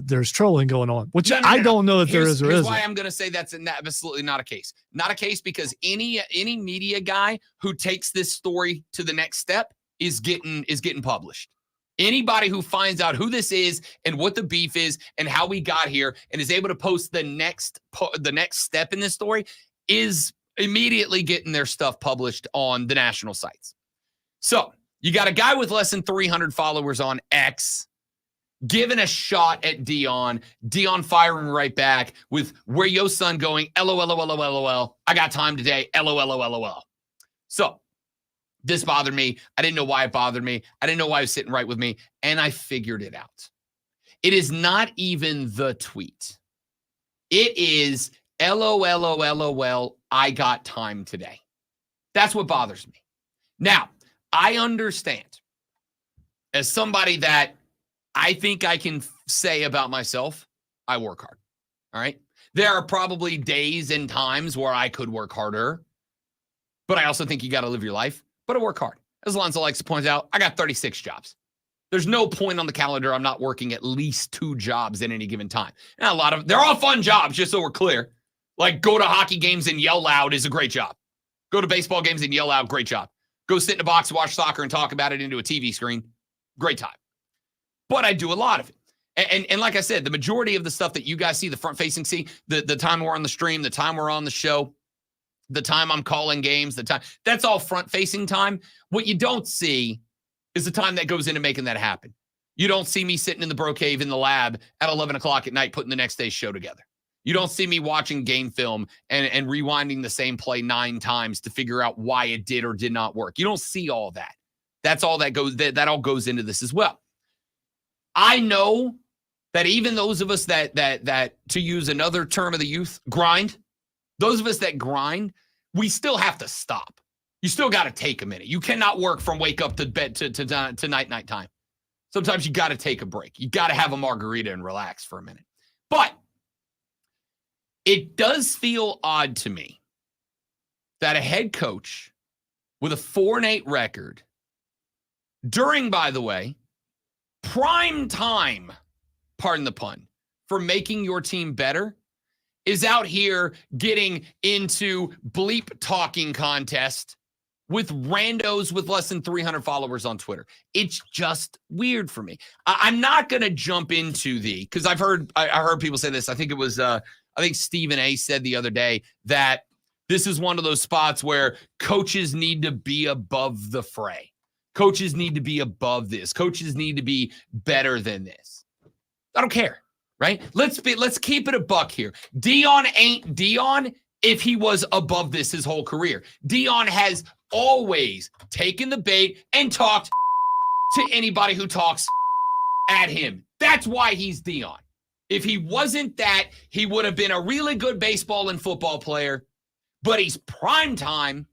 there's trolling going on, which I don't know if there is or isn't. Here's why I'm going to say that's absolutely not a case. Not a case because any media guy who takes this story to the next step is getting published. Anybody who finds out who this is and what the beef is and how we got here and is able to post the next step in this story is immediately getting their stuff published on the national sites. So you got a guy with less than 300 followers on X giving a shot at Deion firing right back with where your son going, LOL, I got time today, LOL. So this bothered me. I didn't know why it bothered me. I didn't know why it was sitting right with me. And I figured it out. It is not even the tweet. It is LOL, I got time today. That's what bothers me. Now, I understand as somebody that I think I can say about myself, I work hard. All right. There are probably days and times where I could work harder, but I also think you got to live your life. But I work hard. As Alonzo likes to point out, I got 36 jobs. There's no point on the calendar I'm not working at least 2 jobs at any given time. And they're all fun jobs, just so we're clear. Like go to hockey games and yell loud is a great job. Go to baseball games and yell loud, great job. Go sit in a box, watch soccer, and talk about it into a TV screen, great time. But I do a lot of it. And like I said, the majority of the stuff that you guys see, the front-facing see, the time we're on the stream, the time we're on the show, the time I'm calling games, that's all front-facing time. What you don't see is the time that goes into making that happen. You don't see me sitting in the bro cave in the lab at 11 o'clock at night putting the next day's show together. You don't see me watching game film and rewinding the same play 9 times to figure out why it did or did not work. You don't see all that. That's all that goes, that all goes into this as well. I know that even those of us that to use another term of the youth, grind, those of us that grind, we still have to stop. You still got to take a minute. You cannot work from wake up to bed to night time. Sometimes you got to take a break. You got to have a margarita and relax for a minute. But it does feel odd to me that a head coach with a 4-8 record during, by the way, prime time, pardon the pun, for making your team better is out here getting into bleep talking contest with randos with less than 300 followers on Twitter. It's just weird for me. I'm not going to jump into because I heard people say this. I think it was, I think Stephen A said the other day that this is one of those spots where coaches need to be above the fray. Coaches need to be above this. Coaches need to be better than this. I don't care, right? Let's keep it a buck here. Deion ain't Deion if he was above this his whole career. Deion has always taken the bait and talked to anybody who talks at him. That's why he's Deion. If he wasn't that, he would have been a really good baseball and football player, but he's prime time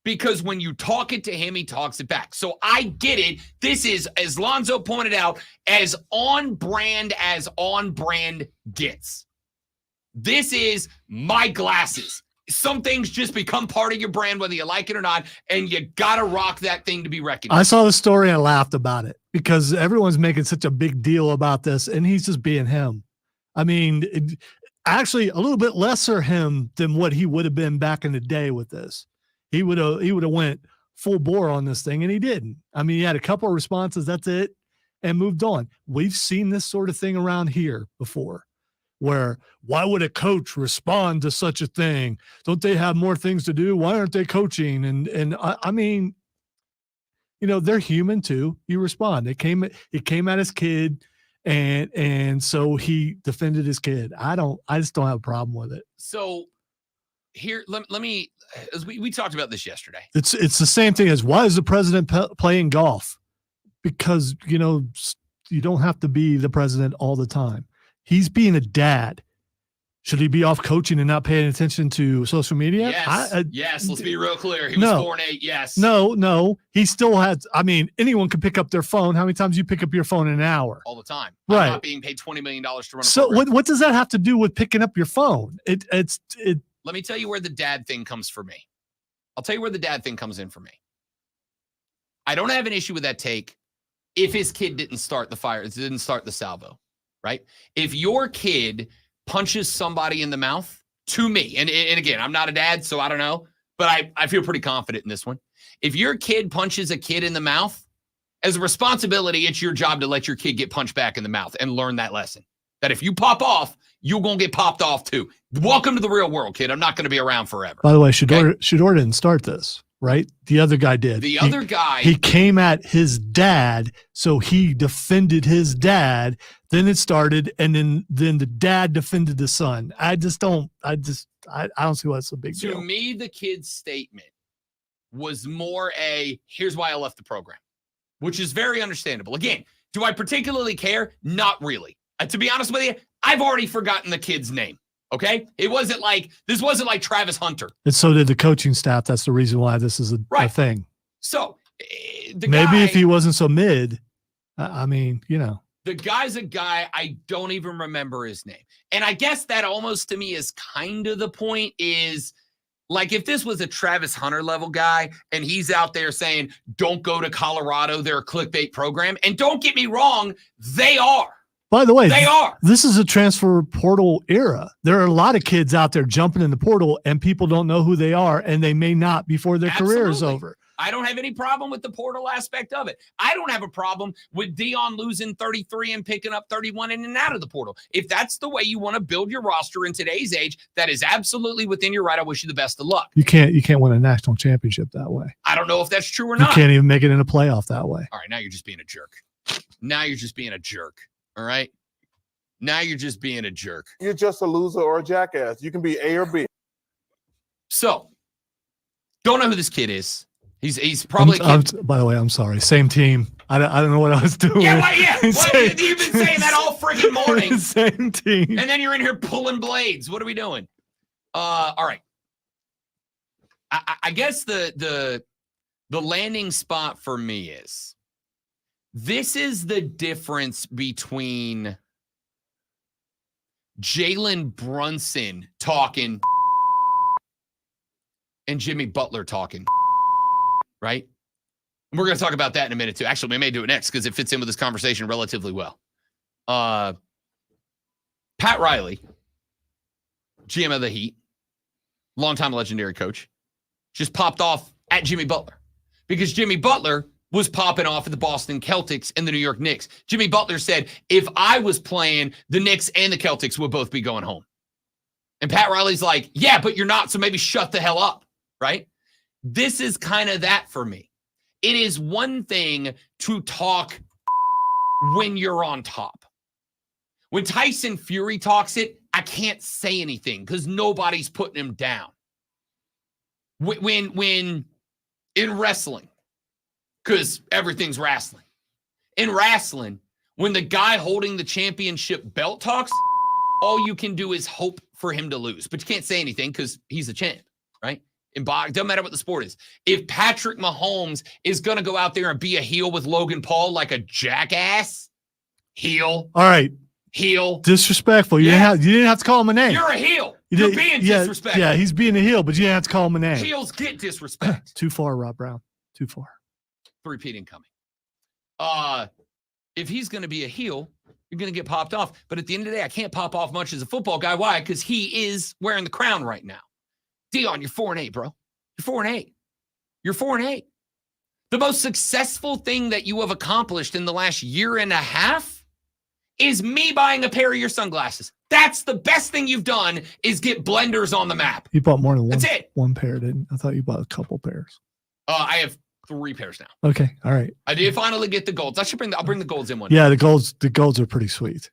because when you talk it to him, he talks it back. So I get it. This is, as Lonzo pointed out, as on brand gets. This is my glasses. Some things just become part of your brand, whether you like it or not, and you got to rock that thing to be recognized. I saw the story and I laughed about it because everyone's making such a big deal about this, and he's just being him. I mean, actually, a little bit lesser him than what he would have been back in the day with this. He would have went full bore on this thing, and he didn't. I mean, he had a couple of responses, that's it, and moved on. We've seen this sort of thing around here before. Where why would a coach respond to such a thing? Don't they have more things to do? Why aren't they coaching? And I mean, you know, they're human too. You respond. It came at his kid, and so he defended his kid. I just don't have a problem with it. So here, let me, as we talked about this yesterday. It's the same thing as why is the president playing golf? Because, you know, you don't have to be the president all the time. He's being a dad. Should he be off coaching and not paying attention to social media? Yes, yes. Let's be real clear. He was 4-8. Yes. No. He still has. I mean, anyone can pick up their phone. How many times do you pick up your phone in an hour? All the time. Right. I'm not being paid $20 million to run a So program. what does that have to do with picking up your phone? It. Let me tell you where the dad thing comes for me. I'll tell you where the dad thing comes in for me. I don't have an issue with that take if his kid didn't start the fire, didn't start the salvo. Right? If your kid punches somebody in the mouth, to me, and again, I'm not a dad, so I don't know, but I feel pretty confident in this one. If your kid punches a kid in the mouth, as a responsibility, it's your job to let your kid get punched back in the mouth and learn that lesson. That if you pop off, you're going to get popped off too. Welcome to the real world, kid. I'm not going to be around forever. By the way, Shedeur didn't start this. Right? The other guy did. The other guy. He came at his dad, so he defended his dad. Then it started, and then the dad defended the son. I don't see why it's a big deal. To me, the kid's statement was more here's why I left the program, which is very understandable. Again, do I particularly care? Not really. To be honest with you, I've already forgotten the kid's name. Okay, this wasn't like Travis Hunter. And so did the coaching staff. That's the reason why this is a thing. So maybe if he wasn't so mid, I mean, you know, the guy's a guy I don't even remember his name, and I guess that almost to me is kind of the point. Is like if this was a Travis Hunter level guy, and he's out there saying, "Don't go to Colorado, they're a clickbait program," and don't get me wrong, they are. By the way, they are. This is a transfer portal era. There are a lot of kids out there jumping in the portal, and people don't know who they are, and they may not before their career is over. I don't have any problem with the portal aspect of it. I don't have a problem with Dion losing 33 and picking up 31 in and out of the portal. If that's the way you want to build your roster in today's age, that is absolutely within your right. I wish you the best of luck. You can't win a national championship that way. I don't know if that's true or not. You can't even make it in a playoff that way. All right, now you're just being a jerk. Now you're just being a jerk. All right? Now you're just being a jerk. You're just a loser or a jackass. You can be A or B. So, don't know who this kid is. He's probably. By the way, I'm sorry. Same team. I don't know what I was doing. Yeah. What, you've been saying that all freaking morning. Same team. And then you're in here pulling blades. What are we doing? All right. I guess the landing spot for me is this is the difference between Jalen Brunson talking and Jimmy Butler talking, right? And we're going to talk about that in a minute too. Actually, we may do it next because it fits in with this conversation relatively well. Pat Riley, GM of the Heat, longtime legendary coach, just popped off at Jimmy Butler because Jimmy Butler was popping off at the Boston Celtics and the New York Knicks. Jimmy Butler said, if I was playing, the Knicks and the Celtics would both be going home. And Pat Riley's like, yeah, but you're not, so maybe shut the hell up, right? This is kind of that for me. It is one thing to talk when you're on top. When Tyson Fury talks it, I can't say anything because nobody's putting him down. When in wrestling, because everything's wrestling. In wrestling, when the guy holding the championship belt talks, all you can do is hope for him to lose. But you can't say anything because he's a champ, right? It doesn't matter what the sport is. If Patrick Mahomes is going to go out there and be a heel with Logan Paul like a jackass, heel. All right. Heel. Disrespectful. You didn't have to call him a name. You're a heel. You're being disrespectful. Yeah, he's being a heel, but you didn't have to call him a name. Heels get disrespect. Too far, Rob Brown. Too far. Three-peat incoming. If he's going to be a heel, you're going to get popped off. But at the end of the day, I can't pop off much as a football guy. Why? Because he is wearing the crown right now. Dion, you're 4-8, bro. You're 4-8. You're 4-8. The most successful thing that you have accomplished in the last year and a half is me buying a pair of your sunglasses. That's the best thing you've done is get Blenders on the map. You bought more than That's it. One pair, didn't? I thought you bought a couple pairs. I have 3 pairs now. Okay, all right. I did finally get the golds. I'll bring the golds in one. Yeah, the golds are pretty sweet.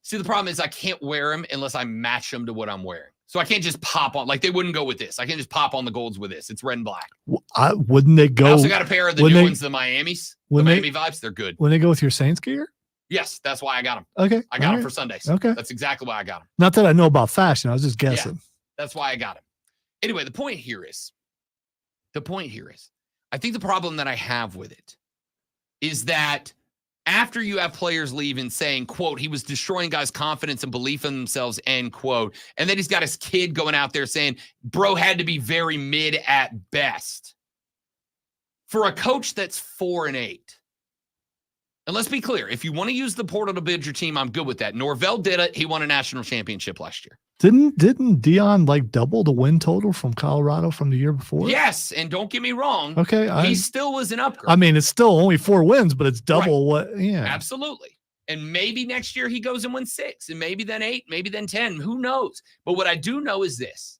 See, the problem is I can't wear them unless I match them to what I'm wearing. So I can't just pop on, like they wouldn't go with this. I can't just pop on the golds with this. It's red and black. Wouldn't they go? I also got a pair of the new ones, the Miamis. The Miami vibes, they're good. When they go with your Saints gear? Yes, that's why I got them. Okay. I got them for Sundays. Okay. That's exactly why I got them. Not that I know about fashion. I was just guessing. Yeah, that's why I got them. Anyway, the point here is, I think the problem that I have with it is that after you have players leave and saying, quote, he was destroying guys' confidence and belief in themselves, end quote. And then he's got his kid going out there saying, bro had to be very mid at best. For a coach that's 4-8. And let's be clear, if you want to use the portal to build your team, I'm good with that. Norvell did it. He won a national championship last year. Didn't Dion like double the win total from Colorado from the year before? Yes, and don't get me wrong. Okay, he still was an upgrade. I mean, it's still only 4 wins, but it's double what? Yeah, absolutely. And maybe next year he goes and wins 6, and maybe then 8, maybe then 10. Who knows? But what I do know is this: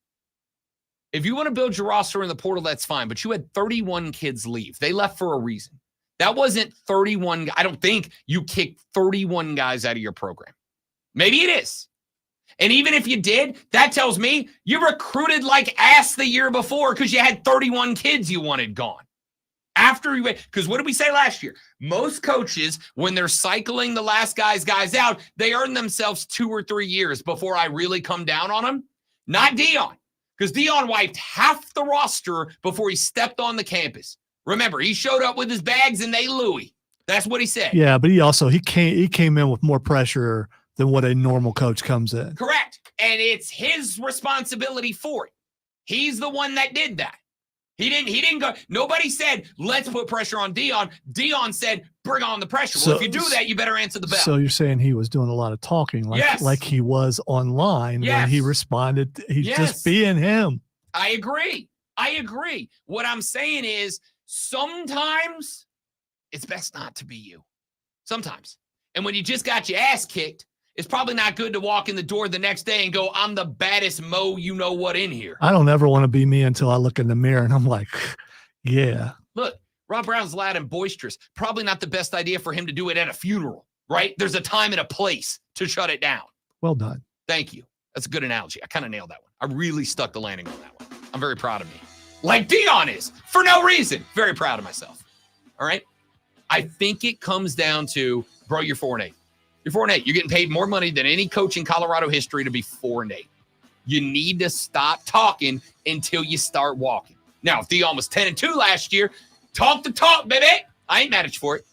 if you want to build your roster in the portal, that's fine. But you had 31 kids leave. They left for a reason. That wasn't 31. I don't think you kicked 31 guys out of your program. Maybe it is. And even if you did, that tells me you recruited like ass the year before because you had 31 kids you wanted gone. After you, because what did we say last year? Most coaches, when they're cycling the last guys out, they earn themselves 2 or 3 years before I really come down on them. Not Dion, because Dion wiped half the roster before he stepped on the campus. Remember, he showed up with his bags and they Louis. That's what he said. Yeah, but he came in with more pressure than what a normal coach comes in. Correct. And it's his responsibility for it. He's the one that did that. He didn't go. Nobody said, let's put pressure on Dion. Dion said, bring on the pressure. Well, if you do that, you better answer the bell. So you're saying he was doing a lot of talking like he was online when he responded. He's just being him. I agree. What I'm saying is sometimes it's best not to be you. Sometimes. And when you just got your ass kicked, it's probably not good to walk in the door the next day and go, I'm the baddest Mo you know what in here. I don't ever want to be me until I look in the mirror and I'm like, yeah. Look, Rob Brown's loud and boisterous. Probably not the best idea for him to do it at a funeral, right? There's a time and a place to shut it down. Well done. Thank you. That's a good analogy. I kind of nailed that one. I really stuck the landing on that one. I'm very proud of me. Like Dion is, for no reason. Very proud of myself. All right? I think it comes down to, bro, you're 4-8. You're 4-8. You're getting paid more money than any coach in Colorado history to be 4-8. You need to stop talking until you start walking. Now, if Dion was 10-2 last year, talk the talk, baby. I ain't mad at you for it.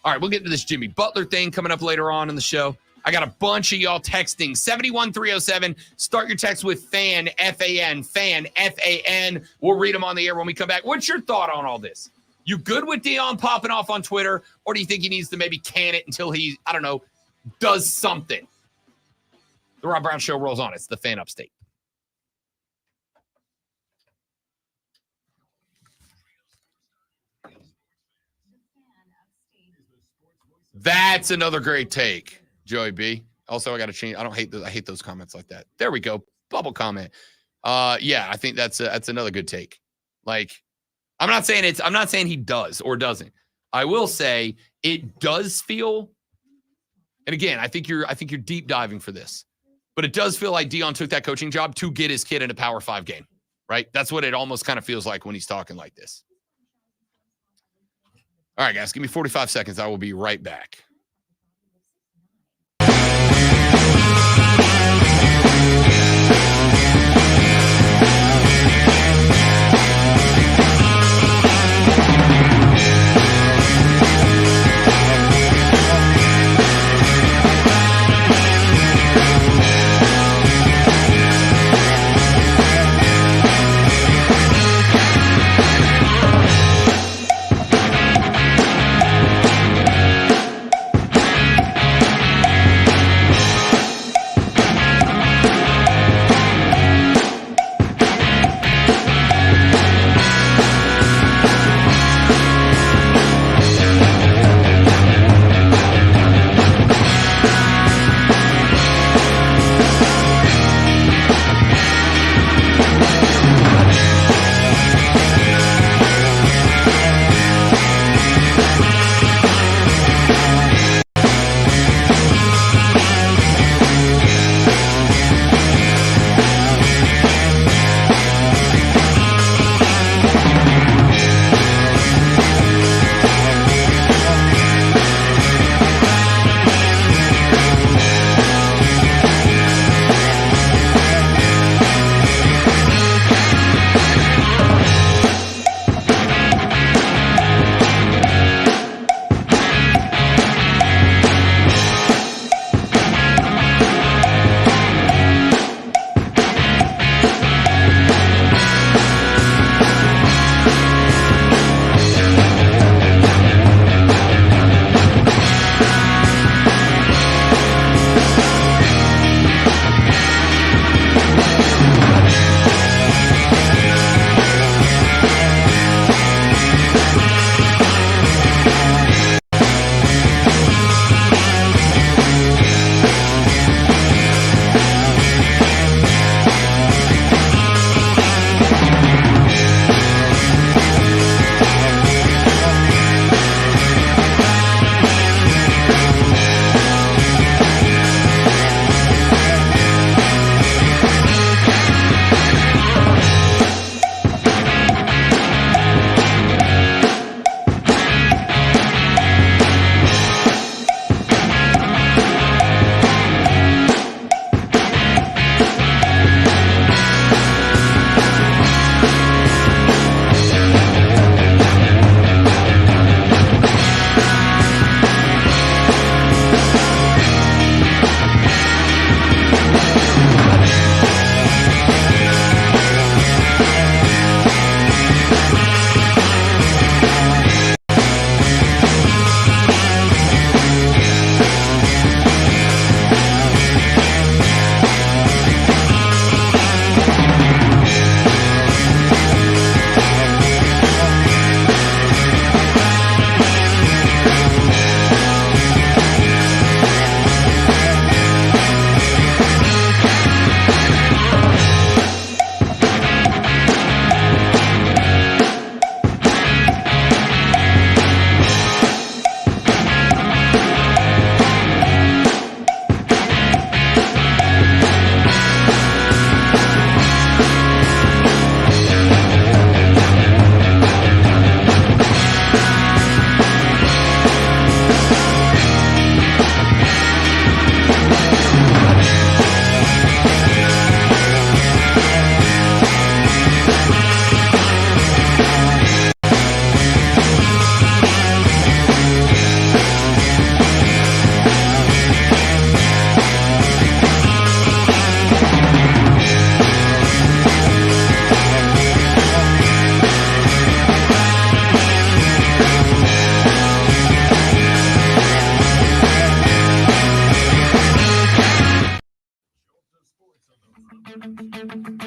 All right, we'll get to this Jimmy Butler thing coming up later on in the show. I got a bunch of y'all texting. 71307. Start your text with FAN, F-A-N, FAN, F-A-N. We'll read them on the air when we come back. What's your thought on all this? You good with Dion popping off on Twitter, or do you think he needs to maybe can it until he, I don't know, does something? The Rob Brown Show rolls on. It's the Fan Upstate. That's another great take, Joey B. Also, I got to change. I hate those comments like that. There we go. Bubble comment. Yeah, I think that's another good take. Like, I'm not saying he does or doesn't. I will say it does feel, and again, I think you're deep diving for this, but it does feel like Dion took that coaching job to get his kid in a Power 5 game, right? That's what it almost kind of feels like when he's talking like this. All right, guys, give me 45 seconds. I will be right back.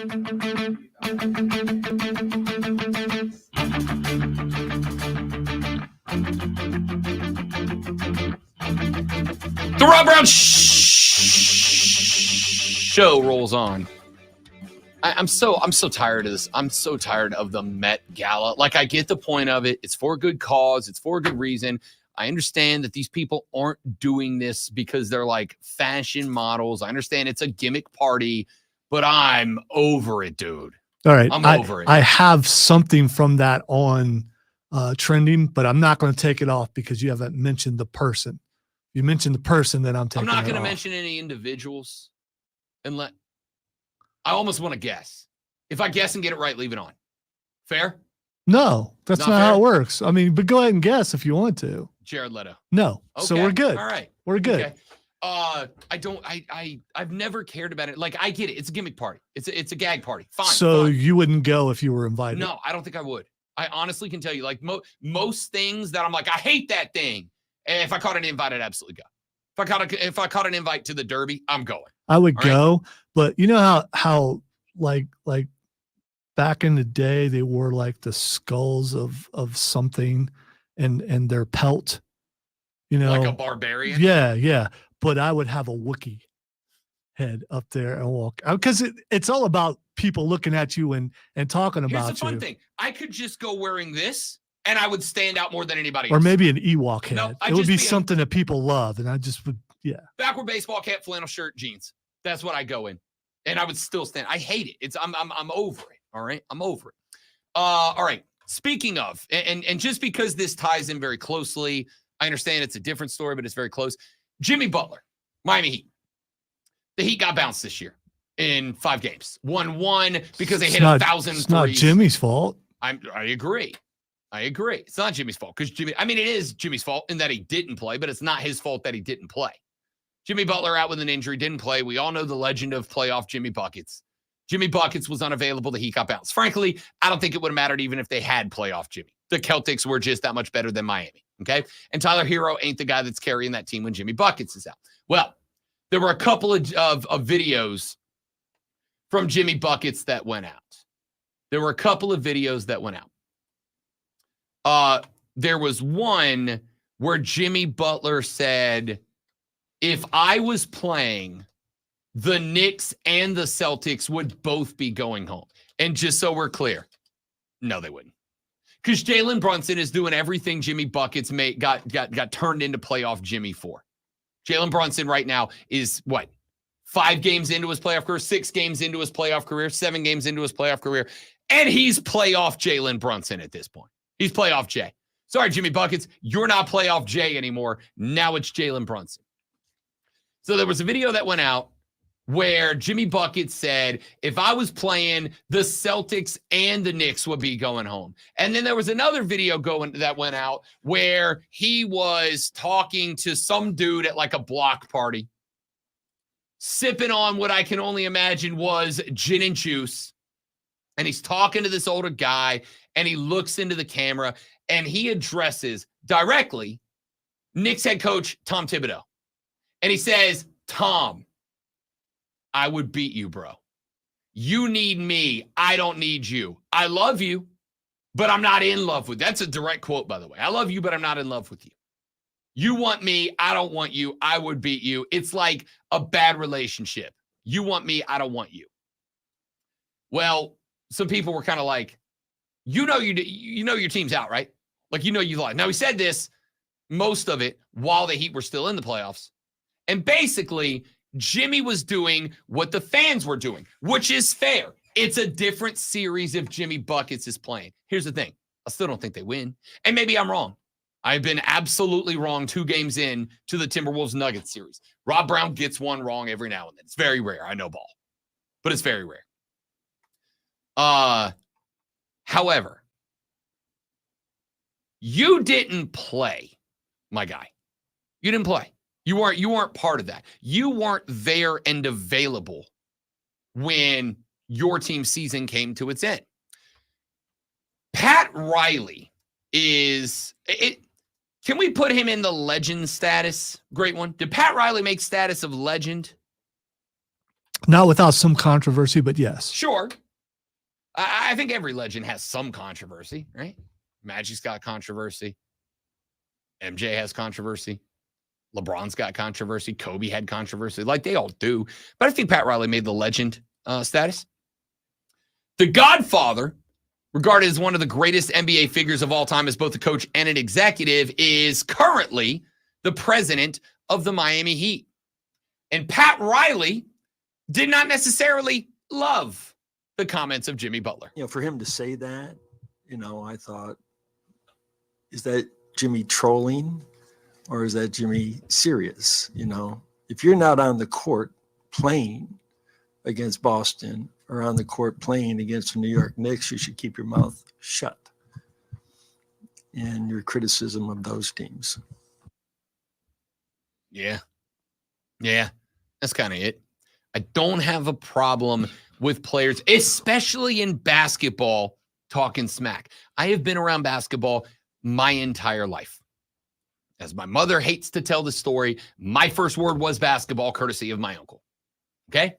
The Rob Brown show rolls on. I'm so tired of this. I'm so tired of the Met Gala. Like, I get the point of it. It's for a good cause. It's for a good reason. I understand that these people aren't doing this because they're like fashion models. I understand it's a gimmick party, but I'm over it, dude. All right. I'm over it. I have something from that on trending, but I'm not going to take it off because you haven't mentioned the person. You mentioned the person that I'm taking. I'm not going to off. mention any individuals and I almost want to guess. If I guess and get it right, leave it on. Fair? No, that's not fair? how it works. I mean, but go ahead and guess if you want to. Jared Leto. No. Okay. So we're good. All right. We're good. Okay. I've never cared about it. Like, I get it. It's a gimmick party. It's a gag party. Fine. So fine. you wouldn't go if you were invited? No, I don't think I would. I honestly can tell you, like, most things that I'm like, I hate that thing. And if I caught an invite, I'd absolutely go. If I caught an invite to the Derby, I'm going. I would All go, but you know how like back in the day they wore like the skulls of something and their pelt, you know, Like a barbarian. Yeah. But I would have a Wookiee head up there and walk out because it's all about people looking at you and talking Here's about the fun you. thing. I could just go wearing this and I would stand out more than anybody Or else. maybe an Ewok head. No, I'd it would just be be a- something that people love, and I just would, yeah. Backward baseball cap, flannel shirt, jeans. That's what I go in. And I would still stand. I hate it. I'm over it. All right. I'm over it. All right. Speaking of, and just because this ties in very closely, I understand it's a different story, but it's very close. Jimmy Butler, Miami Heat. The Heat got bounced this year in 5 games. 1-1 because they hit 1,000 threes. It's not Jimmy's fault. I agree. It's not Jimmy's fault because it is Jimmy's fault in that he didn't play, but it's not his fault that he didn't play. Jimmy Butler out with an injury, didn't play. We all know the legend of playoff Jimmy Buckets. Jimmy Buckets was unavailable. The Heat got bounced. Frankly, I don't think it would have mattered even if they had playoff Jimmy. The Celtics were just that much better than Miami, okay? And Tyler Hero ain't the guy that's carrying that team when Jimmy Buckets is out. Well, there were a couple of videos from Jimmy Buckets that went out. There was one where Jimmy Butler said, if I was playing, the Knicks and the Celtics would both be going home. And just so we're clear, no, they wouldn't. Because Jalen Brunson is doing everything Jimmy Buckets got turned into playoff Jimmy for. Jalen Brunson right now is what? 5 games into his playoff career, 6 games into his playoff career, 7 games into his playoff career. And he's playoff Jalen Brunson at this point. He's playoff Jay. Sorry, Jimmy Buckets, you're not playoff Jay anymore. Now it's Jalen Brunson. So there was a video that went out where Jimmy Buckets said, if I was playing, the Celtics and the Knicks would be going home. And then there was another video that went out where he was talking to some dude at like a block party, sipping on what I can only imagine was gin and juice. And he's talking to this older guy, and he looks into the camera, and he addresses directly Knicks head coach Tom Thibodeau. And he says, Tom, I would beat you, bro. You need me. I don't need you. I love you, but I'm not in love with you. That's a direct quote, by the way. I love you, but I'm not in love with you. You want me. I don't want you. I would beat you. It's like a bad relationship. You want me. I don't want you. Well, some people were kind of like, you know your team's out, right? Like, you lost. Now, he said this, most of it, while the Heat were still in the playoffs. And basically, Jimmy was doing what the fans were doing, which is fair. It's a different series if Jimmy Buckets is playing. Here's the thing. I still don't think they win. And maybe I'm wrong. I've been absolutely wrong 2 games in to the Timberwolves Nuggets series. Rob Brown gets one wrong every now and then. It's very rare. I know ball, but it's very rare. However, you didn't play, my guy. You didn't play. You weren't part of that. You weren't there and available when your team's season came to its end. Pat Riley is it. Can we put him in the legend status? Great one. Did Pat Riley make status of legend? Not without some controversy, but yes. Sure. I think every legend has some controversy, right? Magic's got controversy. MJ has controversy. LeBron's got controversy. Kobe had controversy. Like they all do. But I think Pat Riley made the legend status. The Godfather, regarded as one of the greatest NBA figures of all time as both a coach and an executive, is currently the president of the Miami Heat. And Pat Riley did not necessarily love the comments of Jimmy Butler. For him to say that, I thought, is that Jimmy trolling or is that Jimmy serious? If you're not on the court playing against Boston or on the court playing against the New York Knicks, you should keep your mouth shut in your criticism of those teams. Yeah. That's kind of it. I don't have a problem with players, especially in basketball, talking smack. I have been around basketball my entire life. As my mother hates to tell the story, my first word was basketball, courtesy of my uncle. Okay?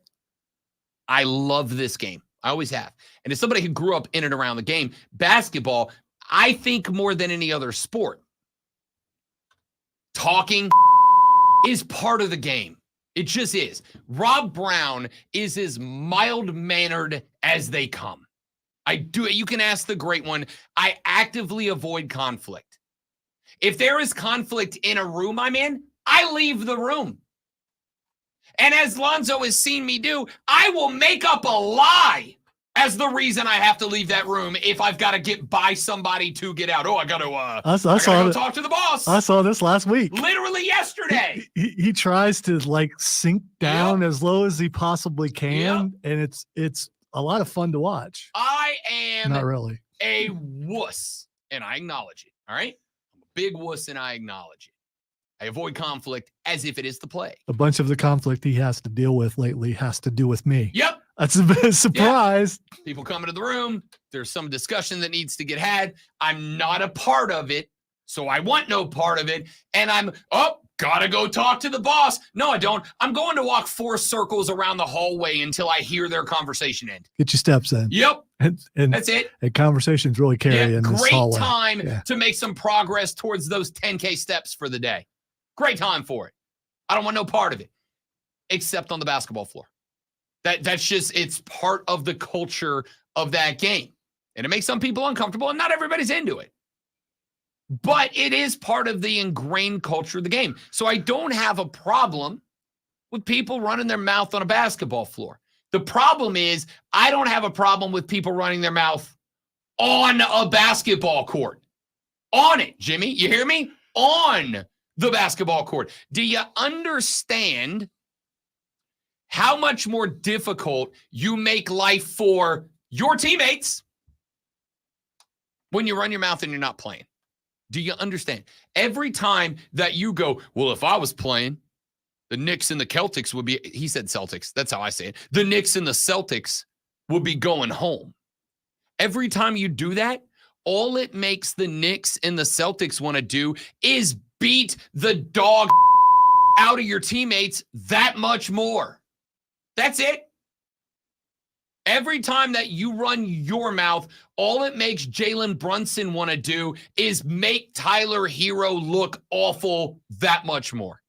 I love this game. I always have. And as somebody who grew up in and around the game, basketball, I think more than any other sport, talking is part of the game. It just is. Rob Brown is as mild-mannered as they come. You can ask the great one. I actively avoid conflict. If there is conflict in a room I'm in, I leave the room. And as Lonzo has seen me do, I will make up a lie as the reason I have to leave that room if I've got to get by somebody to get out. Oh, I got to go talk to the boss. I saw this last week. Literally yesterday. He tries to sink down as low as he possibly can, and it's a lot of fun to watch. I am not really a wuss, and I acknowledge it. All right, I'm a big wuss, and I acknowledge it. I avoid conflict as if it is the play. A bunch of the conflict he has to deal with lately has to do with me. Yep. That's a bit of a surprise. Yep. People come into the room. There's some discussion that needs to get had. I'm not a part of it, so I want no part of it. And gotta go talk to the boss. No, I don't. I'm going to walk 4 circles around the hallway until I hear their conversation end. Get your steps in. Yep. And that's it. And conversations really carry in this hallway. Great time to make some progress towards those 10K steps for the day. Great time for it. I don't want no part of it, except on the basketball floor. That's just, it's part of the culture of that game. And it makes some people uncomfortable, and not everybody's into it. But it is part of the ingrained culture of the game. So I don't have a problem with people running their mouth on a basketball floor. The problem is I don't have a problem with people running their mouth on a basketball court. On it, Jimmy. You hear me? On the basketball court. Do you understand how much more difficult you make life for your teammates when you run your mouth and you're not playing? Do you understand? Every time that you go, well, if I was playing, the Knicks and the Celtics would be, he said Celtics. That's how I say it. The Knicks and the Celtics would be going home. Every time you do that, all it makes the Knicks and the Celtics want to do is beat the dog out of your teammates that much more. That's it. Every time that you run your mouth, all it makes Jalen Brunson want to do is make Tyler Hero look awful that much more.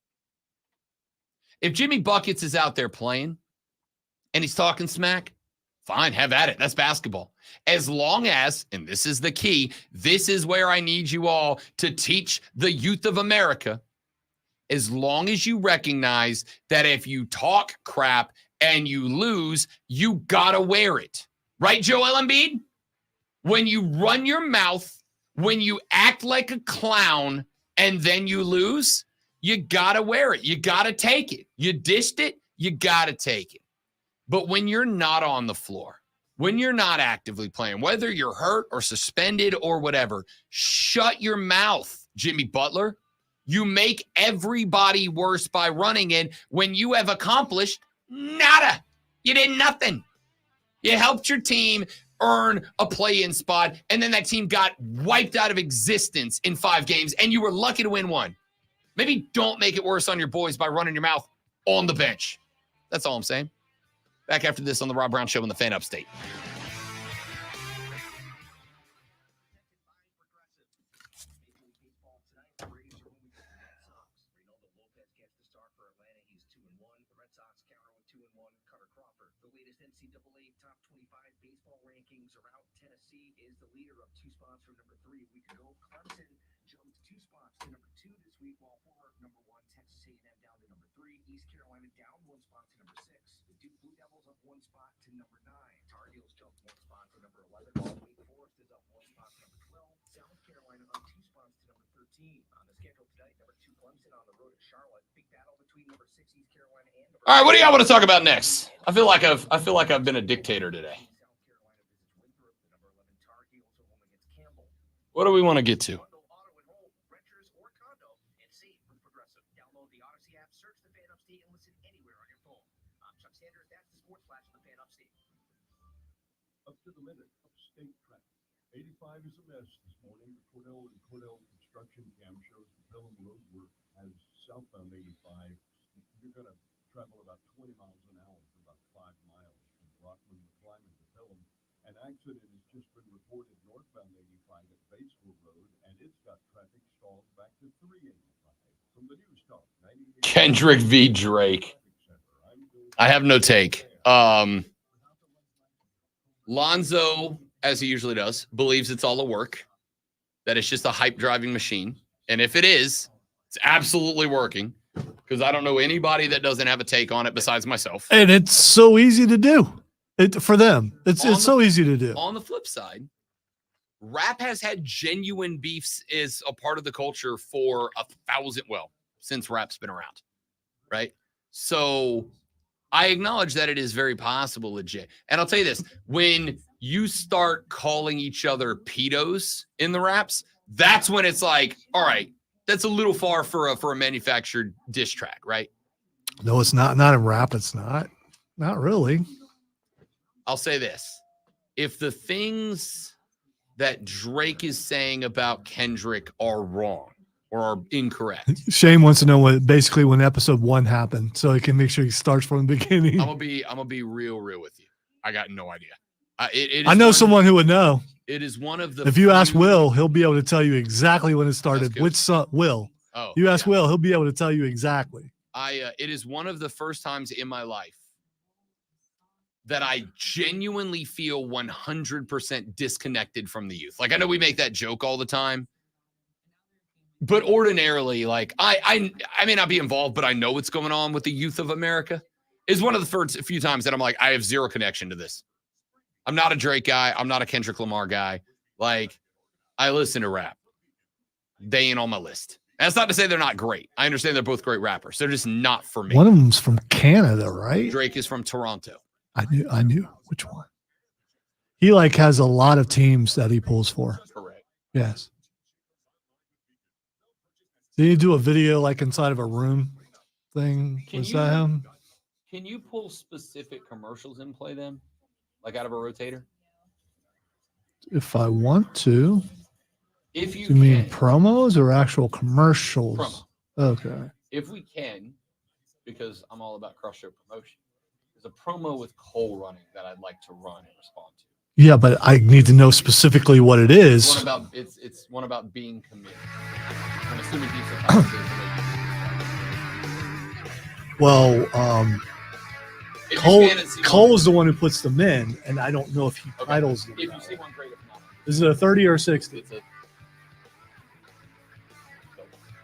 If Jimmy Buckets is out there playing and he's talking smack, fine, have at it. That's basketball. As long as, and this is the key, this is where I need you all to teach the youth of America, as long as you recognize that if you talk crap and you lose, you gotta wear it. Right, Joel Embiid? When you run your mouth, when you act like a clown, and then you lose, you gotta wear it. You gotta take it. You dished it, you gotta take it. But when you're not on the floor, when you're not actively playing, whether you're hurt or suspended or whatever, shut your mouth, Jimmy Butler. You make everybody worse by running it when you have accomplished nada. You did nothing. You helped your team earn a play-in spot, and then that team got wiped out of existence in 5 games, and you were lucky to win 1. Maybe don't make it worse on your boys by running your mouth on the bench. That's all I'm saying. Back after this on the Rob Brown Show in the Fan Upstate. NCAA top 25 baseball rankings are out. Tennessee is the leader up 2 spots from number 3 a week ago. Clemson jumped 2 spots to number 2 this week, while former number 1 Texas A&M down to number 3. East Carolina down 1 spot to number 6. The Duke Blue Devils up 1 spot to number 9. Tar Heels jumped 1 spot to number 11. While Wake Forest is up 1 spot to number 12. South Carolina up 2 spots to number 13. On the schedule tonight, number 2 Clemson on the road at Charlotte. Big battle between number 6 East Carolina and number. All right, what do y'all want to talk about next? I feel like I've been a dictator today. What do we want to get to? Up to the minute, upstate traffic. 85 is a mess this morning. The Cordell construction cam shows the Pelham Road work has southbound 85. You're going to travel about 20 miles an hour for about 5 miles from Rockland, McClyman to Pelham. An accident has just been reported northbound 85 at Batesville Road, and it's got traffic stalled back to 385. From the News Talk, Kendrick v. Drake. I have no take. Lonzo, as he usually does, believes it's all a work, that it's just a hype driving machine. And if it is, it's absolutely working, because I don't know anybody that doesn't have a take on it besides myself. And it's so easy to do for them. It's so easy to do. On the flip side, rap has had genuine beefs as a part of the culture for since rap's been around, right? So I acknowledge that it is very possible, legit. And I'll tell you this, when you start calling each other pedos in the raps, that's when it's like, all right, that's a little far for a manufactured diss track, right? No, it's not. Not in rap. It's not. Not really. I'll say this. If the things that Drake is saying about Kendrick are wrong or are incorrect. Shane wants to know when episode 1 happened, so he can make sure he starts from the beginning. I'm gonna be real with you. I got no idea. I know someone who would know. It is one of the. If you ask Will, he'll be able to tell you exactly when it started. Which son? Will? Oh, you ask Will, he'll be able to tell you exactly. It is one of the first times in my life that I genuinely feel 100% disconnected from the youth. Like, I know we make that joke all the time, but ordinarily, like, I may not be involved, but I know what's going on with the youth of America. Is one of the first few times that I'm like, I have zero connection to this. I'm not a Drake guy. I'm not a Kendrick Lamar guy. Like, I listen to rap. They ain't on my list. That's not to say they're not great. I understand they're both great rappers. They're just not for me. One of them's from Canada, right? Drake is from Toronto. I knew which one. He has a lot of teams that he pulls for. Correct. Yes. Did he do a video inside of a room thing? Was that him? Can you pull specific commercials and play them? Like out of a rotator? If I want to. If you mean promos or actual commercials? Promo. Okay. If we can, because I'm all about cross-show promotion. There's a promo with Cole running that I'd like to run and respond to. Yeah, but I need to know specifically what it is. It's one about being committed. I'm assuming he's a conversation. Well, Cole is the one who puts them in, and I don't know if he titles them. If you see one, great. If not, is it a 30 or 60? I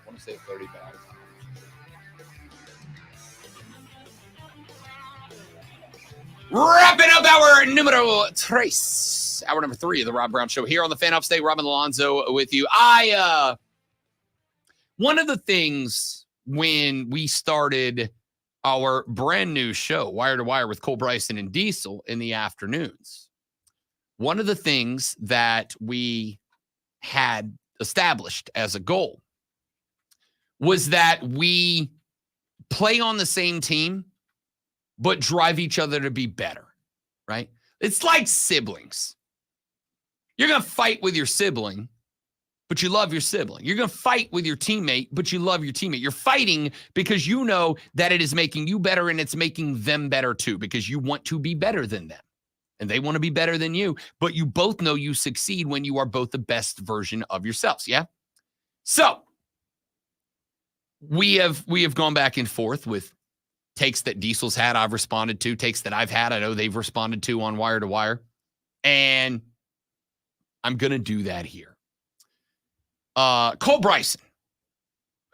want to say 30, but wrapping up our numero tres, hour number 3 of the Rob Brown Show here on the Fan Upstate. Robin Alonzo with you. One of the things when we started our brand new show, Wire to Wire with Cole Bryson and Diesel in the afternoons, one of the things that we had established as a goal was that we play on the same team, but drive each other to be better, right? It's like siblings. You're going to fight with your sibling, but you love your sibling. You're going to fight with your teammate, but you love your teammate. You're fighting because you know that it is making you better and it's making them better too, because you want to be better than them and they want to be better than you, but you both know you succeed when you are both the best version of yourselves. Yeah. So we have gone back and forth with takes that Diesel's had, I've responded to, takes that I've had, I know they've responded to on Wire to Wire. And I'm going to do that here. Cole Bryson,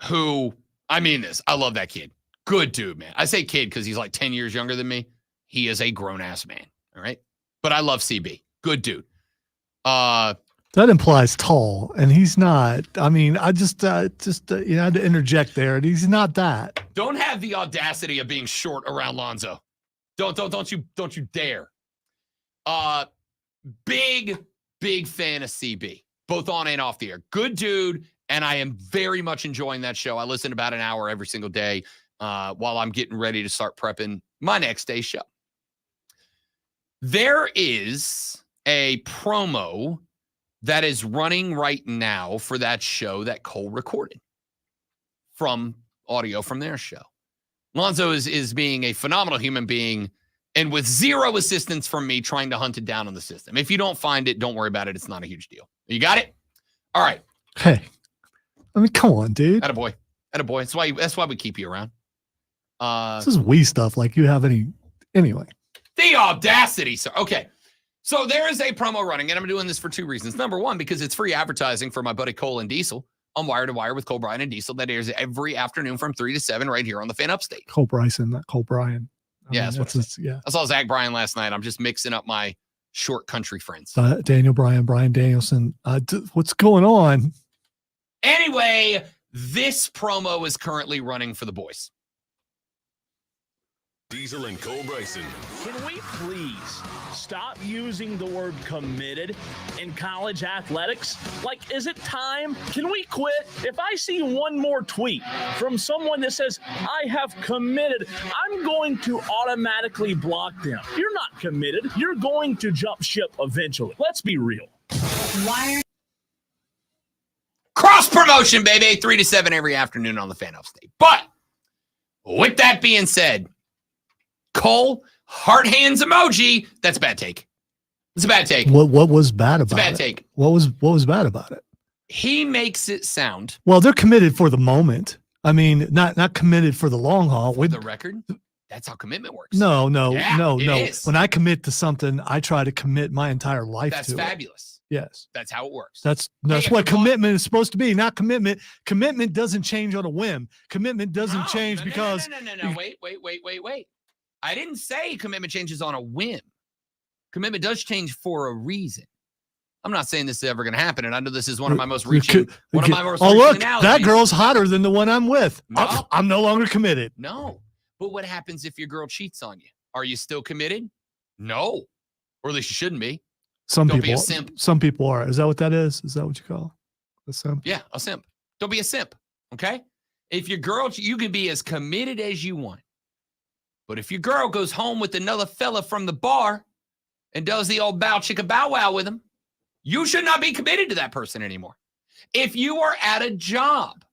who, I mean this, I love that kid. Good dude, man. I say kid because he's like 10 years younger than me. He is a grown-ass man, all right? But I love CB. Good dude. That implies tall, and he's not. I mean, I just had to interject there, and he's not that. Don't have the audacity of being short around Lonzo. Don't you dare. Big fan of CB, both on and off the air. Good dude, and I am very much enjoying that show. I listen about an hour every single day while I'm getting ready to start prepping my next day's show. There is a promo that is running right now for that show that Cole recorded from audio from their show. Lonzo is being a phenomenal human being and with zero assistance from me trying to hunt it down on the system. If you don't find it, don't worry about it. It's not a huge deal. You got it? All right. Hey, I mean, come on, dude. Attaboy. That's why we keep you around. This is we stuff like you have any. Anyway. The audacity, sir. Okay. So there is a promo running, and I'm doing this for two reasons. Number one, because it's free advertising for my buddy Cole and Diesel on Wire to Wire with Cole Bryan and Diesel. That airs every afternoon from 3 to 7 right here on the Fan Upstate. Cole Bryson, not Cole Bryan. Yeah, I saw Zach Bryan last night. I'm just mixing up my short country friends. Daniel Bryan, Brian Danielson. What's going on? Anyway, this promo is currently running for the boys. Diesel and Cole Bryson. Can we please stop using the word committed in college athletics? Like, is it time? Can we quit? If I see one more tweet from someone that says, I have committed, I'm going to automatically block them. You're not committed. You're going to jump ship eventually. Let's be real. Cross promotion, baby. 3 to 7 every afternoon on the Fan Upstate. But with that being said, Cole, heart hands emoji. That's a bad take. It's a bad take. What was bad about it? It's a bad take. What was bad about it? He makes it sound. Well, they're committed for the moment. I mean, not committed for the long haul. For the record, that's how commitment works. No. It is. When I commit to something, I try to commit my entire life to it. That's fabulous. Yes. That's how it works. That's what commitment is supposed to be, not commitment. Commitment doesn't change on a whim. Commitment doesn't change because. No. Wait. I didn't say commitment changes on a whim. Commitment does change for a reason. I'm not saying this is ever going to happen, and I know this is one of my most reaching. Look, analogies. that girl's hotter than the one I'm with. No. I'm no longer committed. No, but what happens if your girl cheats on you? Are you still committed? No, or at least you shouldn't be. Don't be a simp. Some people are. Is that what that is? Is that what you call a simp? Yeah, a simp. Don't be a simp. Okay. If your girl, you can be as committed as you want. But if your girl goes home with another fella from the bar and does the old bow chicka bow wow with him, you should not be committed to that person anymore. If you are at a job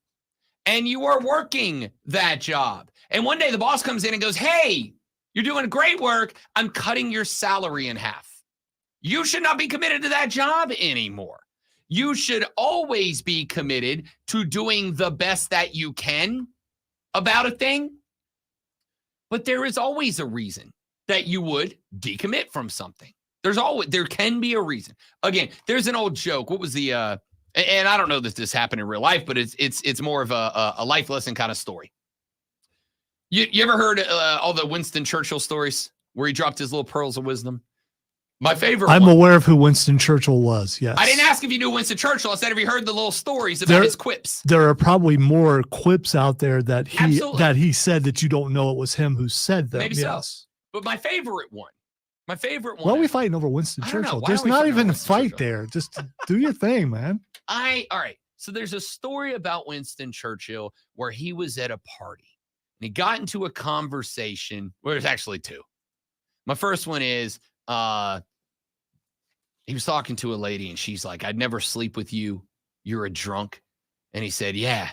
and you are working that job, and one day the boss comes in and goes, hey, you're doing great work, I'm cutting your salary in half. You should not be committed to that job anymore. You should always be committed to doing the best that you can about a thing. But there is always a reason that you would decommit from something. There can be a reason. Again, there's an old joke. What was the and I don't know that this happened in real life, but it's more of a life lesson kind of story. You ever heard all the Winston Churchill stories where he dropped his little pearls of wisdom? My favorite I'm aware of who Winston Churchill was, yes. I didn't ask if you knew Winston Churchill. I said, have you heard the little stories about his quips? There are probably more quips out there that he said that you don't know it was him who said them. Maybe yes. So. But my favorite one. Why are we fighting over Winston Churchill? There's not even a fight there. Just do your thing, man. All right. So there's a story about Winston Churchill where he was at a party and he got into a conversation. Well, there's actually two. My first one is, he was talking to a lady and she's like, I'd never sleep with you you're a drunk? And he said, yeah,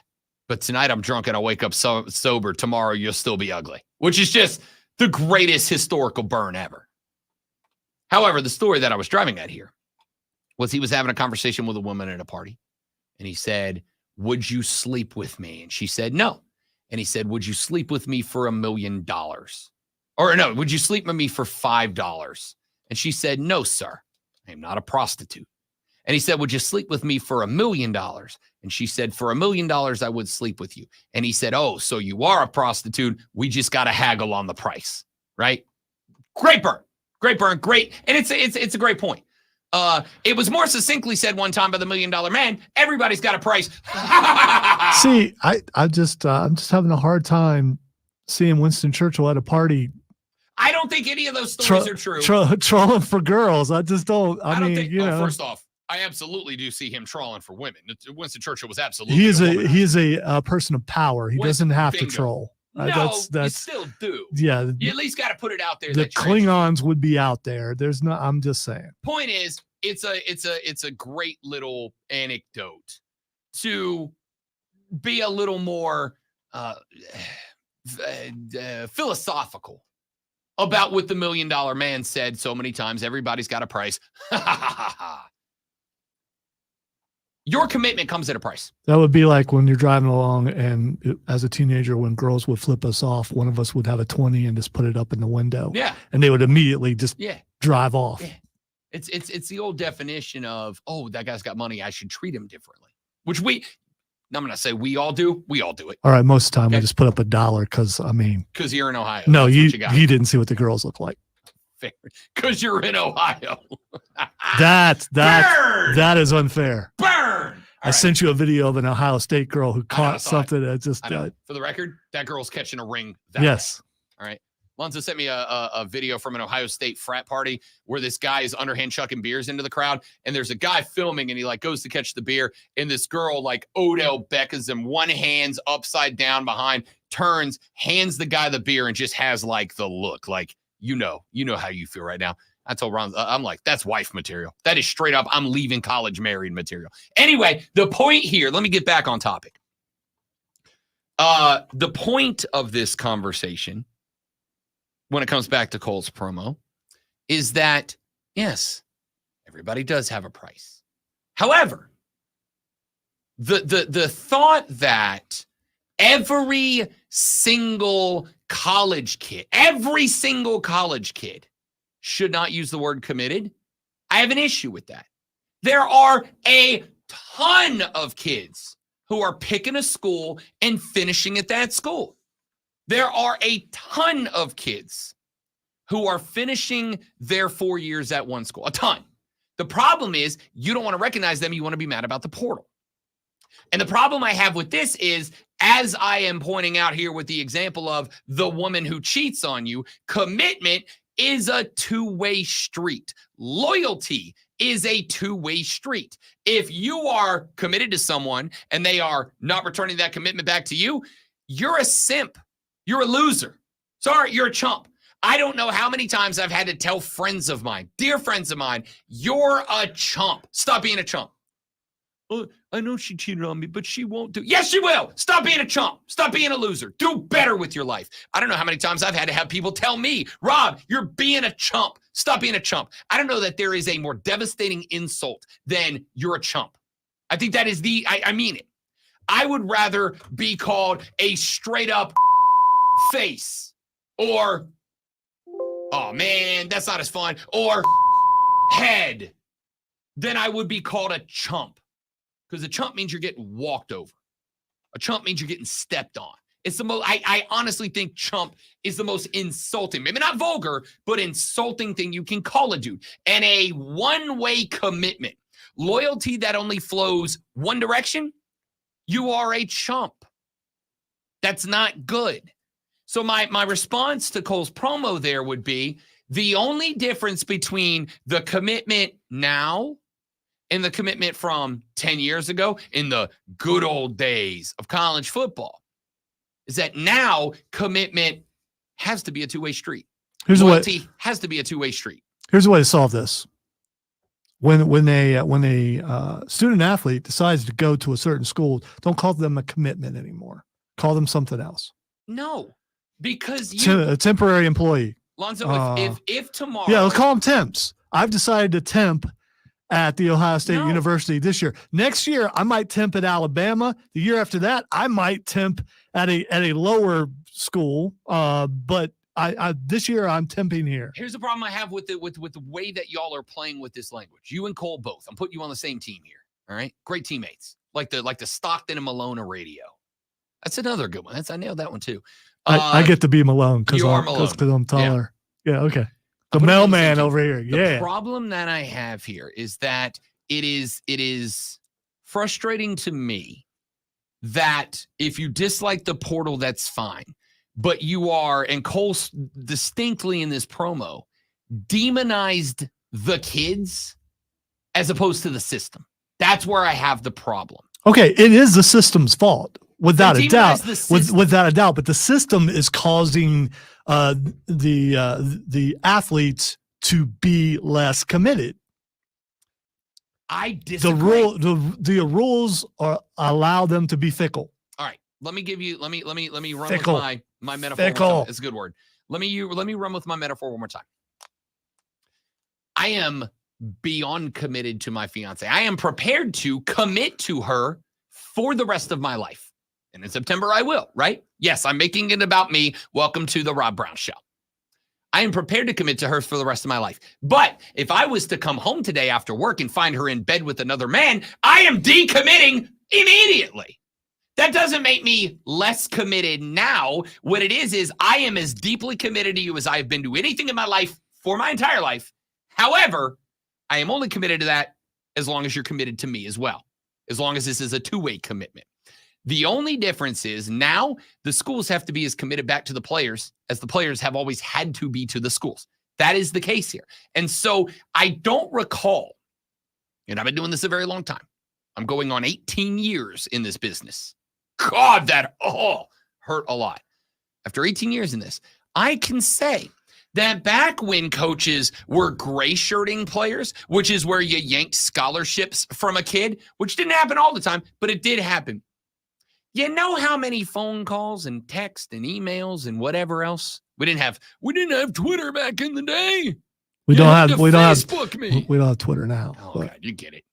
but tonight I'm drunk and I'll wake up sober. Tomorrow you'll still be ugly, which is just the greatest historical burn ever. However, the story that I was driving at here was he was having a conversation with a woman at a party. And he said, would you sleep with me? And she said, no. And he said, would you sleep with me for $1 million? Or no, would you sleep with me for $5? And she said, no, sir, I am not a prostitute. And he said, would you sleep with me for $1 million? And she said, for $1 million, I would sleep with you. And he said, oh, so you are a prostitute. We just got to haggle on the price, right? Great burn. Great burn. Great. And it's a great point. It was more succinctly said one time by the $1 Million Man, everybody's got a price. See, I'm just having a hard time seeing Winston Churchill at a party. I don't think any of those stories are true. Trolling for girls. I just don't. I don't mean, think, you know. First off, I absolutely do see him trolling for women. Winston Churchill was absolutely. He is a person of power. He doesn't have to troll. No, that's you still do. Yeah, you at least got to put it out there. The Klingons would be out there. There's no. I'm just saying. Point is, it's a great little anecdote to be a little more philosophical about what the $1 Million Man said so many times. Everybody's got a price. Your commitment comes at a price. That would be like when you're driving along and as a teenager, when girls would flip us off, one of us would have a 20 and just put it up in the window. Yeah. And they would immediately just drive off. Yeah. It's the old definition of, oh, that guy's got money, I should treat him differently. Which I'm going to say we all do. We all do it. All right. Most of the time we just put up $1 because, I mean. Because you're in Ohio. No, you didn't see what the girls look like. Because you're in Ohio. That is unfair. Burn. I sent you a video of an Ohio State girl who caught something that just. For the record, that girl's catching a ring. Yes. Way. All right. Lonzo sent me a video from an Ohio State frat party where this guy is underhand chucking beers into the crowd, and there's a guy filming, and he like goes to catch the beer, and this girl like Odell Beckhams him, one hand's upside down behind, turns, hands the guy the beer, and just has like the look, like you know how you feel right now. I told Ron, I'm like, that's wife material. That is straight up, I'm leaving college married material. Anyway, the point here, let me get back on topic. The point of this conversation, when it comes back to Cole's promo, is that, yes, everybody does have a price. However, the thought that every single college kid should not use the word committed, I have an issue with that. There are a ton of kids who are picking a school and finishing at that school. There are a ton of kids who are finishing their 4 years at one school. A ton. The problem is you don't want to recognize them. You want to be mad about the portal. And the problem I have with this is, as I am pointing out here with the example of the woman who cheats on you, commitment is a two-way street. Loyalty is a two-way street. If you are committed to someone and they are not returning that commitment back to you, you're a simp. You're a loser. Sorry, you're a chump. I don't know how many times I've had to tell friends of mine, dear friends of mine, you're a chump. Stop being a chump. Oh, I know she cheated on me, but she won't do. Yes, she will. Stop being a chump. Stop being a loser. Do better with your life. I don't know how many times I've had to have people tell me, Rob, you're being a chump. Stop being a chump. I don't know that there is a more devastating insult than you're a chump. I think that is I mean it. I would rather be called a straight up face, or, oh man, that's not as fun, or head, than I would be called a chump. Because a chump means you're getting walked over. A chump means you're getting stepped on. It's the most, I honestly think chump is the most insulting, maybe not vulgar, but insulting thing you can call a dude. And a one-way commitment, loyalty that only flows one direction, you are a chump. That's not good. So my response to Cole's promo there would be, the only difference between the commitment now and the commitment from 10 years ago in the good old days of college football is that now commitment has to be a two-way street. Loyalty has to be a two-way street. Here's a way to solve this. when a student athlete decides to go to a certain school, don't call them a commitment anymore. Call them something else. No, because you, A temporary employee. Lonzo, if tomorrow, yeah, let's call them temps. I've decided to temp at the Ohio State University this year. Next year, I might temp at Alabama. The year after that, I might temp at a lower school. But I this year I'm temping here. Here's the problem I have with the way that y'all are playing with this language. You and Cole both. I'm putting you on the same team here. All right, great teammates, like the Stockton and Malone radio. That's another good one. I nailed that one too. I get to be Malone because I'm taller. Yeah, okay. The mailman over here. The problem that I have here is that it is frustrating to me that if you dislike the portal, that's fine. But you are, and Cole distinctly in this promo, demonized the kids as opposed to the system. That's where I have the problem. Okay, it is the system's fault, without a doubt. Without a doubt, but the system is causing the athletes to be less committed. I disagree. The rules allow them to be fickle. All right, let me run Fickle. with my metaphor. Fickle. It's a good word. Let me run with my metaphor one more time. I am beyond committed to my fiance. I am prepared to commit to her for the rest of my life. And in September, I will, right? Yes, I'm making it about me. Welcome to the Rob Brown Show. I am prepared to commit to her for the rest of my life. But if I was to come home today after work and find her in bed with another man, I am decommitting immediately. That doesn't make me less committed now. What it is I am as deeply committed to you as I have been to anything in my life for my entire life. However, I am only committed to that as long as you're committed to me as well, as long as this is a two-way commitment. The only difference is now the schools have to be as committed back to the players as the players have always had to be to the schools. That is the case here. And so I don't recall, and I've been doing this a very long time. I'm going on 18 years in this business. God, that hurt a lot. After 18 years in this, I can say that back when coaches were gray shirting players, which is where you yanked scholarships from a kid, which didn't happen all the time, but it did happen. You know how many phone calls and text and emails and whatever else? We didn't have Twitter back in the day. We don't have Twitter now. Oh, God, you get it.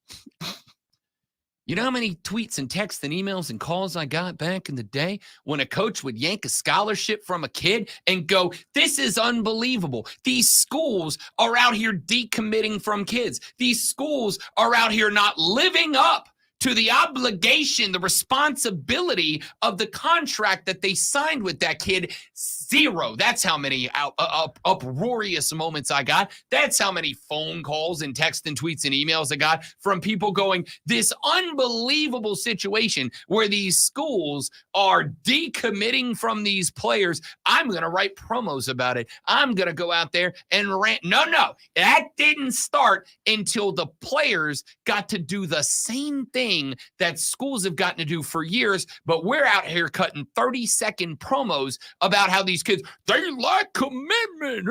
You know how many tweets and texts and emails and calls I got back in the day when a coach would yank a scholarship from a kid and go, this is unbelievable. These schools are out here decommitting from kids. These schools are out here not living up to the obligation, the responsibility of the contract that they signed with that kid. Zero. That's how many uproarious moments I got. That's how many phone calls and texts and tweets and emails I got from people going, this unbelievable situation where these schools are decommitting from these players. I'm going to write promos about it. I'm going to go out there and rant. No, that didn't start until the players got to do the same thing that schools have gotten to do for years, but we're out here cutting 30-second promos about how these kids, they lack commitment.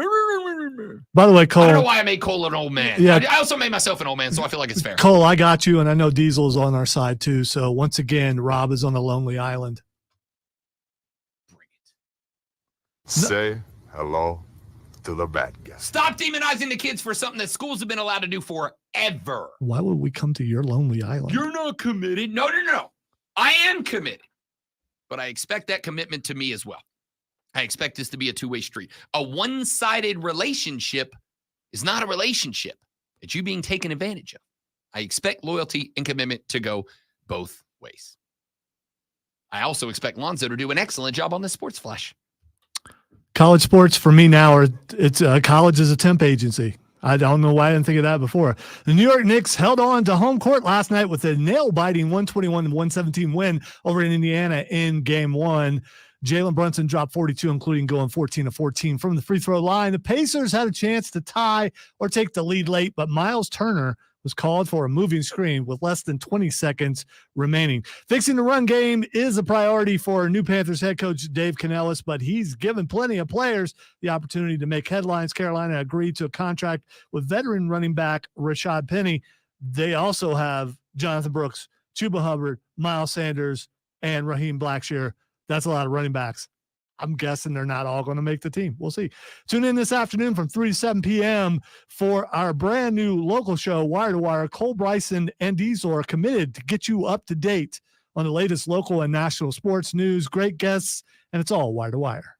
By the way, Cole, I don't know why I made Cole an old man. Yeah. I also made myself an old man, so I feel like it's fair. Cole, I got you, and I know Diesel's on our side too. So once again, Rob is on a lonely island. Bring it. Say hello to the bad guy. Stop demonizing the kids for something that schools have been allowed to do forever. Why would we come to your lonely island? You're not committed. No. I am committed. But I expect that commitment to me as well. I expect this to be a two-way street. A one-sided relationship is not a relationship. It's you being taken advantage of. I expect loyalty and commitment to go both ways. I also expect Lonzo to do an excellent job on the Sports Flash. College sports for me now it's college is a temp agency. I don't know why I didn't think of that before. The New York Knicks held on to home court last night with a nail-biting 121-117 win over in Indiana in Game 1. Jalen Brunson dropped 42, including going 14-14 from the free throw line. The Pacers had a chance to tie or take the lead late, but Miles Turner was called for a moving screen with less than 20 seconds remaining. Fixing the run game is a priority for new Panthers head coach Dave Canellis, but he's given plenty of players the opportunity to make headlines. Carolina agreed to a contract with veteran running back Rashad Penny. They also have Jonathan Brooks, Chuba Hubbard, Miles Sanders, and Raheem Blackshear. That's a lot of running backs. I'm guessing they're not all going to make the team. We'll see. Tune in this afternoon from 3 to 7 p.m. for our brand new local show, Wire to Wire. Cole Bryson and Diesel are committed to get you up to date on the latest local and national sports news. Great guests, and it's all Wire to Wire.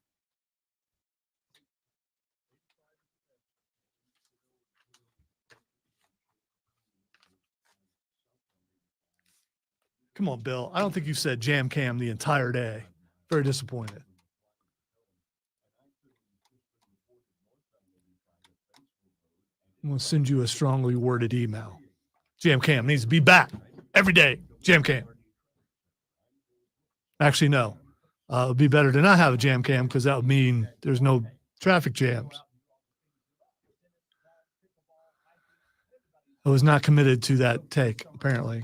Come on, Bill. I don't think you said jam cam the entire day. Very disappointed. I'm going to send you a strongly worded email. Jam cam needs to be back every day. Jam cam. Actually, no. It would be better to not have a jam cam because that would mean there's no traffic jams. I was not committed to that take, apparently.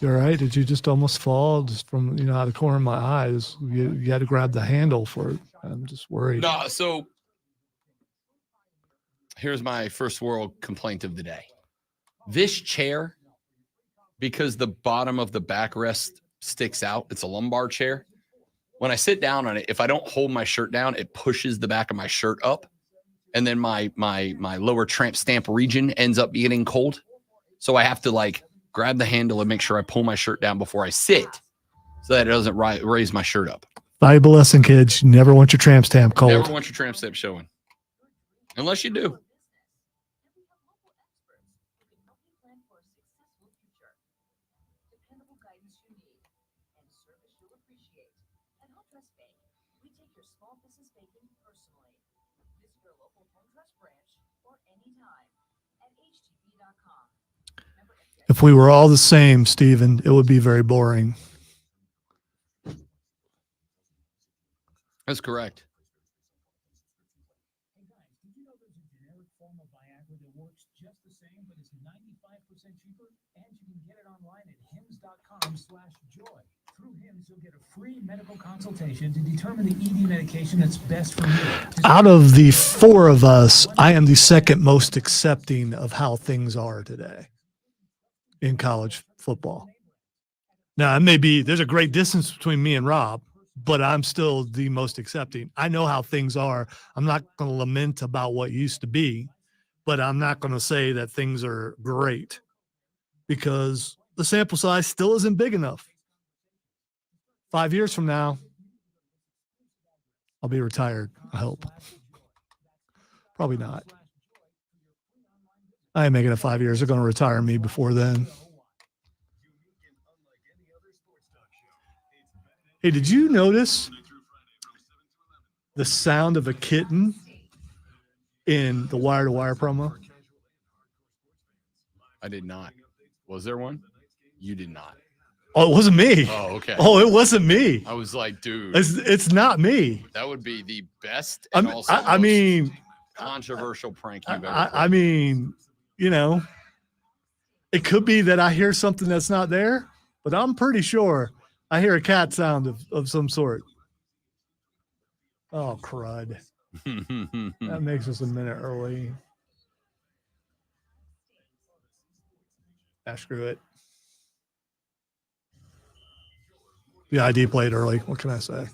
You all right? Did you just almost fall just from, out of the corner of my eyes? You had to grab the handle for it. I'm just worried. No, so here's my first world complaint of the day. This chair, because the bottom of the backrest sticks out, it's a lumbar chair. When I sit down on it, if I don't hold my shirt down, it pushes the back of my shirt up. And then my lower tramp stamp region ends up getting cold. So I have to grab the handle and make sure I pull my shirt down before I sit so that it doesn't raise my shirt up. Valuable lesson, kids. You never want your tramp stamp cold. Never want your tramp stamp showing. Unless you do. If we were all the same, Stephen, it would be very boring. That's correct. Hey guys, did you know there's a generic form of Viagra that works just the same, but is 95% cheaper? And you can get it online at hims.com/joy. Through Hims, you'll get a free medical consultation to determine the ED medication that's best for you. Out of the four of us, I am the second most accepting of how things are today in college football. Now, there's a great distance between me and Rob, but I'm still the most accepting. I know how things are. I'm not going to lament about what used to be, but I'm not going to say that things are great because the sample size still isn't big enough. 5 years from now, I'll be retired, I hope. Probably not. I ain't making it 5 years. They're going to retire me before then. Hey, did you notice the sound of a kitten in the Wire to Wire promo? I did not. Was there one? You did not. Oh, it wasn't me. Oh, okay. Oh, it wasn't me. I was like, dude. It's not me. That would be the best and also I mean, controversial prank you've ever I mean, it could be that I hear something that's not there, but I'm pretty sure I hear a cat sound of some sort. Oh, crud. That makes us a minute early. Screw it. The ID played early. What can I say?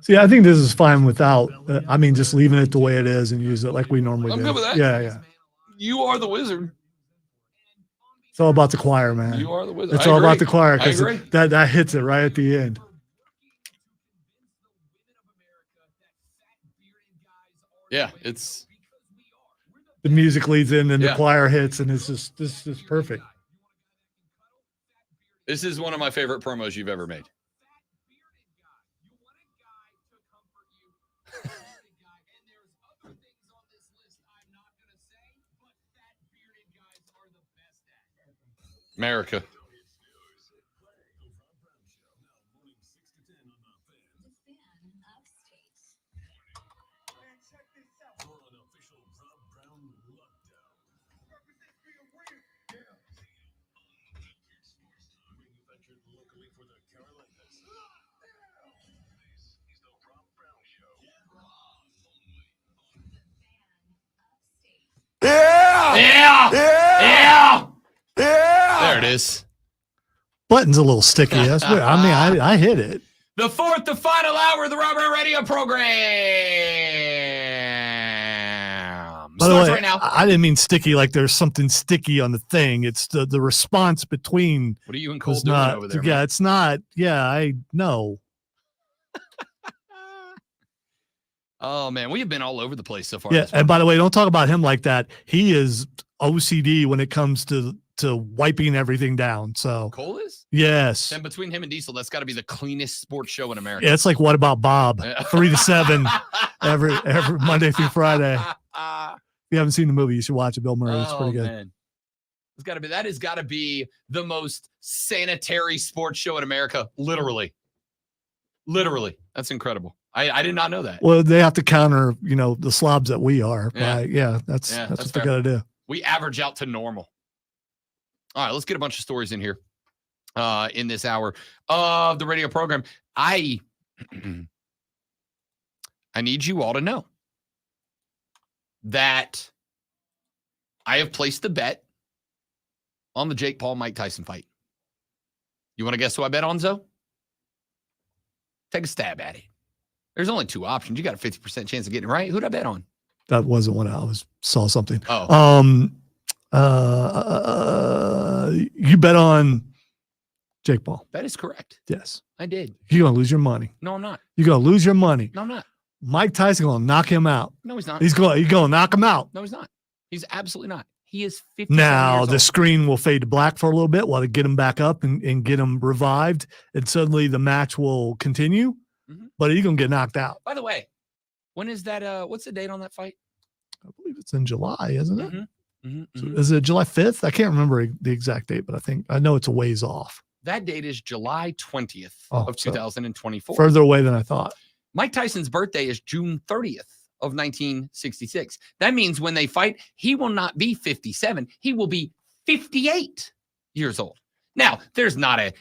See, I think this is fine without, just leaving it the way it is and use it like we normally do. I'm good with that. Yeah. You are the wizard. It's all about the choir, man. You are the wizard. It's all about the choir because agree. that hits it right at the end. Yeah, it's the music leads in and Yeah. the choir hits, and this is perfect. This is one of my favorite promos you've ever made. America. Yeah! There it is. Button's a little sticky. That's weird. I mean, I hit it. The fourth, the final hour of the Robert Radio program. By the Starts way, right now. I didn't mean sticky like there's something sticky on the thing. It's the response between. What are you and Cole was doing not, over there? yeah, man? it's not. Yeah, I know. Oh man, we have been all over the place so far. Yeah, this and by the way, don't talk about him like that. He is OCD when it comes to wiping everything down. So Cole is? yes, And between him and Diesel, that's got to be the cleanest sports show in America. yeah, it's like What About Bob? 3 to 7 every Monday through Friday. If you haven't seen the movie, you should watch it. Bill Murray, it's pretty good. Man. That has got to be the most sanitary sports show in America. Literally. That's incredible. I did not know that. Well, they have to counter, the slobs that we are. Yeah. That's Yeah, what that's they fair. got to do. We average out to normal. All right, let's get a bunch of stories in here in this hour of the radio program. I need you all to know that I have placed the bet on the Jake Paul-Mike Tyson fight. You want to guess who I bet on, Zoe? Take a stab at it. There's only two options. You got a 50% chance of getting it right. Who'd I bet on? That wasn't what saw something. Oh. You bet on Jake Paul. That is correct. Yes. I did. You're going to lose your money. No, I'm not. You're going to lose your money. No, I'm not. Mike Tyson going to knock him out. No, he's not. You're going to knock him out. No, he's not. He's absolutely not. He is 50. Now the screen will fade to black for a little bit while they get him back up and get him revived. And suddenly the match will continue, but he's going to get knocked out. By the way, when is that? What's the date on that fight? I believe it's in July, isn't it? Mm-hmm. So is it July 5th? I can't remember the exact date, but I know it's a ways off. That date is July 20th Oh, of so 2024. Further away than I thought. Mike Tyson's birthday is June 30th of 1966. That means when they fight, he will not be 57. He will be 58 years old. Now, there's not a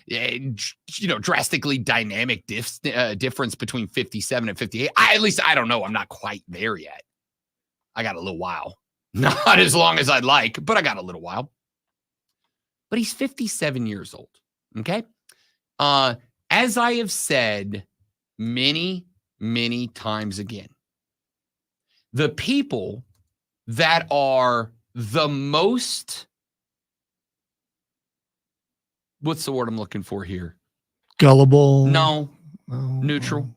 drastically dynamic difference between 57 and 58. At least I don't know. I'm not quite there yet. I got a little while. Not as long as I'd like, but I got a little while. But he's 57 years old. Okay. As I have said many, many times again, the people that are the most, what's the word I'm looking for here? Gullible. No. Neutral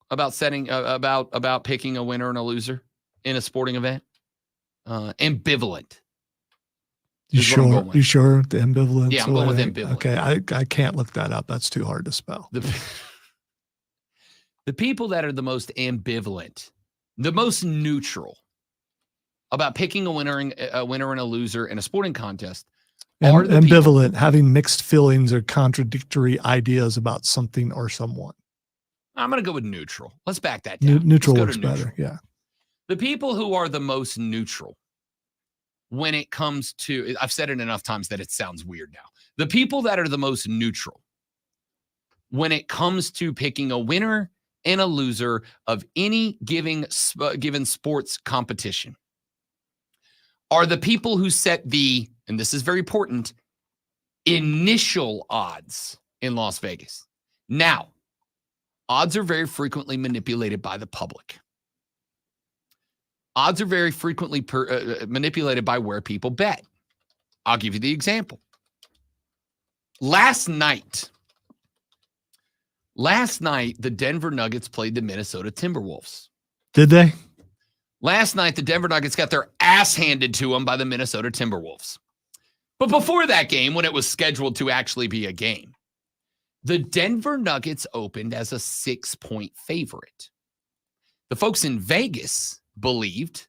about about picking a winner and a loser in a sporting event. Ambivalent. You sure? You sure? The ambivalence? Yeah, I'm going with ambivalent. Okay, I can't look that up. That's too hard to spell. The people that are the most ambivalent, the most neutral about picking a winner and a loser in a sporting contest are the ambivalent, having mixed feelings or contradictory ideas about something or someone. I'm going to go with neutral. Let's back that down. Neutral works better. Yeah. The people who are the most neutral when it comes to, I've said it enough times that it sounds weird now. The people that are the most neutral when it comes to picking a winner and a loser of any given sports competition are the people who set the, and this is very important, initial odds in Las Vegas. Now, odds are very frequently manipulated by the public. Odds are very frequently manipulated by where people bet. I'll give you the example. Last night, the Denver Nuggets played the Minnesota Timberwolves. Did they? Last night, the Denver Nuggets got their ass handed to them by the Minnesota Timberwolves. But before that game, when it was scheduled to actually be a game, the Denver Nuggets opened as a 6-point favorite. The folks in Vegas believed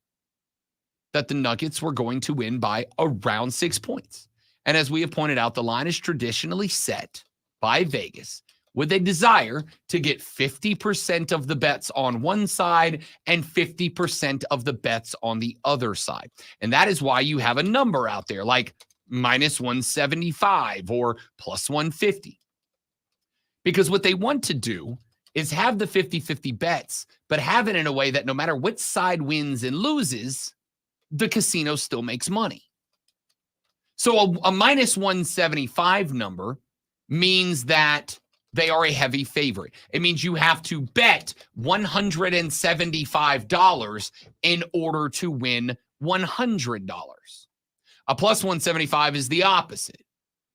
that the Nuggets were going to win by around 6 points. And as we have pointed out, the line is traditionally set by Vegas with a desire to get 50% of the bets on one side and 50% of the bets on the other side. And that is why you have a number out there like minus 175 or plus 150. Because what they want to do is have the 50-50 bets, but have it in a way that no matter which side wins and loses, the casino still makes money. So a minus 175 number means that they are a heavy favorite. It means you have to bet $175 in order to win $100. A plus 175 is the opposite.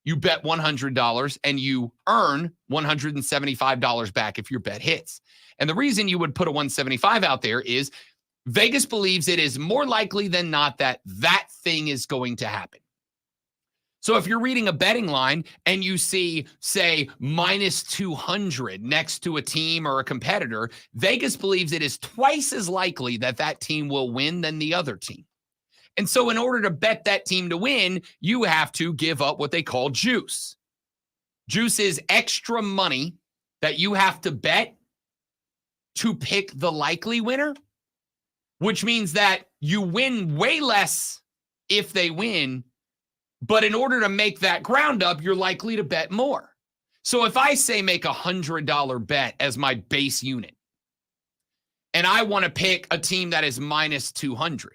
You bet $100 and you earn $175 back if your bet hits. And the reason you would put a 175 out there is Vegas believes it is more likely than not that that thing is going to happen. So if you're reading a betting line and you see, say, minus 200 next to a team or a competitor, Vegas believes it is twice as likely that that team will win than the other team. And so in order to bet that team to win, you have to give up what they call juice. Juice is extra money that you have to bet to pick the likely winner, which means that you win way less if they win. But in order to make that ground up, you're likely to bet more. So if I say make $100 bet as my base unit, and I want to pick a team that is minus 200,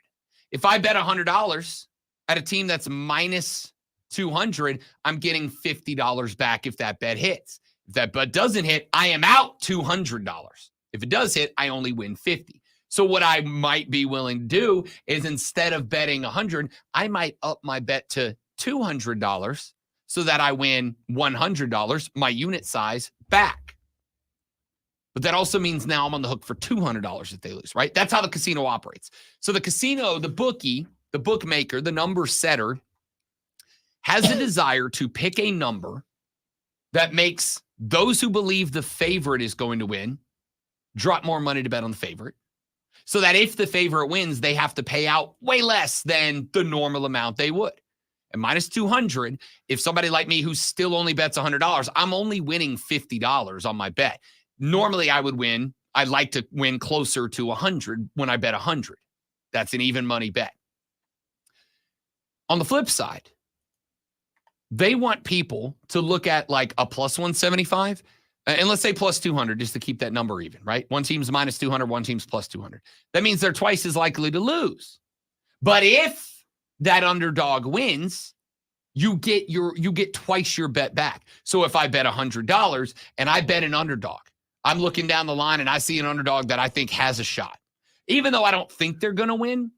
if I bet $100 at a team that's minus 200, I'm getting $50 back if that bet hits. If that bet doesn't hit, I am out $200. If it does hit, I only win $50. So what I might be willing to do is instead of betting 100, I might up my bet to $200 so that I win $100, my unit size, back. But that also means now I'm on the hook for $200 if they lose, right? That's how the casino operates. So the casino, the bookie, the bookmaker, the number setter has a desire to pick a number that makes those who believe the favorite is going to win drop more money to bet on the favorite. So that if the favorite wins, they have to pay out way less than the normal amount they would. And minus 200, if somebody like me who still only bets $100, I'm only winning $50 on my bet. Normally I would win. I like to win closer to 100 when I bet 100. That's an even money bet. On the flip side, they want people to look at like a plus 175 and let's say plus 200 just to keep that number even, right? One team's minus 200, one team's plus 200. That means they're twice as likely to lose. But if that underdog wins, you get twice your bet back. So if I bet $100 and I bet an underdog, I'm looking down the line and I see an underdog that I think has a shot. Even though I don't think they're going to win,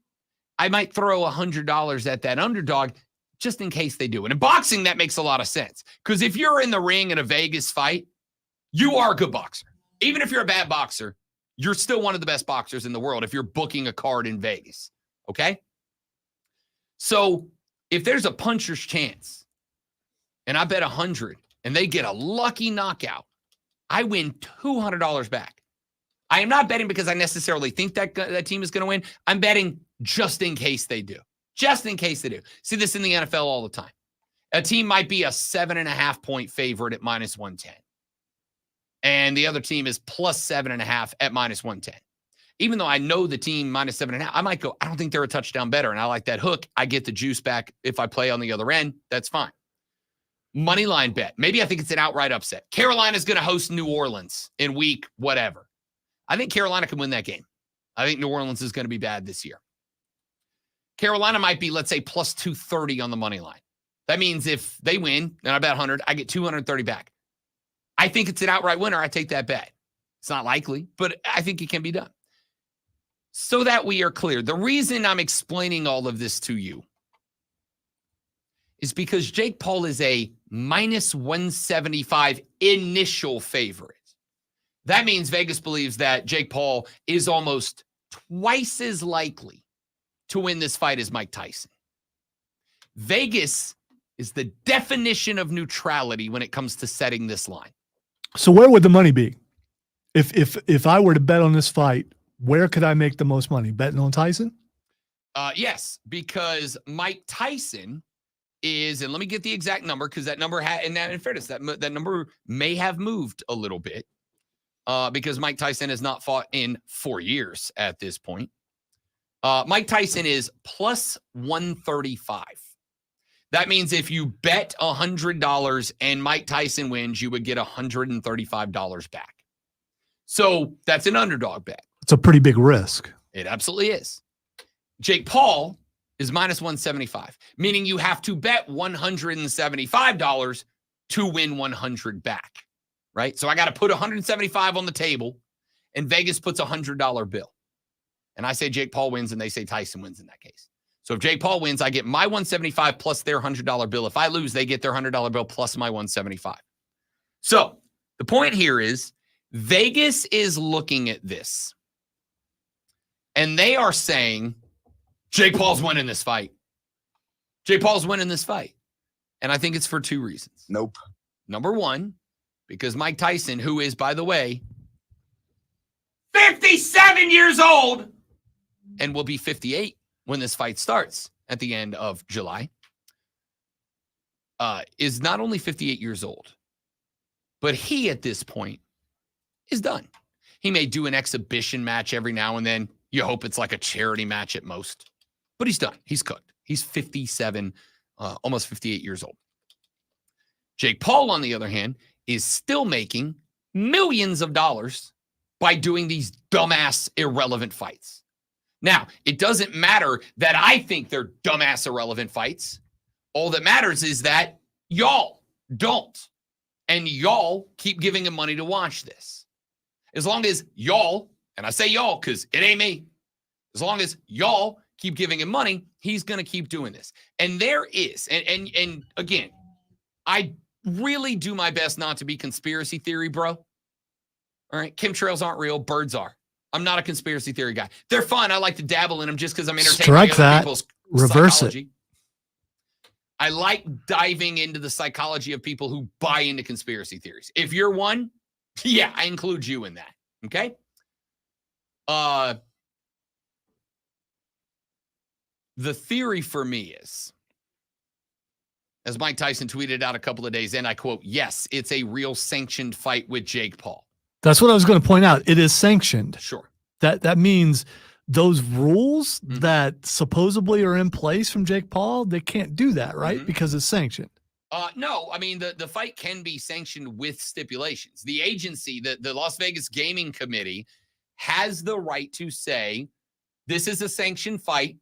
I might throw $100 at that underdog just in case they do. And in boxing, that makes a lot of sense. Because if you're in the ring in a Vegas fight, you are a good boxer. Even if you're a bad boxer, you're still one of the best boxers in the world if you're booking a card in Vegas. Okay? So if there's a puncher's chance and I bet 100 and they get a lucky knockout, I win $200 back. I am not betting because I necessarily think that team is going to win. I'm betting just in case they do. Just in case they do. See this in the NFL all the time. A team might be a 7.5 point favorite at minus 110. And the other team is plus 7.5 at minus 110. Even though I know the team minus 7.5, I might go, I don't think they're a touchdown better. And I like that hook. I get the juice back if I play on the other end. That's fine. Money line bet. Maybe I think it's an outright upset. Carolina's going to host New Orleans in week whatever. I think Carolina can win that game. I think New Orleans is going to be bad this year. Carolina might be, let's say, plus 230 on the money line. That means if they win and I bet 100, I get 230 back. I think it's an outright winner. I take that bet. It's not likely, but I think it can be done. So that we are clear, the reason I'm explaining all of this to you is because Jake Paul is a minus 175 initial favorite. That means Vegas believes that Jake Paul is almost twice as likely to win this fight as Mike Tyson. Vegas is the definition of neutrality when it comes to setting this line. So where would the money be? If I were to bet on this fight, where could I make the most money? Betting on Tyson? Yes, because Mike Tyson is, and let me get the exact number because that number in fairness, that number may have moved a little bit because Mike Tyson has not fought in 4 years at this point. Mike Tyson is plus 135. That means if you bet $100 and Mike Tyson wins, you would get $135 back. So that's an underdog bet. It's a pretty big risk. It absolutely is. Jake Paul is minus 175, meaning you have to bet $175 to win 100 back, right? So I got to put 175 on the table, and Vegas puts a $100 bill. And I say Jake Paul wins, and they say Tyson wins in that case. So if Jake Paul wins, I get my 175 plus their $100 bill. If I lose, they get their $100 bill plus my 175. So the point here is Vegas is looking at this, and they are saying, Jake Paul's winning this fight. Jake Paul's winning this fight. And I think it's for two reasons. Nope. Number one, because Mike Tyson, who is, by the way, 57 years old and will be 58 when this fight starts at the end of July, is not only 58 years old, but he at this point is done. He may do an exhibition match every now and then. You hope it's like a charity match at most. But he's done. He's cooked. He's 57, almost 58 years old. Jake Paul, on the other hand, is still making millions of dollars by doing these dumbass, irrelevant fights. Now, it doesn't matter that I think they're dumbass, irrelevant fights. All that matters is that y'all don't. And y'all keep giving him money to watch this. As long as y'all, and I say y'all because it ain't me, as long as y'all keep giving him money, he's going to keep doing this. And there is, and again, I really do my best not to be conspiracy theory, bro. All right, chemtrails aren't real, birds are. I'm not a conspiracy theory guy. They're fun. I like to dabble in them just because I'm entertaining Strike other that. people's Reverse psychology. it. I like diving into the psychology of people who buy into conspiracy theories. If you're one, yeah, I include you in that. Okay? The theory for me is, as Mike Tyson tweeted out a couple of days in, I quote, yes, it's a real sanctioned fight with Jake Paul. That's what I was going to point out. It is sanctioned. Sure. That means those rules that supposedly are in place from Jake Paul, they can't do that, right? Because it's sanctioned. No, I mean, the fight can be sanctioned with stipulations. The agency, the Las Vegas Gaming Committee, has the right to say, this is a sanctioned fight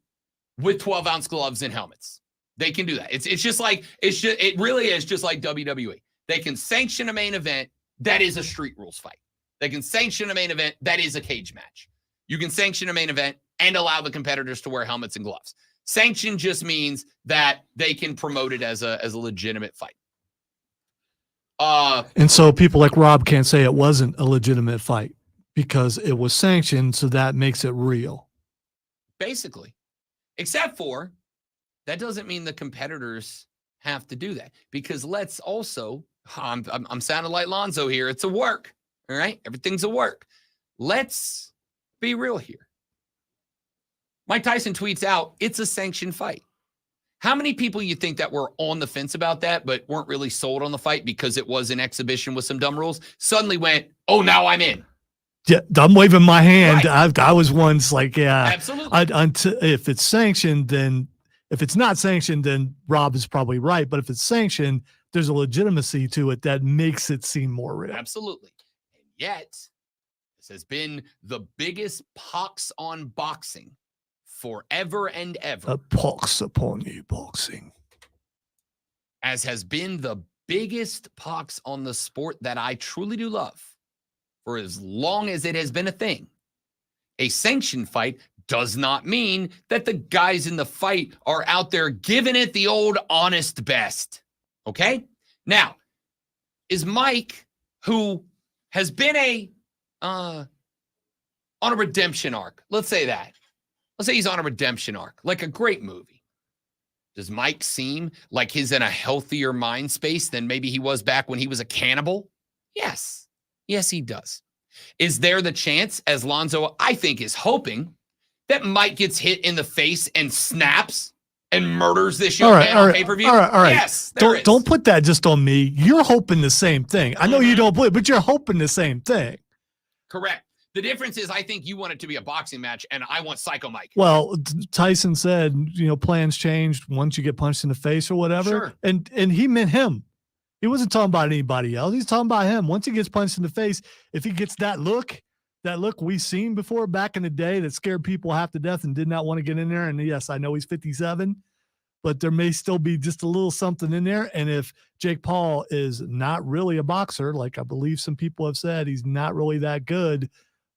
with 12-ounce gloves and helmets. They can do that. It really is just like WWE. They can sanction a main event that is a street rules fight. They can sanction a main event that is a cage match. You can sanction a main event and allow the competitors to wear helmets and gloves. Sanction just means that they can promote it as a legitimate fight. And so people like Rob can't say it wasn't a legitimate fight because it was sanctioned, so that makes it real. Basically. Except for, that doesn't mean the competitors have to do that. Because let's also, I'm sounding like Lonzo here. It's a work. All right? Everything's a work. Let's be real here. Mike Tyson tweets out, it's a sanctioned fight. How many people you think that were on the fence about that, but weren't really sold on the fight because it was an exhibition with some dumb rules, suddenly went, oh, now I'm in. Yeah, I'm waving my hand. Right. I was once like, yeah. Absolutely. If it's sanctioned, then if it's not sanctioned, then Rob is probably right. But if it's sanctioned, there's a legitimacy to it that makes it seem more real. Absolutely. And yet, this has been the biggest pox on boxing forever and ever. A pox upon you, boxing. As has been the biggest pox on the sport that I truly do love for as long as it has been a thing. A sanctioned fight does not mean that the guys in the fight are out there giving it the old honest best. Okay? Now, is Mike, who has been a on a redemption arc. Let's say that. Let's say he's on a redemption arc, like a great movie. Does Mike seem like he's in a healthier mind space than maybe he was back when he was a cannibal? Yes. Yes, he does. Is there the chance, as Lonzo, I think, is hoping, that Mike gets hit in the face and snaps and murders this young man on pay-per-view? All right. Yes, Don't put that just on me. You're hoping the same thing. I know you don't believe, but you're hoping the same thing. Correct. The difference is I think you want it to be a boxing match, and I want Psycho Mike. Well, Tyson said, plans changed once you get punched in the face or whatever. Sure. And he meant him. He wasn't talking about anybody else. He's talking about him. Once he gets punched in the face, if he gets that look we've seen before back in the day that scared people half to death and did not want to get in there. And yes, I know he's 57, but there may still be just a little something in there. And if Jake Paul is not really a boxer, like I believe some people have said, he's not really that good,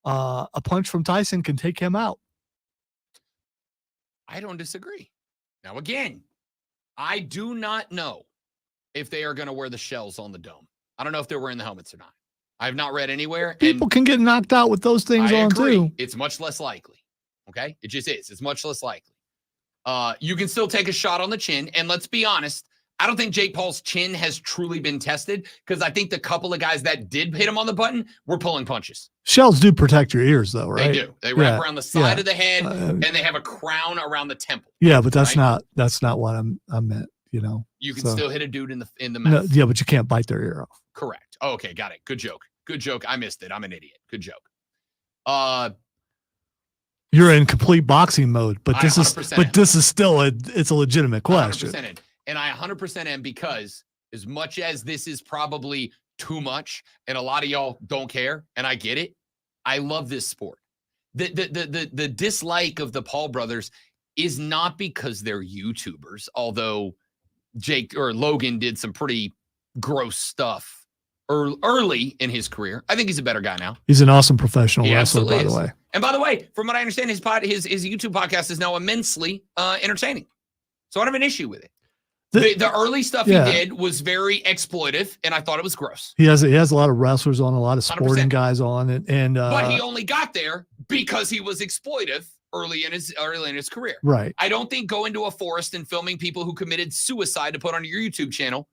a punch from Tyson can take him out. I don't disagree. Now, again, I do not know if they are going to wear the shells on the dome. I don't know if they're wearing the helmets or not. I have not read anywhere. People can get knocked out with those things I on agree. too. It's much less likely. Okay? It just is. It's much less likely. You can still take a shot on the chin. And let's be honest, I don't think Jake Paul's chin has truly been tested because I think the couple of guys that did hit him on the button were pulling punches. Shells do protect your ears, though, right? They do. They wrap around the side of the head, and they have a crown around the temple. Yeah, but that's not what I meant. You can still hit a dude in the mouth. No, yeah, but you can't bite their ear off. Correct. Oh, okay, got it. Good joke. Good joke. I missed it. I'm an idiot. Good joke. You're in complete boxing mode, but this is still it's a legitimate question. 100% in. And I 100% am, because as much as this is probably too much and a lot of y'all don't care, and I get it, I love this sport. The dislike of the Paul brothers is not because they're YouTubers, although Jake or Logan did some pretty gross stuff early in his career. I think he's a better guy now. He's an awesome professional wrestler, by the way. And by the way, from what I understand, his YouTube podcast is now immensely entertaining. So I don't have an issue with it. The early stuff he did was very exploitive, and I thought it was gross. He has a lot of wrestlers on, a lot of sporting 100%. Guys on it, and but he only got there because he was exploitive early in his career. Right. I don't think going to a forest and filming people who committed suicide to put on your YouTube channel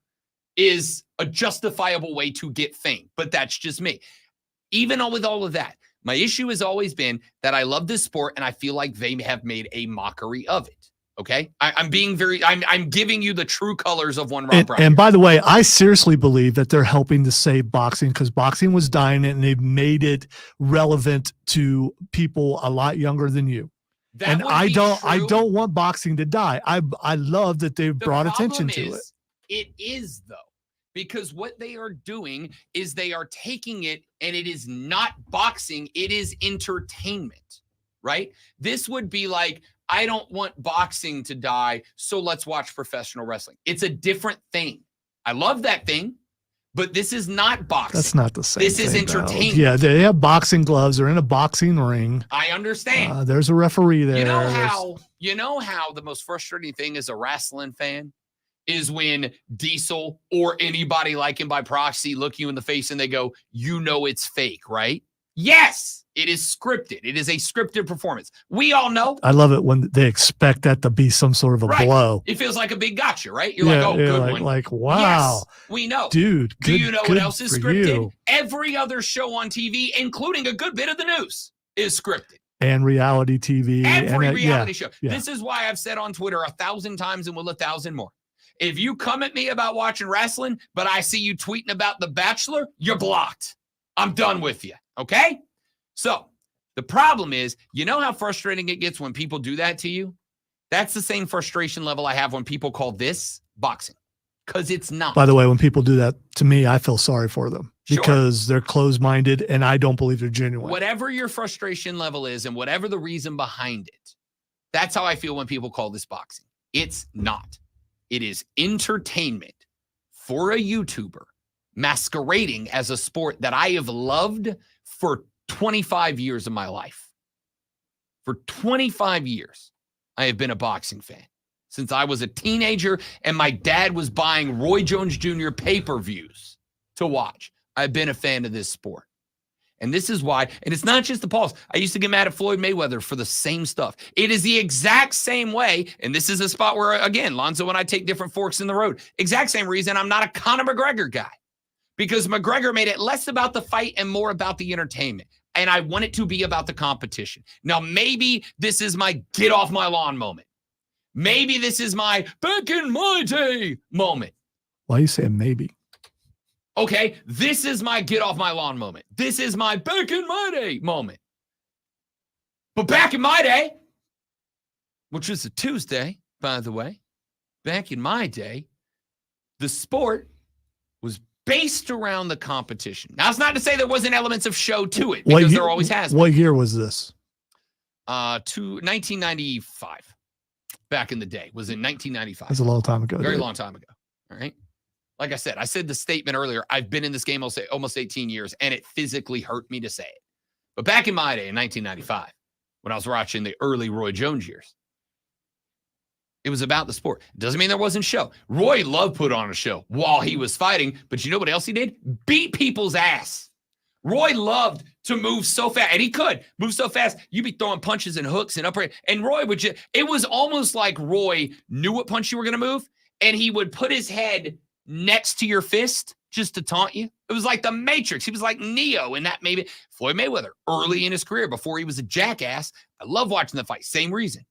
is a justifiable way to get fame. But that's just me. Even with all of that, my issue has always been that I love this sport, and I feel like they have made a mockery of it. Okay, I'm giving you the true colors of one Rob Brown. And by the way, I seriously believe that they're helping to save boxing, because boxing was dying, and they've made it relevant to people a lot younger than you. And I don't want boxing to die. I love that they've brought attention to it. It is, though, because what they are doing is they are taking it, and it is not boxing, it is entertainment, right? This would be like, I don't want boxing to die, so let's watch professional wrestling. It's a different thing. I love that thing, but this is not boxing. That's not the same. This is entertainment. Yeah, they have boxing gloves. They're in a boxing ring. I understand. There's a referee there. You know how the most frustrating thing as a wrestling fan is when Diesel or anybody like him by proxy look you in the face and they go, it's fake, right? Yes, it is scripted. It is a scripted performance. We all know. I love it when they expect that to be some sort of a blow. It feels like a big gotcha, right? You're like, oh, good one. Like, wow. Yes, we know. Dude, do you know what else is scripted? Every other show on TV, including a good bit of the news, is scripted. And reality TV. Every reality show. Yeah. This is why I've said on Twitter 1,000 times and will 1,000 more. If you come at me about watching wrestling, but I see you tweeting about The Bachelor, you're blocked. I'm done with you. Okay? So the problem is, you know how frustrating it gets when people do that to you? That's the same frustration level I have when people call this boxing, because it's not. By the way, when people do that to me, I feel sorry for them because they're closed-minded and I don't believe they're genuine. Whatever your frustration level is and whatever the reason behind it, that's how I feel when people call this boxing. It's not. It is entertainment for a YouTuber masquerading as a sport that I have loved for 25 years of my life. For 25 years, I have been a boxing fan. Since I was a teenager and my dad was buying Roy Jones Jr. pay-per-views to watch, I've been a fan of this sport. And this is why, and it's not just the pause. I used to get mad at Floyd Mayweather for the same stuff. It is the exact same way, and this is a spot where, again, Lonzo and I take different forks in the road. Exact same reason I'm not a Conor McGregor guy, because McGregor made it less about the fight and more about the entertainment. And I want it to be about the competition. Now, maybe this is my get off my lawn moment. Maybe this is my back in my day moment. Why are you saying maybe? Okay, this is my get off my lawn moment. This is my back in my day moment. But back in my day, which was a Tuesday, by the way, back in my day, the sport was based around the competition. Now, it's not to say there wasn't elements of show to it, because there always has been. What year was this? 1995. Back in the day. Was in 1995. That's a long time ago. Very long time ago. All right. Like I said the statement earlier, I've been in this game almost 18 years, and it physically hurt me to say it. But back in my day, in 1995, when I was watching the early Roy Jones years, it was about the sport. Doesn't mean there wasn't show. Roy loved put on a show while he was fighting, but you know what else he did? Beat people's ass. Roy loved to move so fast, and he could move so fast. You'd be throwing punches and hooks and upright, and Roy would just, it was almost like Roy knew what punch you were going to move, and he would put his head next to your fist just to taunt you. It was like the Matrix. He was like Neo in that. Maybe Floyd Mayweather early in his career before he was a jackass. I love watching the fight. Same reason.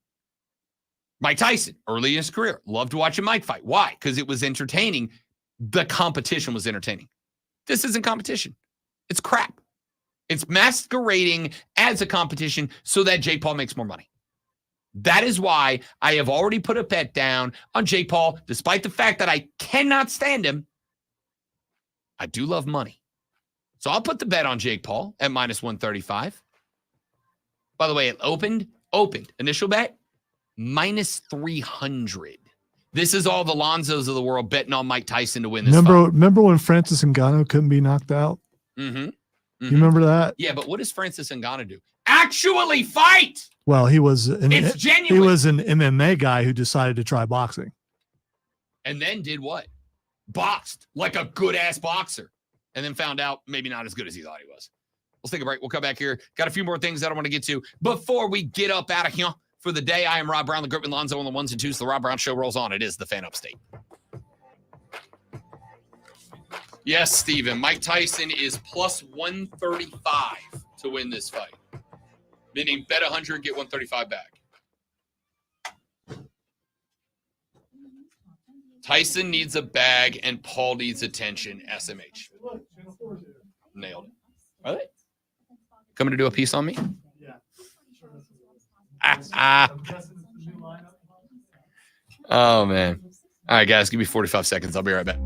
Mike Tyson early in his career. Loved watching Mike fight. Why? Because it was entertaining. The competition was entertaining. This isn't competition. It's crap. It's masquerading as a competition so that Jake Paul makes more money. That is why I have already put a bet down on Jake Paul, despite the fact that I cannot stand him. I do love money. So I'll put the bet on Jake Paul at minus 135. By the way, it opened, initial bet, minus 300. This is all the Lonzos of the world betting on Mike Tyson to win this fight. Remember when Francis Ngannou couldn't be knocked out? Mm-hmm. You remember that? Yeah, but what does Francis Ngannou do? Actually fight! Well, he was It's genuine. He was an MMA guy who decided to try boxing. And then did what? Boxed like a good-ass boxer. And then found out maybe not as good as he thought he was. Let's take a break. We'll come back here. Got a few more things that I want to get to before we get up out of here for the day. I am Rob Brown, the Gritman Lonzo on the ones and twos. The Rob Brown Show rolls on. It is the Fan Upstate. Yes, Steven. Mike Tyson is plus 135 to win this fight. Meaning bet 100, get 135 back. Tyson needs a bag and Paul needs attention. SMH. Nailed it. Are they? Coming to do a piece on me? Yeah. Oh, man. All right, guys. Give me 45 seconds. I'll be right back.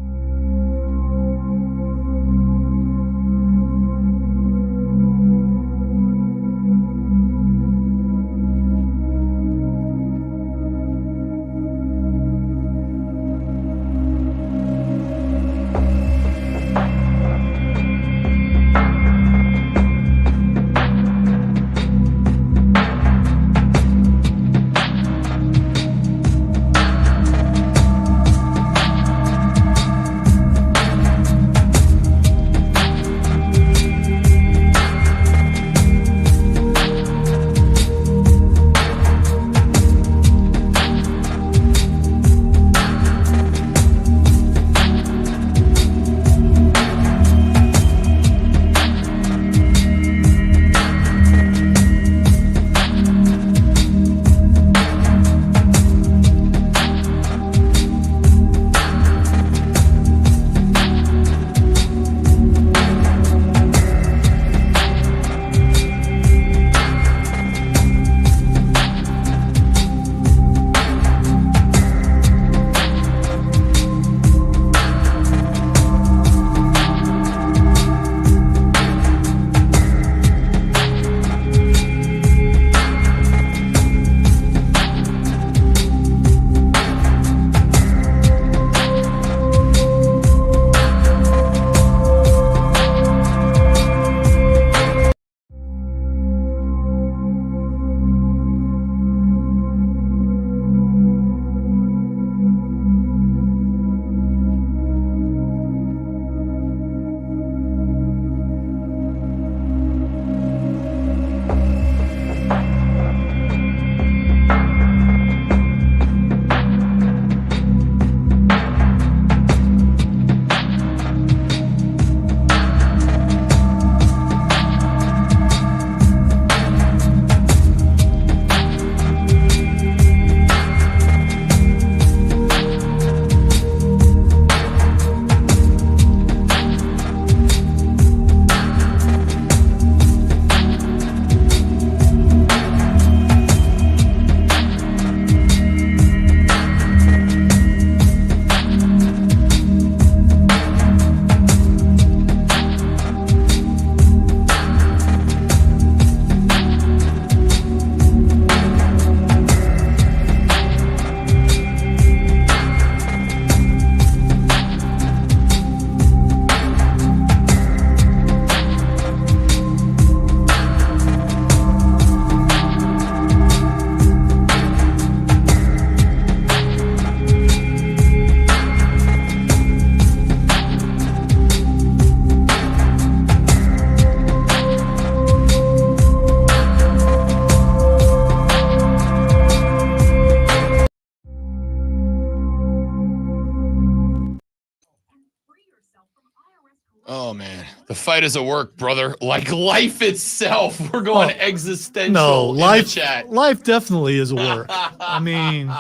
Oh man, the fight is a work, brother. Like life itself. We're going existential. No, life. In the chat. Life definitely is a work. I mean,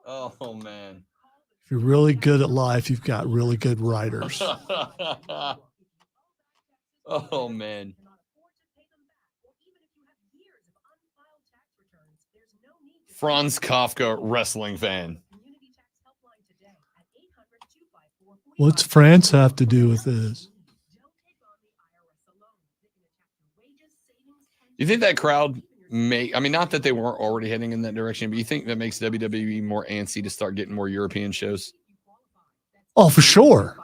oh man. if you're really good at life, you've got really good writers. Oh man. Franz Kafka, wrestling fan. What's France have to do with this? You think that crowd I mean, not that they weren't already heading in that direction, but you think that makes WWE more antsy to start getting more European shows? Oh, for sure.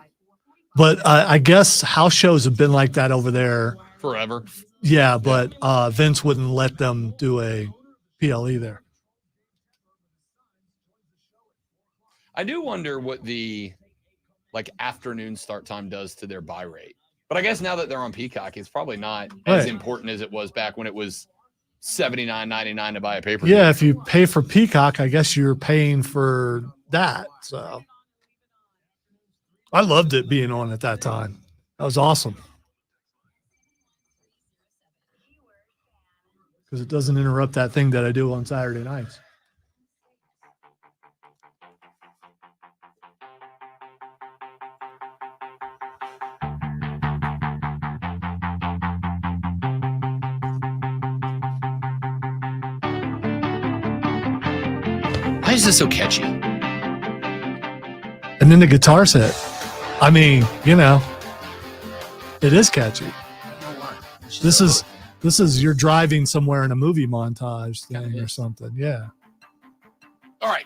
But I guess house shows have been like that over there forever. Yeah, but Vince wouldn't let them do a PLE there. I do wonder what the afternoon start time does to their buy rate. But I guess now that they're on Peacock, it's probably not as important as it was back when it was $79.99 to buy a pay-per-view. Yeah, if you pay for Peacock, I guess you're paying for that. So I loved it being on at that time. That was awesome. Because it doesn't interrupt that thing that I do on Saturday nights. Why is this so catchy? And then the guitar's hit. I mean, you know, it is catchy. This is you're driving somewhere in a movie montage thing or something. Yeah. All right.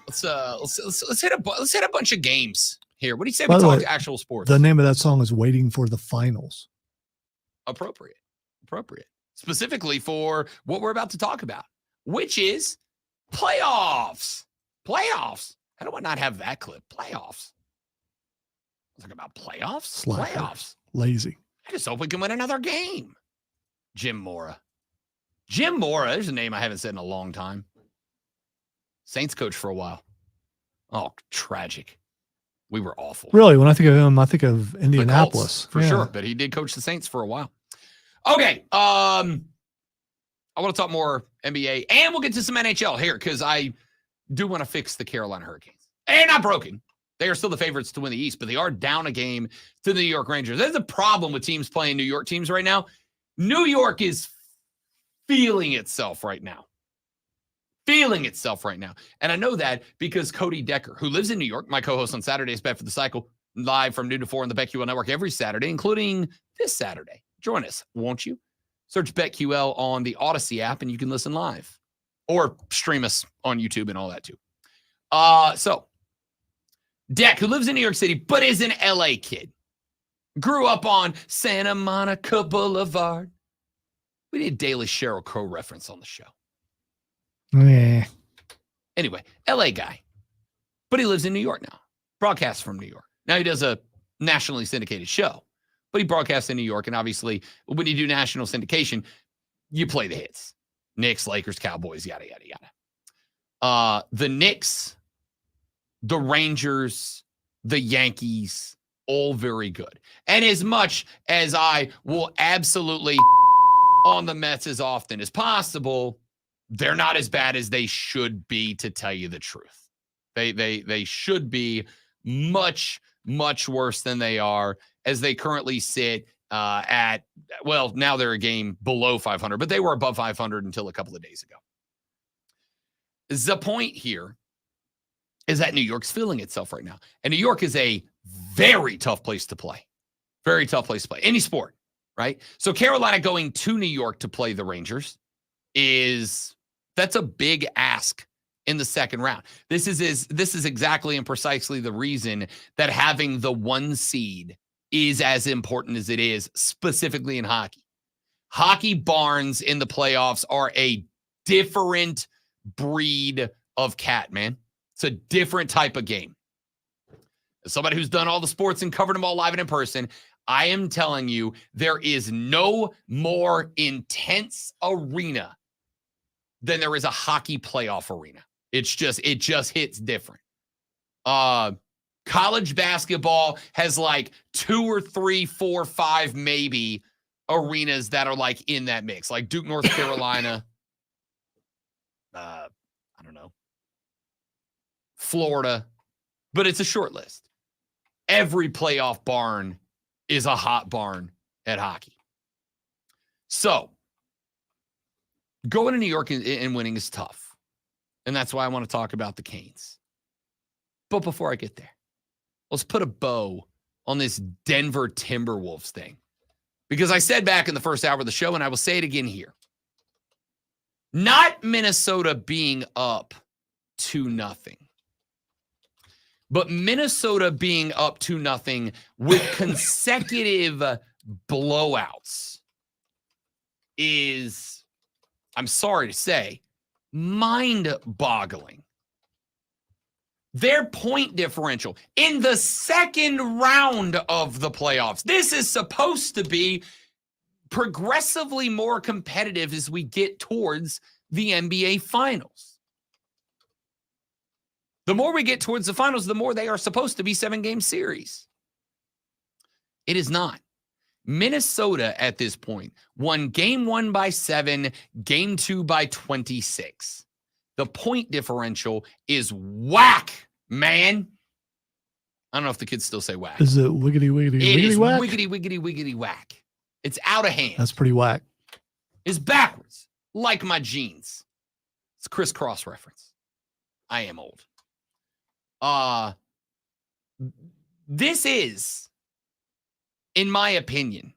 Let's hit a bunch of games here. What do you say we talk actual sports? The name of that song is Waiting for the Finals. Appropriate. Specifically for what we're about to talk about, which is playoffs. How do I not have that clip? Playoffs. Talk about playoffs? Slacker. Playoffs. Lazy. I just hope we can win another game. Jim Mora. There's a name I haven't said in a long time. Saints coach for a while. Oh, tragic. We were awful. Really, when I think of him, I think of Indianapolis. For sure, but he did coach the Saints for a while. Okay, I want to talk more NBA, and we'll get to some NHL here because I do want to fix the Carolina Hurricanes. They're not broken. They are still the favorites to win the East, but they are down a game to the New York Rangers. There's a problem with teams playing New York teams right now. New York is feeling itself right now. And I know that because Cody Decker, who lives in New York, my co-host on Saturdays, Bet for the Cycle, live from noon to 4 on the BetQL Network every Saturday, including this Saturday. Join us, won't you? Search BetQL on the Odyssey app, and you can listen live. Or stream us on YouTube and all that, too. So, Deck, who lives in New York City, but is an LA kid, grew up on Santa Monica Boulevard. We need a daily Sheryl Crow reference on the show. Yeah. Anyway, LA guy, but he lives in New York now. Broadcasts from New York. Now he does a nationally syndicated show, but he broadcasts in New York. And obviously, when you do national syndication, you play the hits. Knicks, Lakers, Cowboys, yada, yada, yada. The Knicks, the Rangers, the Yankees, all very good. And as much as I will absolutely on the Mets as often as possible, they're not as bad as they should be, to tell you the truth. They should be much, much worse than they are as they currently sit now they're a game below 500, but they were above 500 until a couple of days ago. The point here is that New York's feeling itself right now. And New York is a very tough place to play. Very tough place to play. Any sport, right? So Carolina going to New York to play the Rangers that's a big ask in the second round. This is exactly and precisely the reason that having the 1 seed is as important as it is, specifically in hockey. Hockey barns in the playoffs are a different breed of cat, man. It's a different type of game. As somebody who's done all the sports and covered them all live and in person, I am telling you, there is no more intense arena than there is a hockey playoff arena. It just hits different. College basketball has like 2 or 3, 4, 5 maybe arenas that are like in that mix, like Duke, North Carolina. I don't know, Florida, but it's a short list. Every playoff barn is a hot barn at hockey. So going to New York and winning is tough. And that's why I want to talk about the Canes. But before I get there, let's put a bow on this Denver Timberwolves thing. Because I said back in the first hour of the show, and I will say it again here, not Minnesota being up 2-0, but Minnesota being up 2-0 with consecutive blowouts is, I'm sorry to say, mind-boggling. Their point differential in the second round of the playoffs. This is supposed to be progressively more competitive as we get towards the NBA Finals. The more we get towards the finals, the more they are supposed to be 7-game series. It is not. Minnesota at this point won game 1 by 7, game 2 by 26. The point differential is whack, man. I don't know if the kids still say whack. Is it wiggity, wiggity, It wiggity, is whack? wiggity, wiggity, wiggity, whack. It's out of hand. That's pretty whack. It's backwards, like my jeans. It's a crisscross reference. I am old. This is, in my opinion,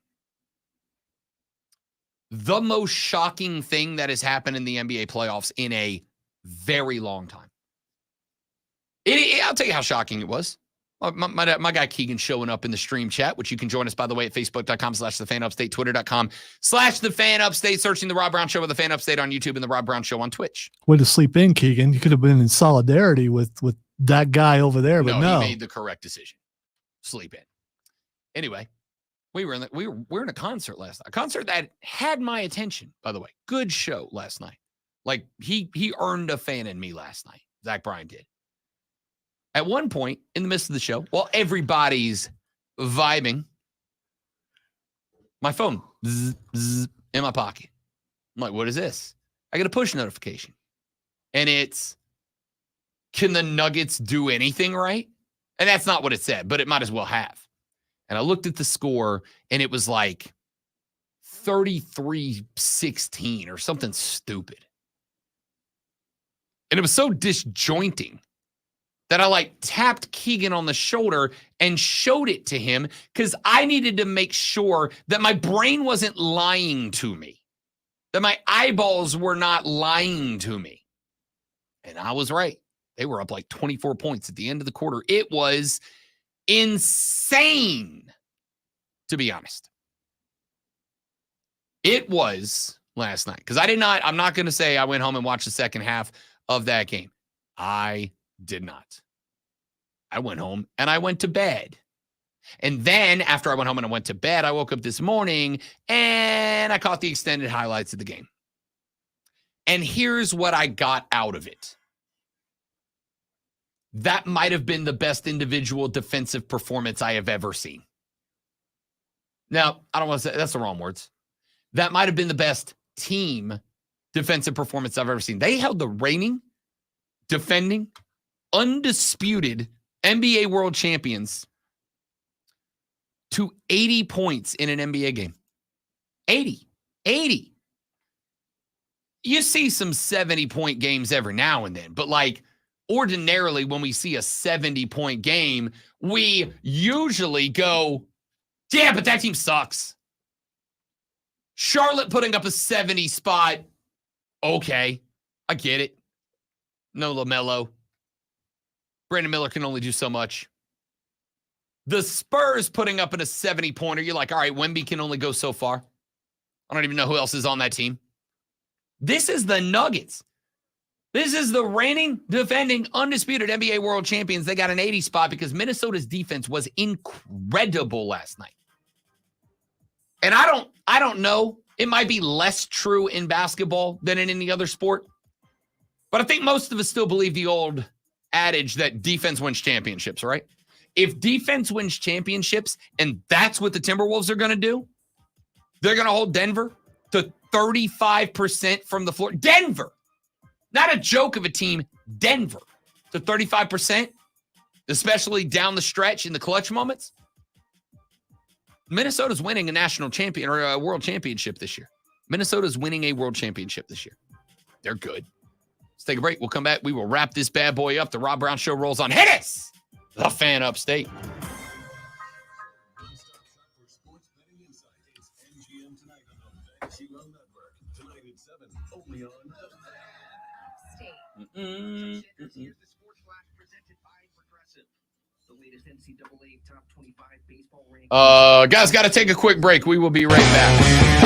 the most shocking thing that has happened in the NBA playoffs in a very long time. I'll tell you how shocking it was. My guy Keegan showing up in the stream chat, which you can join us, by the way, at facebook.com/thefanupstate, twitter.com/thefanupstate, searching The Rob Brown Show or The Fan Upstate on YouTube and The Rob Brown Show on Twitch. Way to sleep in, Keegan. You could have been in solidarity with that guy over there, but no. He made the correct decision. Sleep in. Anyway, we were in a concert last night. A concert that had my attention, by the way. Good show last night. Like, he earned a fan in me last night. Zach Bryan did. At one point in the midst of the show, while everybody's vibing, my phone zzz, zzz, in my pocket. I'm like, what is this? I get a push notification. And it's, can the Nuggets do anything right? And that's not what it said, but it might as well have. And I looked at the score, and it was like 33-16 or something stupid. And it was so disjointing that I tapped Keegan on the shoulder and showed it to him because I needed to make sure that my brain wasn't lying to me, that my eyeballs were not lying to me. And I was right. They were up like 24 points at the end of the quarter. It was insane, to be honest. It was last night because I'm not going to say I went home and watched the second half of that game. I did not. I went home and I went to bed. And then after I went home and I went to bed, I woke up this morning and I caught the extended highlights of the game. And here's what I got out of it. That might have been the best individual defensive performance I have ever seen. Now, I don't want to say that's the wrong words. That might have been the best team defensive performance I've ever seen. They held the reigning, defending, undisputed NBA world champions to 80 points in an NBA game. 80. You see some 70-point games every now and then, but ordinarily when we see a 70-point game, we usually go, yeah, but that team sucks. Charlotte putting up a 70 spot. Okay, I get it. No LaMelo. Brandon Miller can only do so much. The Spurs putting up in a 70-pointer. You're like, all right, Wemby can only go so far. I don't even know who else is on that team. This is the Nuggets. This is the reigning, defending, undisputed NBA world champions. They got an 80 spot because Minnesota's defense was incredible last night. And I don't know. It might be less true in basketball than in any other sport. But I think most of us still believe the old adage that defense wins championships, right? If defense wins championships and that's what the Timberwolves are going to do, they're going to hold Denver to 35% from the floor. Denver, not a joke of a team, Denver to 35%, especially down the stretch in the clutch moments. Minnesota's winning a national champion or a world championship this year. Minnesota's winning a world championship this year. They're good. Let's take a break. We'll come back. We will wrap this bad boy up. The Rob Brown Show rolls on. Hit us! The Fan Upstate. Guys, got to take a quick break. We will be right back.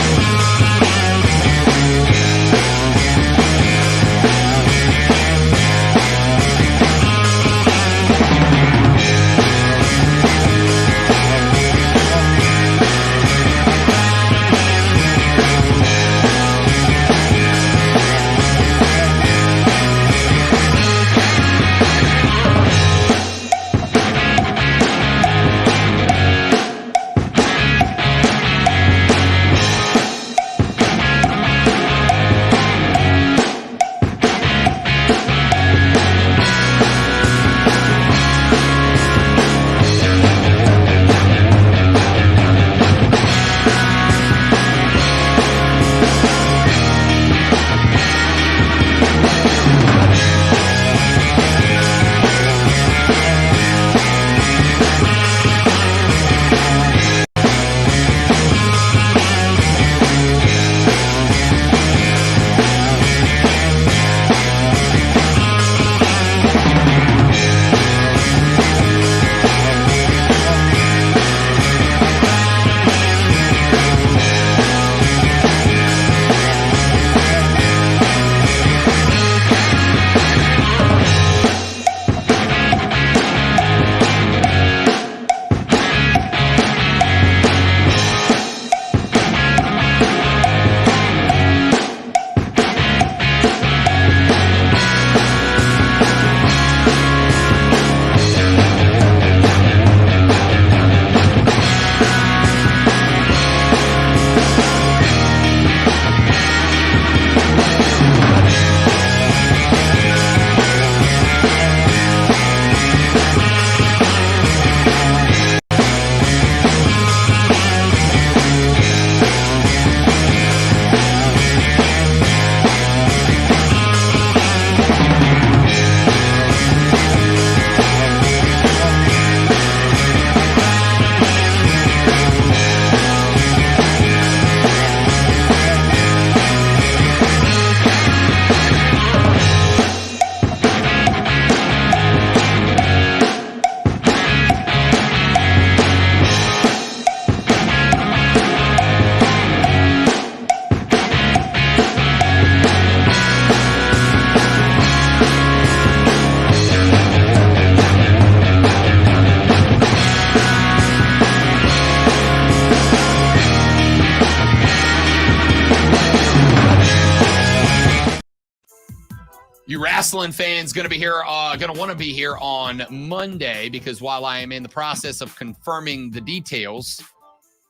You wrestling fans going to be here, going to want to be here on Monday, because while I am in the process of confirming the details,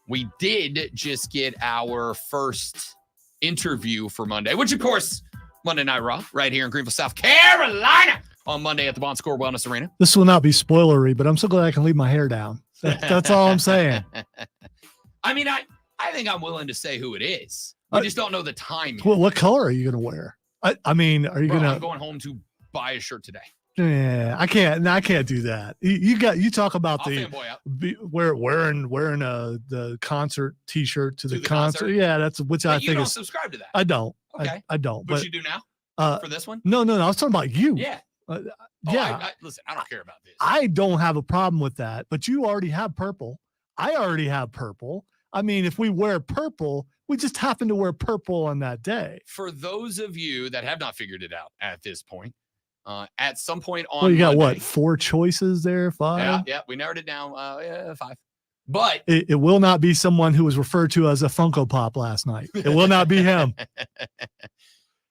we did just get our first interview for Monday, which of course, Monday Night Raw right here in Greenville, South Carolina on Monday at the Bon Score Wellness Arena. This will not be spoilery, but I'm so glad I can leave my hair down. That's all I'm saying. I mean, I think I'm willing to say who it is. We just don't know the time yet. Well, what color are you going to wear? I mean, are you going to? I'm going home to buy a shirt today. Yeah, I can't do that. You talk about I'll fanboy out. Wearing the concert T-shirt to the concert. Yeah, that's which I think you don't is. Subscribe to that. I don't. Okay. I don't. But you do now for this one? No. I was talking about you. Yeah. Yeah. Listen, I don't care about this. I don't have a problem with that, but you already have purple. I already have purple. I mean, if we wear purple, we just happen to wear purple on that day. For those of you that have not figured it out at this point, at some point on well, you got Monday, what, 4 choices there? 5? Yeah, we narrowed it down. 5. But it will not be someone who was referred to as a Funko Pop last night. It will not be him.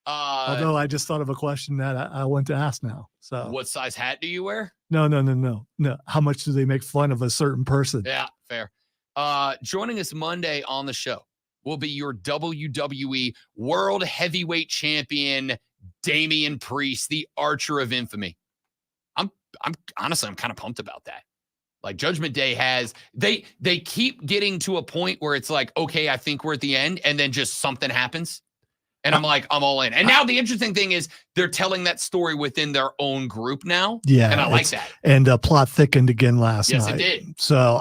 Although I just thought of a question that I want to ask now. So what size hat do you wear? No. How much do they make fun of a certain person? Yeah, fair. Joining us Monday on the show will be your WWE World Heavyweight Champion, Damian Priest, the Archer of Infamy. I'm honestly, I'm kind of pumped about that. Like Judgment Day they keep getting to a point where it's like, okay, I think we're at the end, and then just something happens. And I'm like, I'm all in. And now the interesting thing is they're telling that story within their own group now. Yeah. And I like that. And plot thickened again last night. Yes, it did. So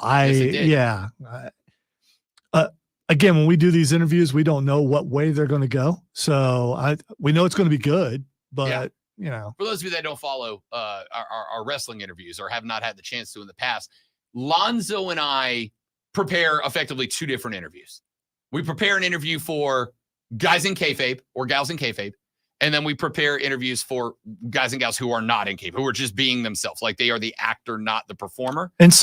again, when we do these interviews, we don't know what way they're going to go. So we know it's going to be good, but you know, for those of you that don't follow our wrestling interviews or have not had the chance to in the past, Lonzo and I prepare effectively two different interviews. We prepare an interview for guys in kayfabe or gals in kayfabe, and then we prepare interviews for guys and gals who are not in kayfabe, who are just being themselves, like they are the actor, not the performer. And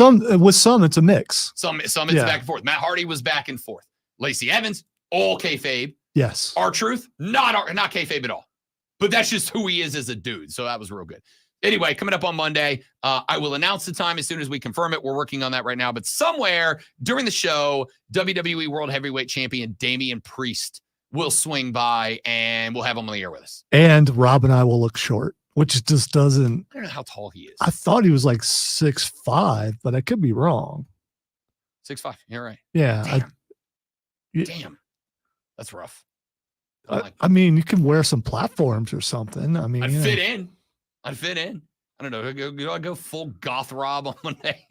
with some, it's a mix. Some it's back and forth. Matt Hardy was back and forth. Lacey Evans, all kayfabe. Yes. R-Truth, not kayfabe at all. But that's just who he is as a dude. So that was real good. Anyway, coming up on Monday, I will announce the time as soon as we confirm it. We're working on that right now. But somewhere during the show, WWE World Heavyweight Champion Damian Priest will swing by, and we'll have him on the air with us. And Rob and I will look short, which just doesn't. I don't know how tall he is. I thought he was like 6'5", but I could be wrong. 6'5". You're right. Yeah. Damn. That's rough. I mean, you can wear some platforms or something. I mean, I'd fit in. I don't know. Do I go full goth Rob on Monday?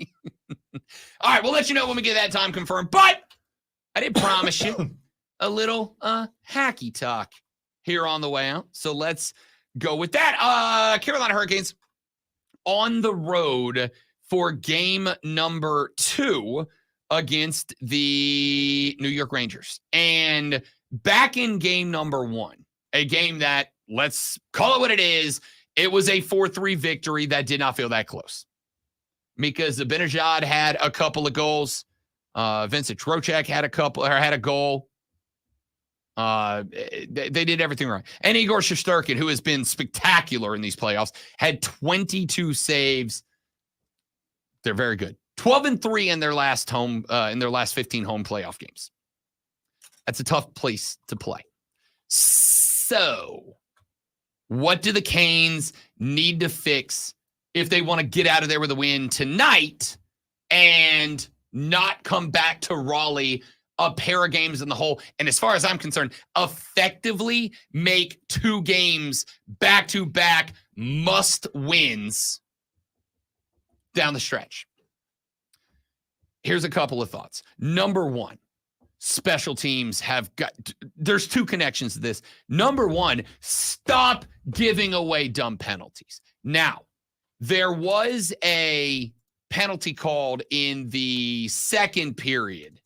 All right, we'll let you know when we get that time confirmed. But I did promise you a little hacky talk here on the way out. So let's go with that. Carolina Hurricanes on the road for game number 2 against the New York Rangers. And back in game number 1, a game that, let's call it what it is, it was a 4-3 victory that did not feel that close. Mika Zibanejad had a couple of goals. Vincent Trocheck had a goal. They did everything right. And Igor Shesterkin, who has been spectacular in these playoffs, had 22 saves. They're very good. 12-3 in their last 15 home playoff games. That's a tough place to play. So, what do the Canes need to fix if they want to get out of there with a win tonight and not come back to Raleigh a pair of games in the hole? And as far as I'm concerned, effectively make 2 games back-to-back must wins down the stretch. Here's a couple of thoughts. Number 1, special teams there's 2 connections to this. Number 1, stop giving away dumb penalties. Now, there was a penalty called in the second period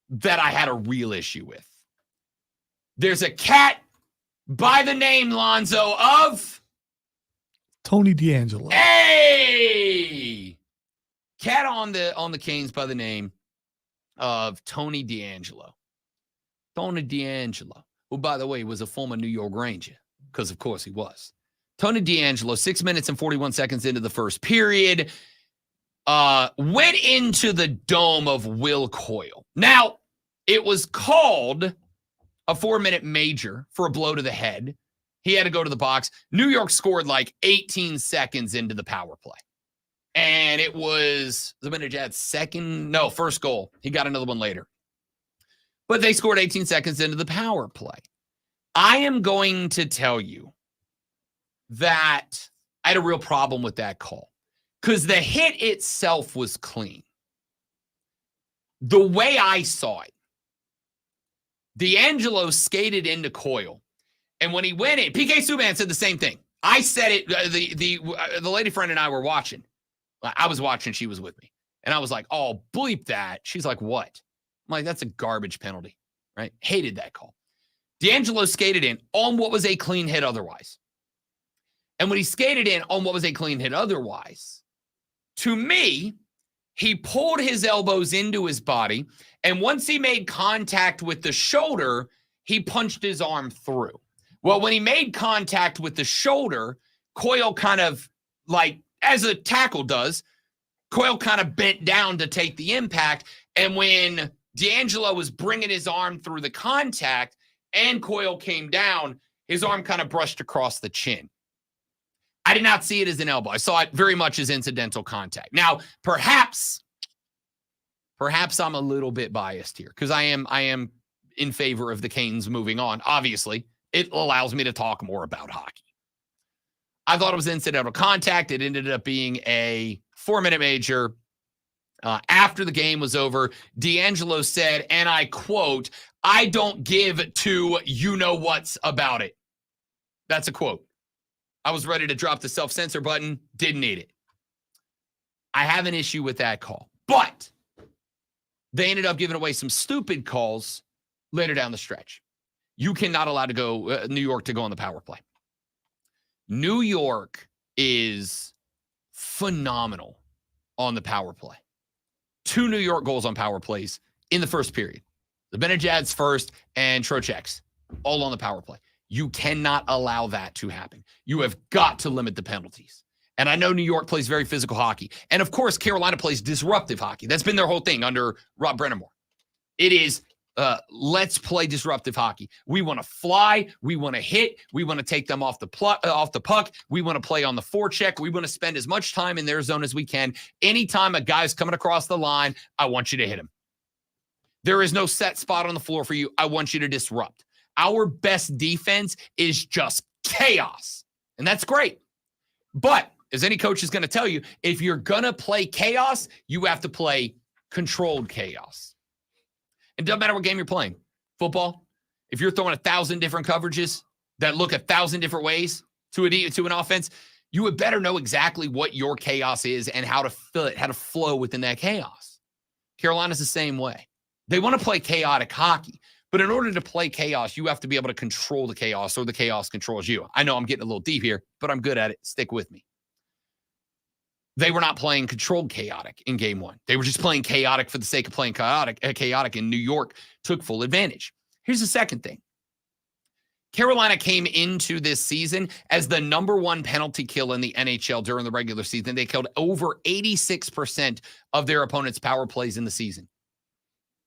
that I had a real issue with. There's a cat by the name, Lonzo, of Tony DeAngelo. Hey! Cat on the Canes by the name of Tony DeAngelo. Tony DeAngelo, who, by the way, was a former New York Ranger, because of course he was. Tony DeAngelo, 6 minutes and 41 seconds into the first period, went into the dome of Will Coyle. Now, it was called a 4-minute major for a blow to the head. He had to go to the box. New York scored like 18 seconds into the power play. And it was Zibanejad's first goal. He got another one later. But they scored 18 seconds into the power play. I am going to tell you that I had a real problem with that call because the hit itself was clean. The way I saw it, DeAngelo skated into Coyle. And when he went in, PK Subban said the same thing. I said it, the lady friend and I were watching. I was watching, she was with me. And I was like, oh, bleep that. She's like, what? I'm like, that's a garbage penalty, right? Hated that call. DeAngelo skated in on what was a clean hit otherwise. And when he skated in on what was a clean hit otherwise, to me, he pulled his elbows into his body. And once he made contact with the shoulder, he punched his arm through. Well, when he made contact with the shoulder, Coyle kind of, like, as a tackle does, Coyle kind of bent down to take the impact. And when D'Angelo was bringing his arm through the contact and Coyle came down, his arm kind of brushed across the chin. I did not see it as an elbow. I saw it very much as incidental contact. Now, perhaps I'm a little bit biased here because I am in favor of the Canes moving on. Obviously, it allows me to talk more about hockey. I thought it was incidental contact. It ended up being a 4-minute major. After the game was over, D'Angelo said, and I quote, "I don't give two you-know-whats about it." That's a quote. I was ready to drop the self-censor button. Didn't need it. I have an issue with that call. But they ended up giving away some stupid calls later down the stretch. You cannot allow to go New York to go on the power play. New York is phenomenal on the power play. 2 New York goals on power plays in the first period. The Benejad's first and Trocheck's all on the power play. You cannot allow that to happen. You have got to limit the penalties. And I know New York plays very physical hockey. And of course, Carolina plays disruptive hockey. That's been their whole thing under Rob Brennemore. It is, let's play disruptive hockey. We want to fly. We want to hit. We want to take them off the puck. We want to play on the forecheck. We want to spend as much time in their zone as we can. Anytime a guy's coming across the line, I want you to hit him. There is no set spot on the floor for you. I want you to disrupt. Our best defense is just chaos. And that's great. But as any coach is going to tell you, if you're going to play chaos, you have to play controlled chaos. It doesn't matter what game you're playing. Football, if you're throwing 1,000 different coverages that look 1,000 different ways to an offense, you would better know exactly what your chaos is and how to fill it, how to flow within that chaos. Carolina's the same way. They want to play chaotic hockey. But in order to play chaos, you have to be able to control the chaos or the chaos controls you. I know I'm getting a little deep here, but I'm good at it. Stick with me. They were not playing controlled chaotic in game 1. They were just playing chaotic for the sake of playing chaotic, and New York took full advantage. Here's the second thing. Carolina came into this season as the number 1 penalty kill in the NHL during the regular season. They killed over 86% of their opponents' power plays in the season.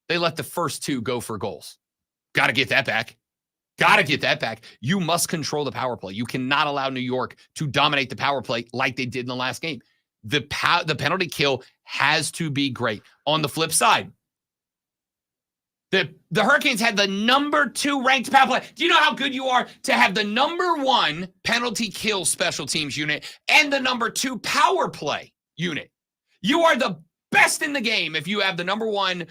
They let the first 2 go for goals. Got to get that back. Got to get that back. You must control the power play. You cannot allow New York to dominate the power play like they did in the last game. The penalty kill has to be great. On the flip side, the Hurricanes had the number 2 ranked power play. Do you know how good you are to have the number 1 penalty kill special teams unit and the number 2 power play unit? You are the best in the game if you have the number 1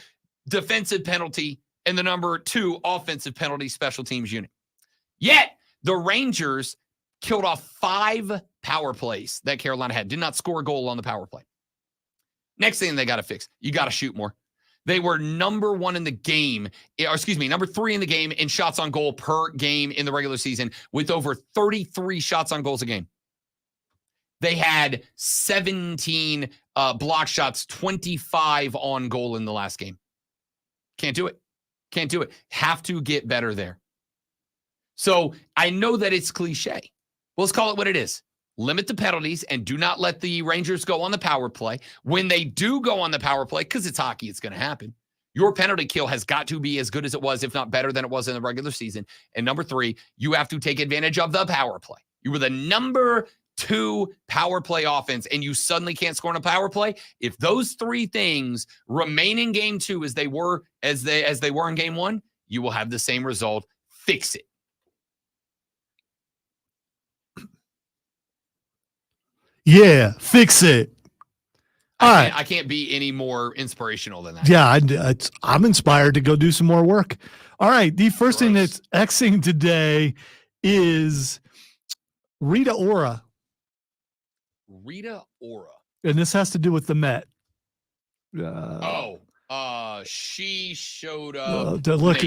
defensive penalty and the number 2 offensive penalty special teams unit. Yet, the Rangers killed off 5 power plays that Carolina had. Did not score a goal on the power play. Next thing they got to fix. You got to shoot more. They were number 1 in the game, number 3 in the game in shots on goal per game in the regular season with over 33 shots on goals a game. They had 17 block shots, 25 on goal in the last game. Can't do it. Can't do it. Have to get better there. So I know that it's cliche. Well, let's call it what it is. Limit the penalties and do not let the Rangers go on the power play. When they do go on the power play, because it's hockey, it's going to happen. Your penalty kill has got to be as good as it was, if not better than it was in the regular season. And number 3, you have to take advantage of the power play. You were the number 2 power play offense, and you suddenly can't score on a power play. If those 3 things remain in game 2 as they were in game 1, you will have the same result. Fix it. Yeah, fix it. All right. I can't be any more inspirational than that. Yeah, I'm inspired to go do some more work. All right, the first thing that's Xing today is Rita Ora. Rita Ora. And this has to do with the Met. She showed up. Look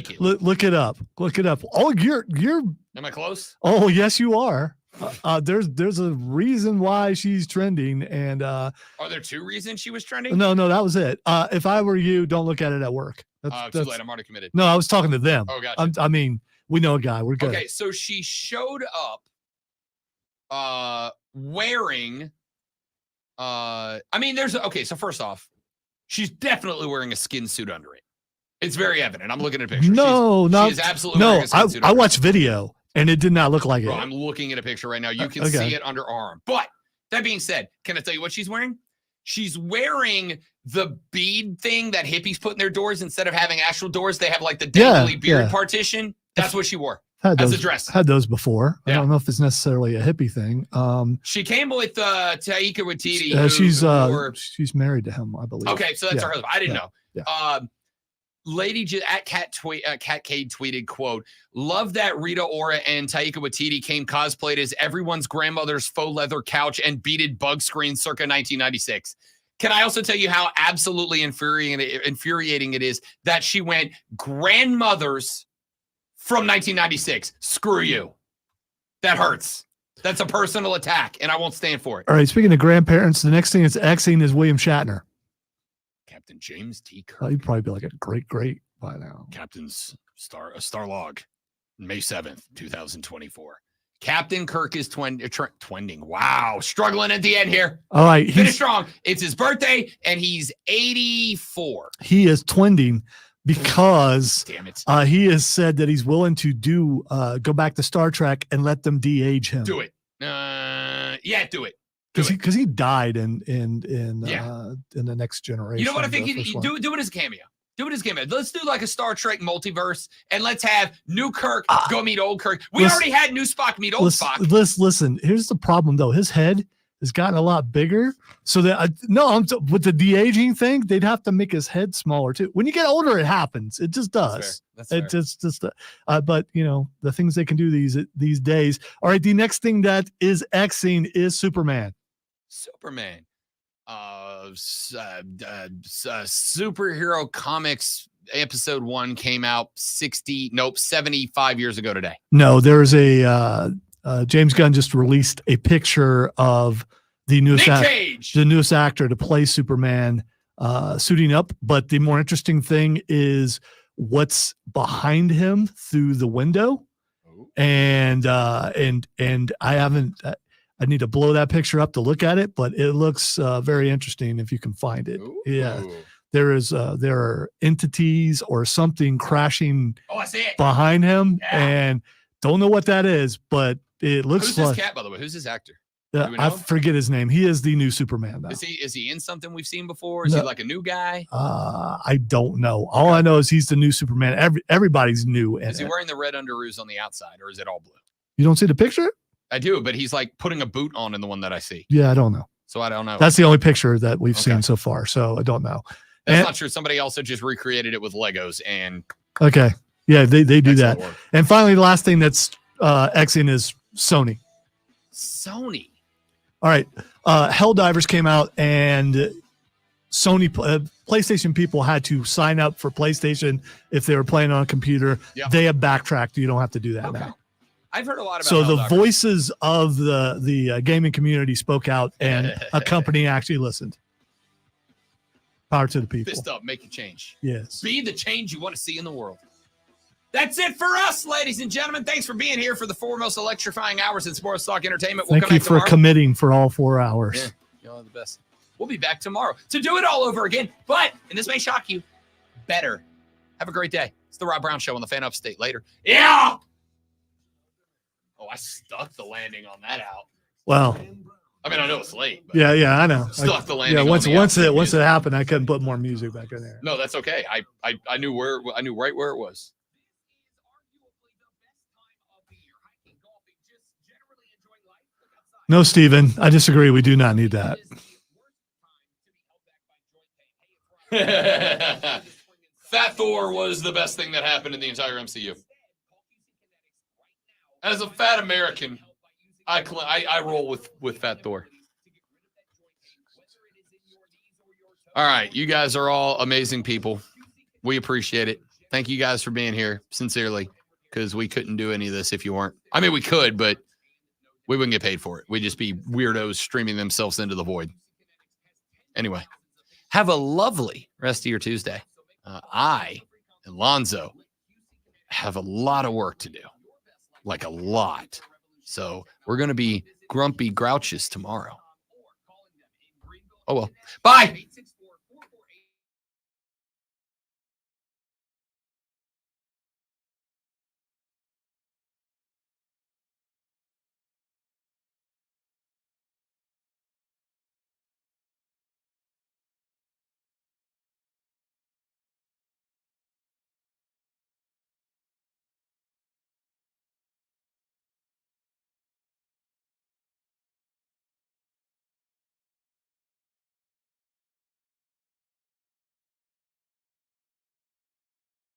it up. Look it up. Oh, you're. Am I close? Oh, yes, you are. There's a reason why she's trending, and are there 2 reasons she was trending? No, that was it. If I were you, don't look at it at work. Too late. I'm already committed. No, I was talking to them. Oh, gotcha. I mean, We know a guy. We're good. Okay, so she showed up wearing so first off, she's definitely wearing a skin suit under it. It's very evident. I'm looking at a picture. She is absolutely wearing a skin suit I under watched video and it did not look like Bro, it. I'm looking at a picture right now. You can see it under her arm. But that being said, can I tell you what she's wearing? She's wearing the bead thing that hippies put in their doors. Instead of having actual doors, they have like the dangly beard partition. That's what she wore. As a dress. Had those before. Yeah. I don't know if it's necessarily a hippie thing. She came with Taika Waititi. She's married to him, I believe. Okay, so that's her husband. I didn't know. Yeah. At Cat Cade tweeted, quote, "Love that Rita Ora and Taika Waititi came cosplayed as everyone's grandmother's faux leather couch and beaded bug screen circa 1996. Can I also tell you how absolutely infuriating it is that she went grandmother's from 1996? Screw you. That hurts. That's a personal attack, and I won't stand for it. All right, speaking of grandparents, the next thing that's Xing is William Shatner. Captain James T. Kirk. He'd probably be like a great by now. Captain's star log, May 7th, 2024. Captain Kirk is twending. Wow, struggling at the end here. All right, finish strong. It's his birthday, and he's 84. He is twending because damn it. He has said that he's willing to go back to Star Trek and let them de-age him. Do it. Yeah, do it. Because he died in the next generation. You know what I think? Do it as a cameo. Do it as a cameo. Let's do like a Star Trek multiverse, and let's have new Kirk go meet old Kirk. We already had new Spock meet old Spock. Listen, here's the problem though. His head has gotten a lot bigger. So that with the de-aging thing, they'd have to make his head smaller too. When you get older, it happens. It just does. That's fair. It just but the things they can do these days. All right, the next thing that is Xing is Superman. Superhero Comics episode 1 came out 75 years ago today. No, there's a James Gunn just released a picture of the newest actor to play Superman suiting up. But the more interesting thing is what's behind him through the window. And I haven't. I need to blow that picture up to look at it, but it looks very interesting if you can find it. Ooh. Yeah, there are entities or something crashing behind him, and don't know what that is, but it looks. Who's this cat, by the way? Who's this actor? I forget his name. He is the new Superman. Though. Is he in something we've seen before? Is he like a new guy? I don't know. All I know is he's the new Superman. Everybody's new. Is he wearing the red underoos on the outside, or is it all blue? You don't see the picture? I do, but he's like putting a boot on in the one that I see. Yeah, I don't know. So I don't know. That's the only picture that we've seen so far. So I don't know. That's not true. Somebody also just recreated it with Legos and. Okay. Yeah, they do that. And finally, the last thing that's Xing is Sony. All right. Helldivers came out and Sony PlayStation people had to sign up for PlayStation if they were playing on a computer. Yep. They have backtracked. You don't have to do that now. I've heard a lot about so the Helldivers. voices of the gaming community spoke out and a company actually listened. Power to the people. Fist up, make a change. Yes. Be the change you want to see in the world. That's it for us, ladies and gentlemen. Thanks for being here for the foremost electrifying hours in sports talk entertainment. Thank you for committing for all 4 hours. Yeah, y'all are the best. We'll be back tomorrow to do it all over again. But, and this may shock you, better. Have a great day. It's the Rob Brown Show on the Fan Upstate. Later. Yeah. Oh, I stuck the landing on that out. Well, I mean, I know it's late. But yeah, I know. Stuck the landing. Yeah, once on it happened, I couldn't put more music back in there. No, that's okay. I knew right where it was. No, Steven, I disagree. We do not need that. Fat Thor was the best thing that happened in the entire MCU. As a fat American, I roll with Fat Thor. All right, you guys are all amazing people. We appreciate it. Thank you guys for being here, sincerely, because we couldn't do any of this if you weren't. I mean, we could, but we wouldn't get paid for it. We'd just be weirdos streaming themselves into the void. Anyway, have a lovely rest of your Tuesday. I and Lonzo have a lot of work to do, like a lot. So we're going to be grumpy grouches tomorrow. Oh, well. Bye.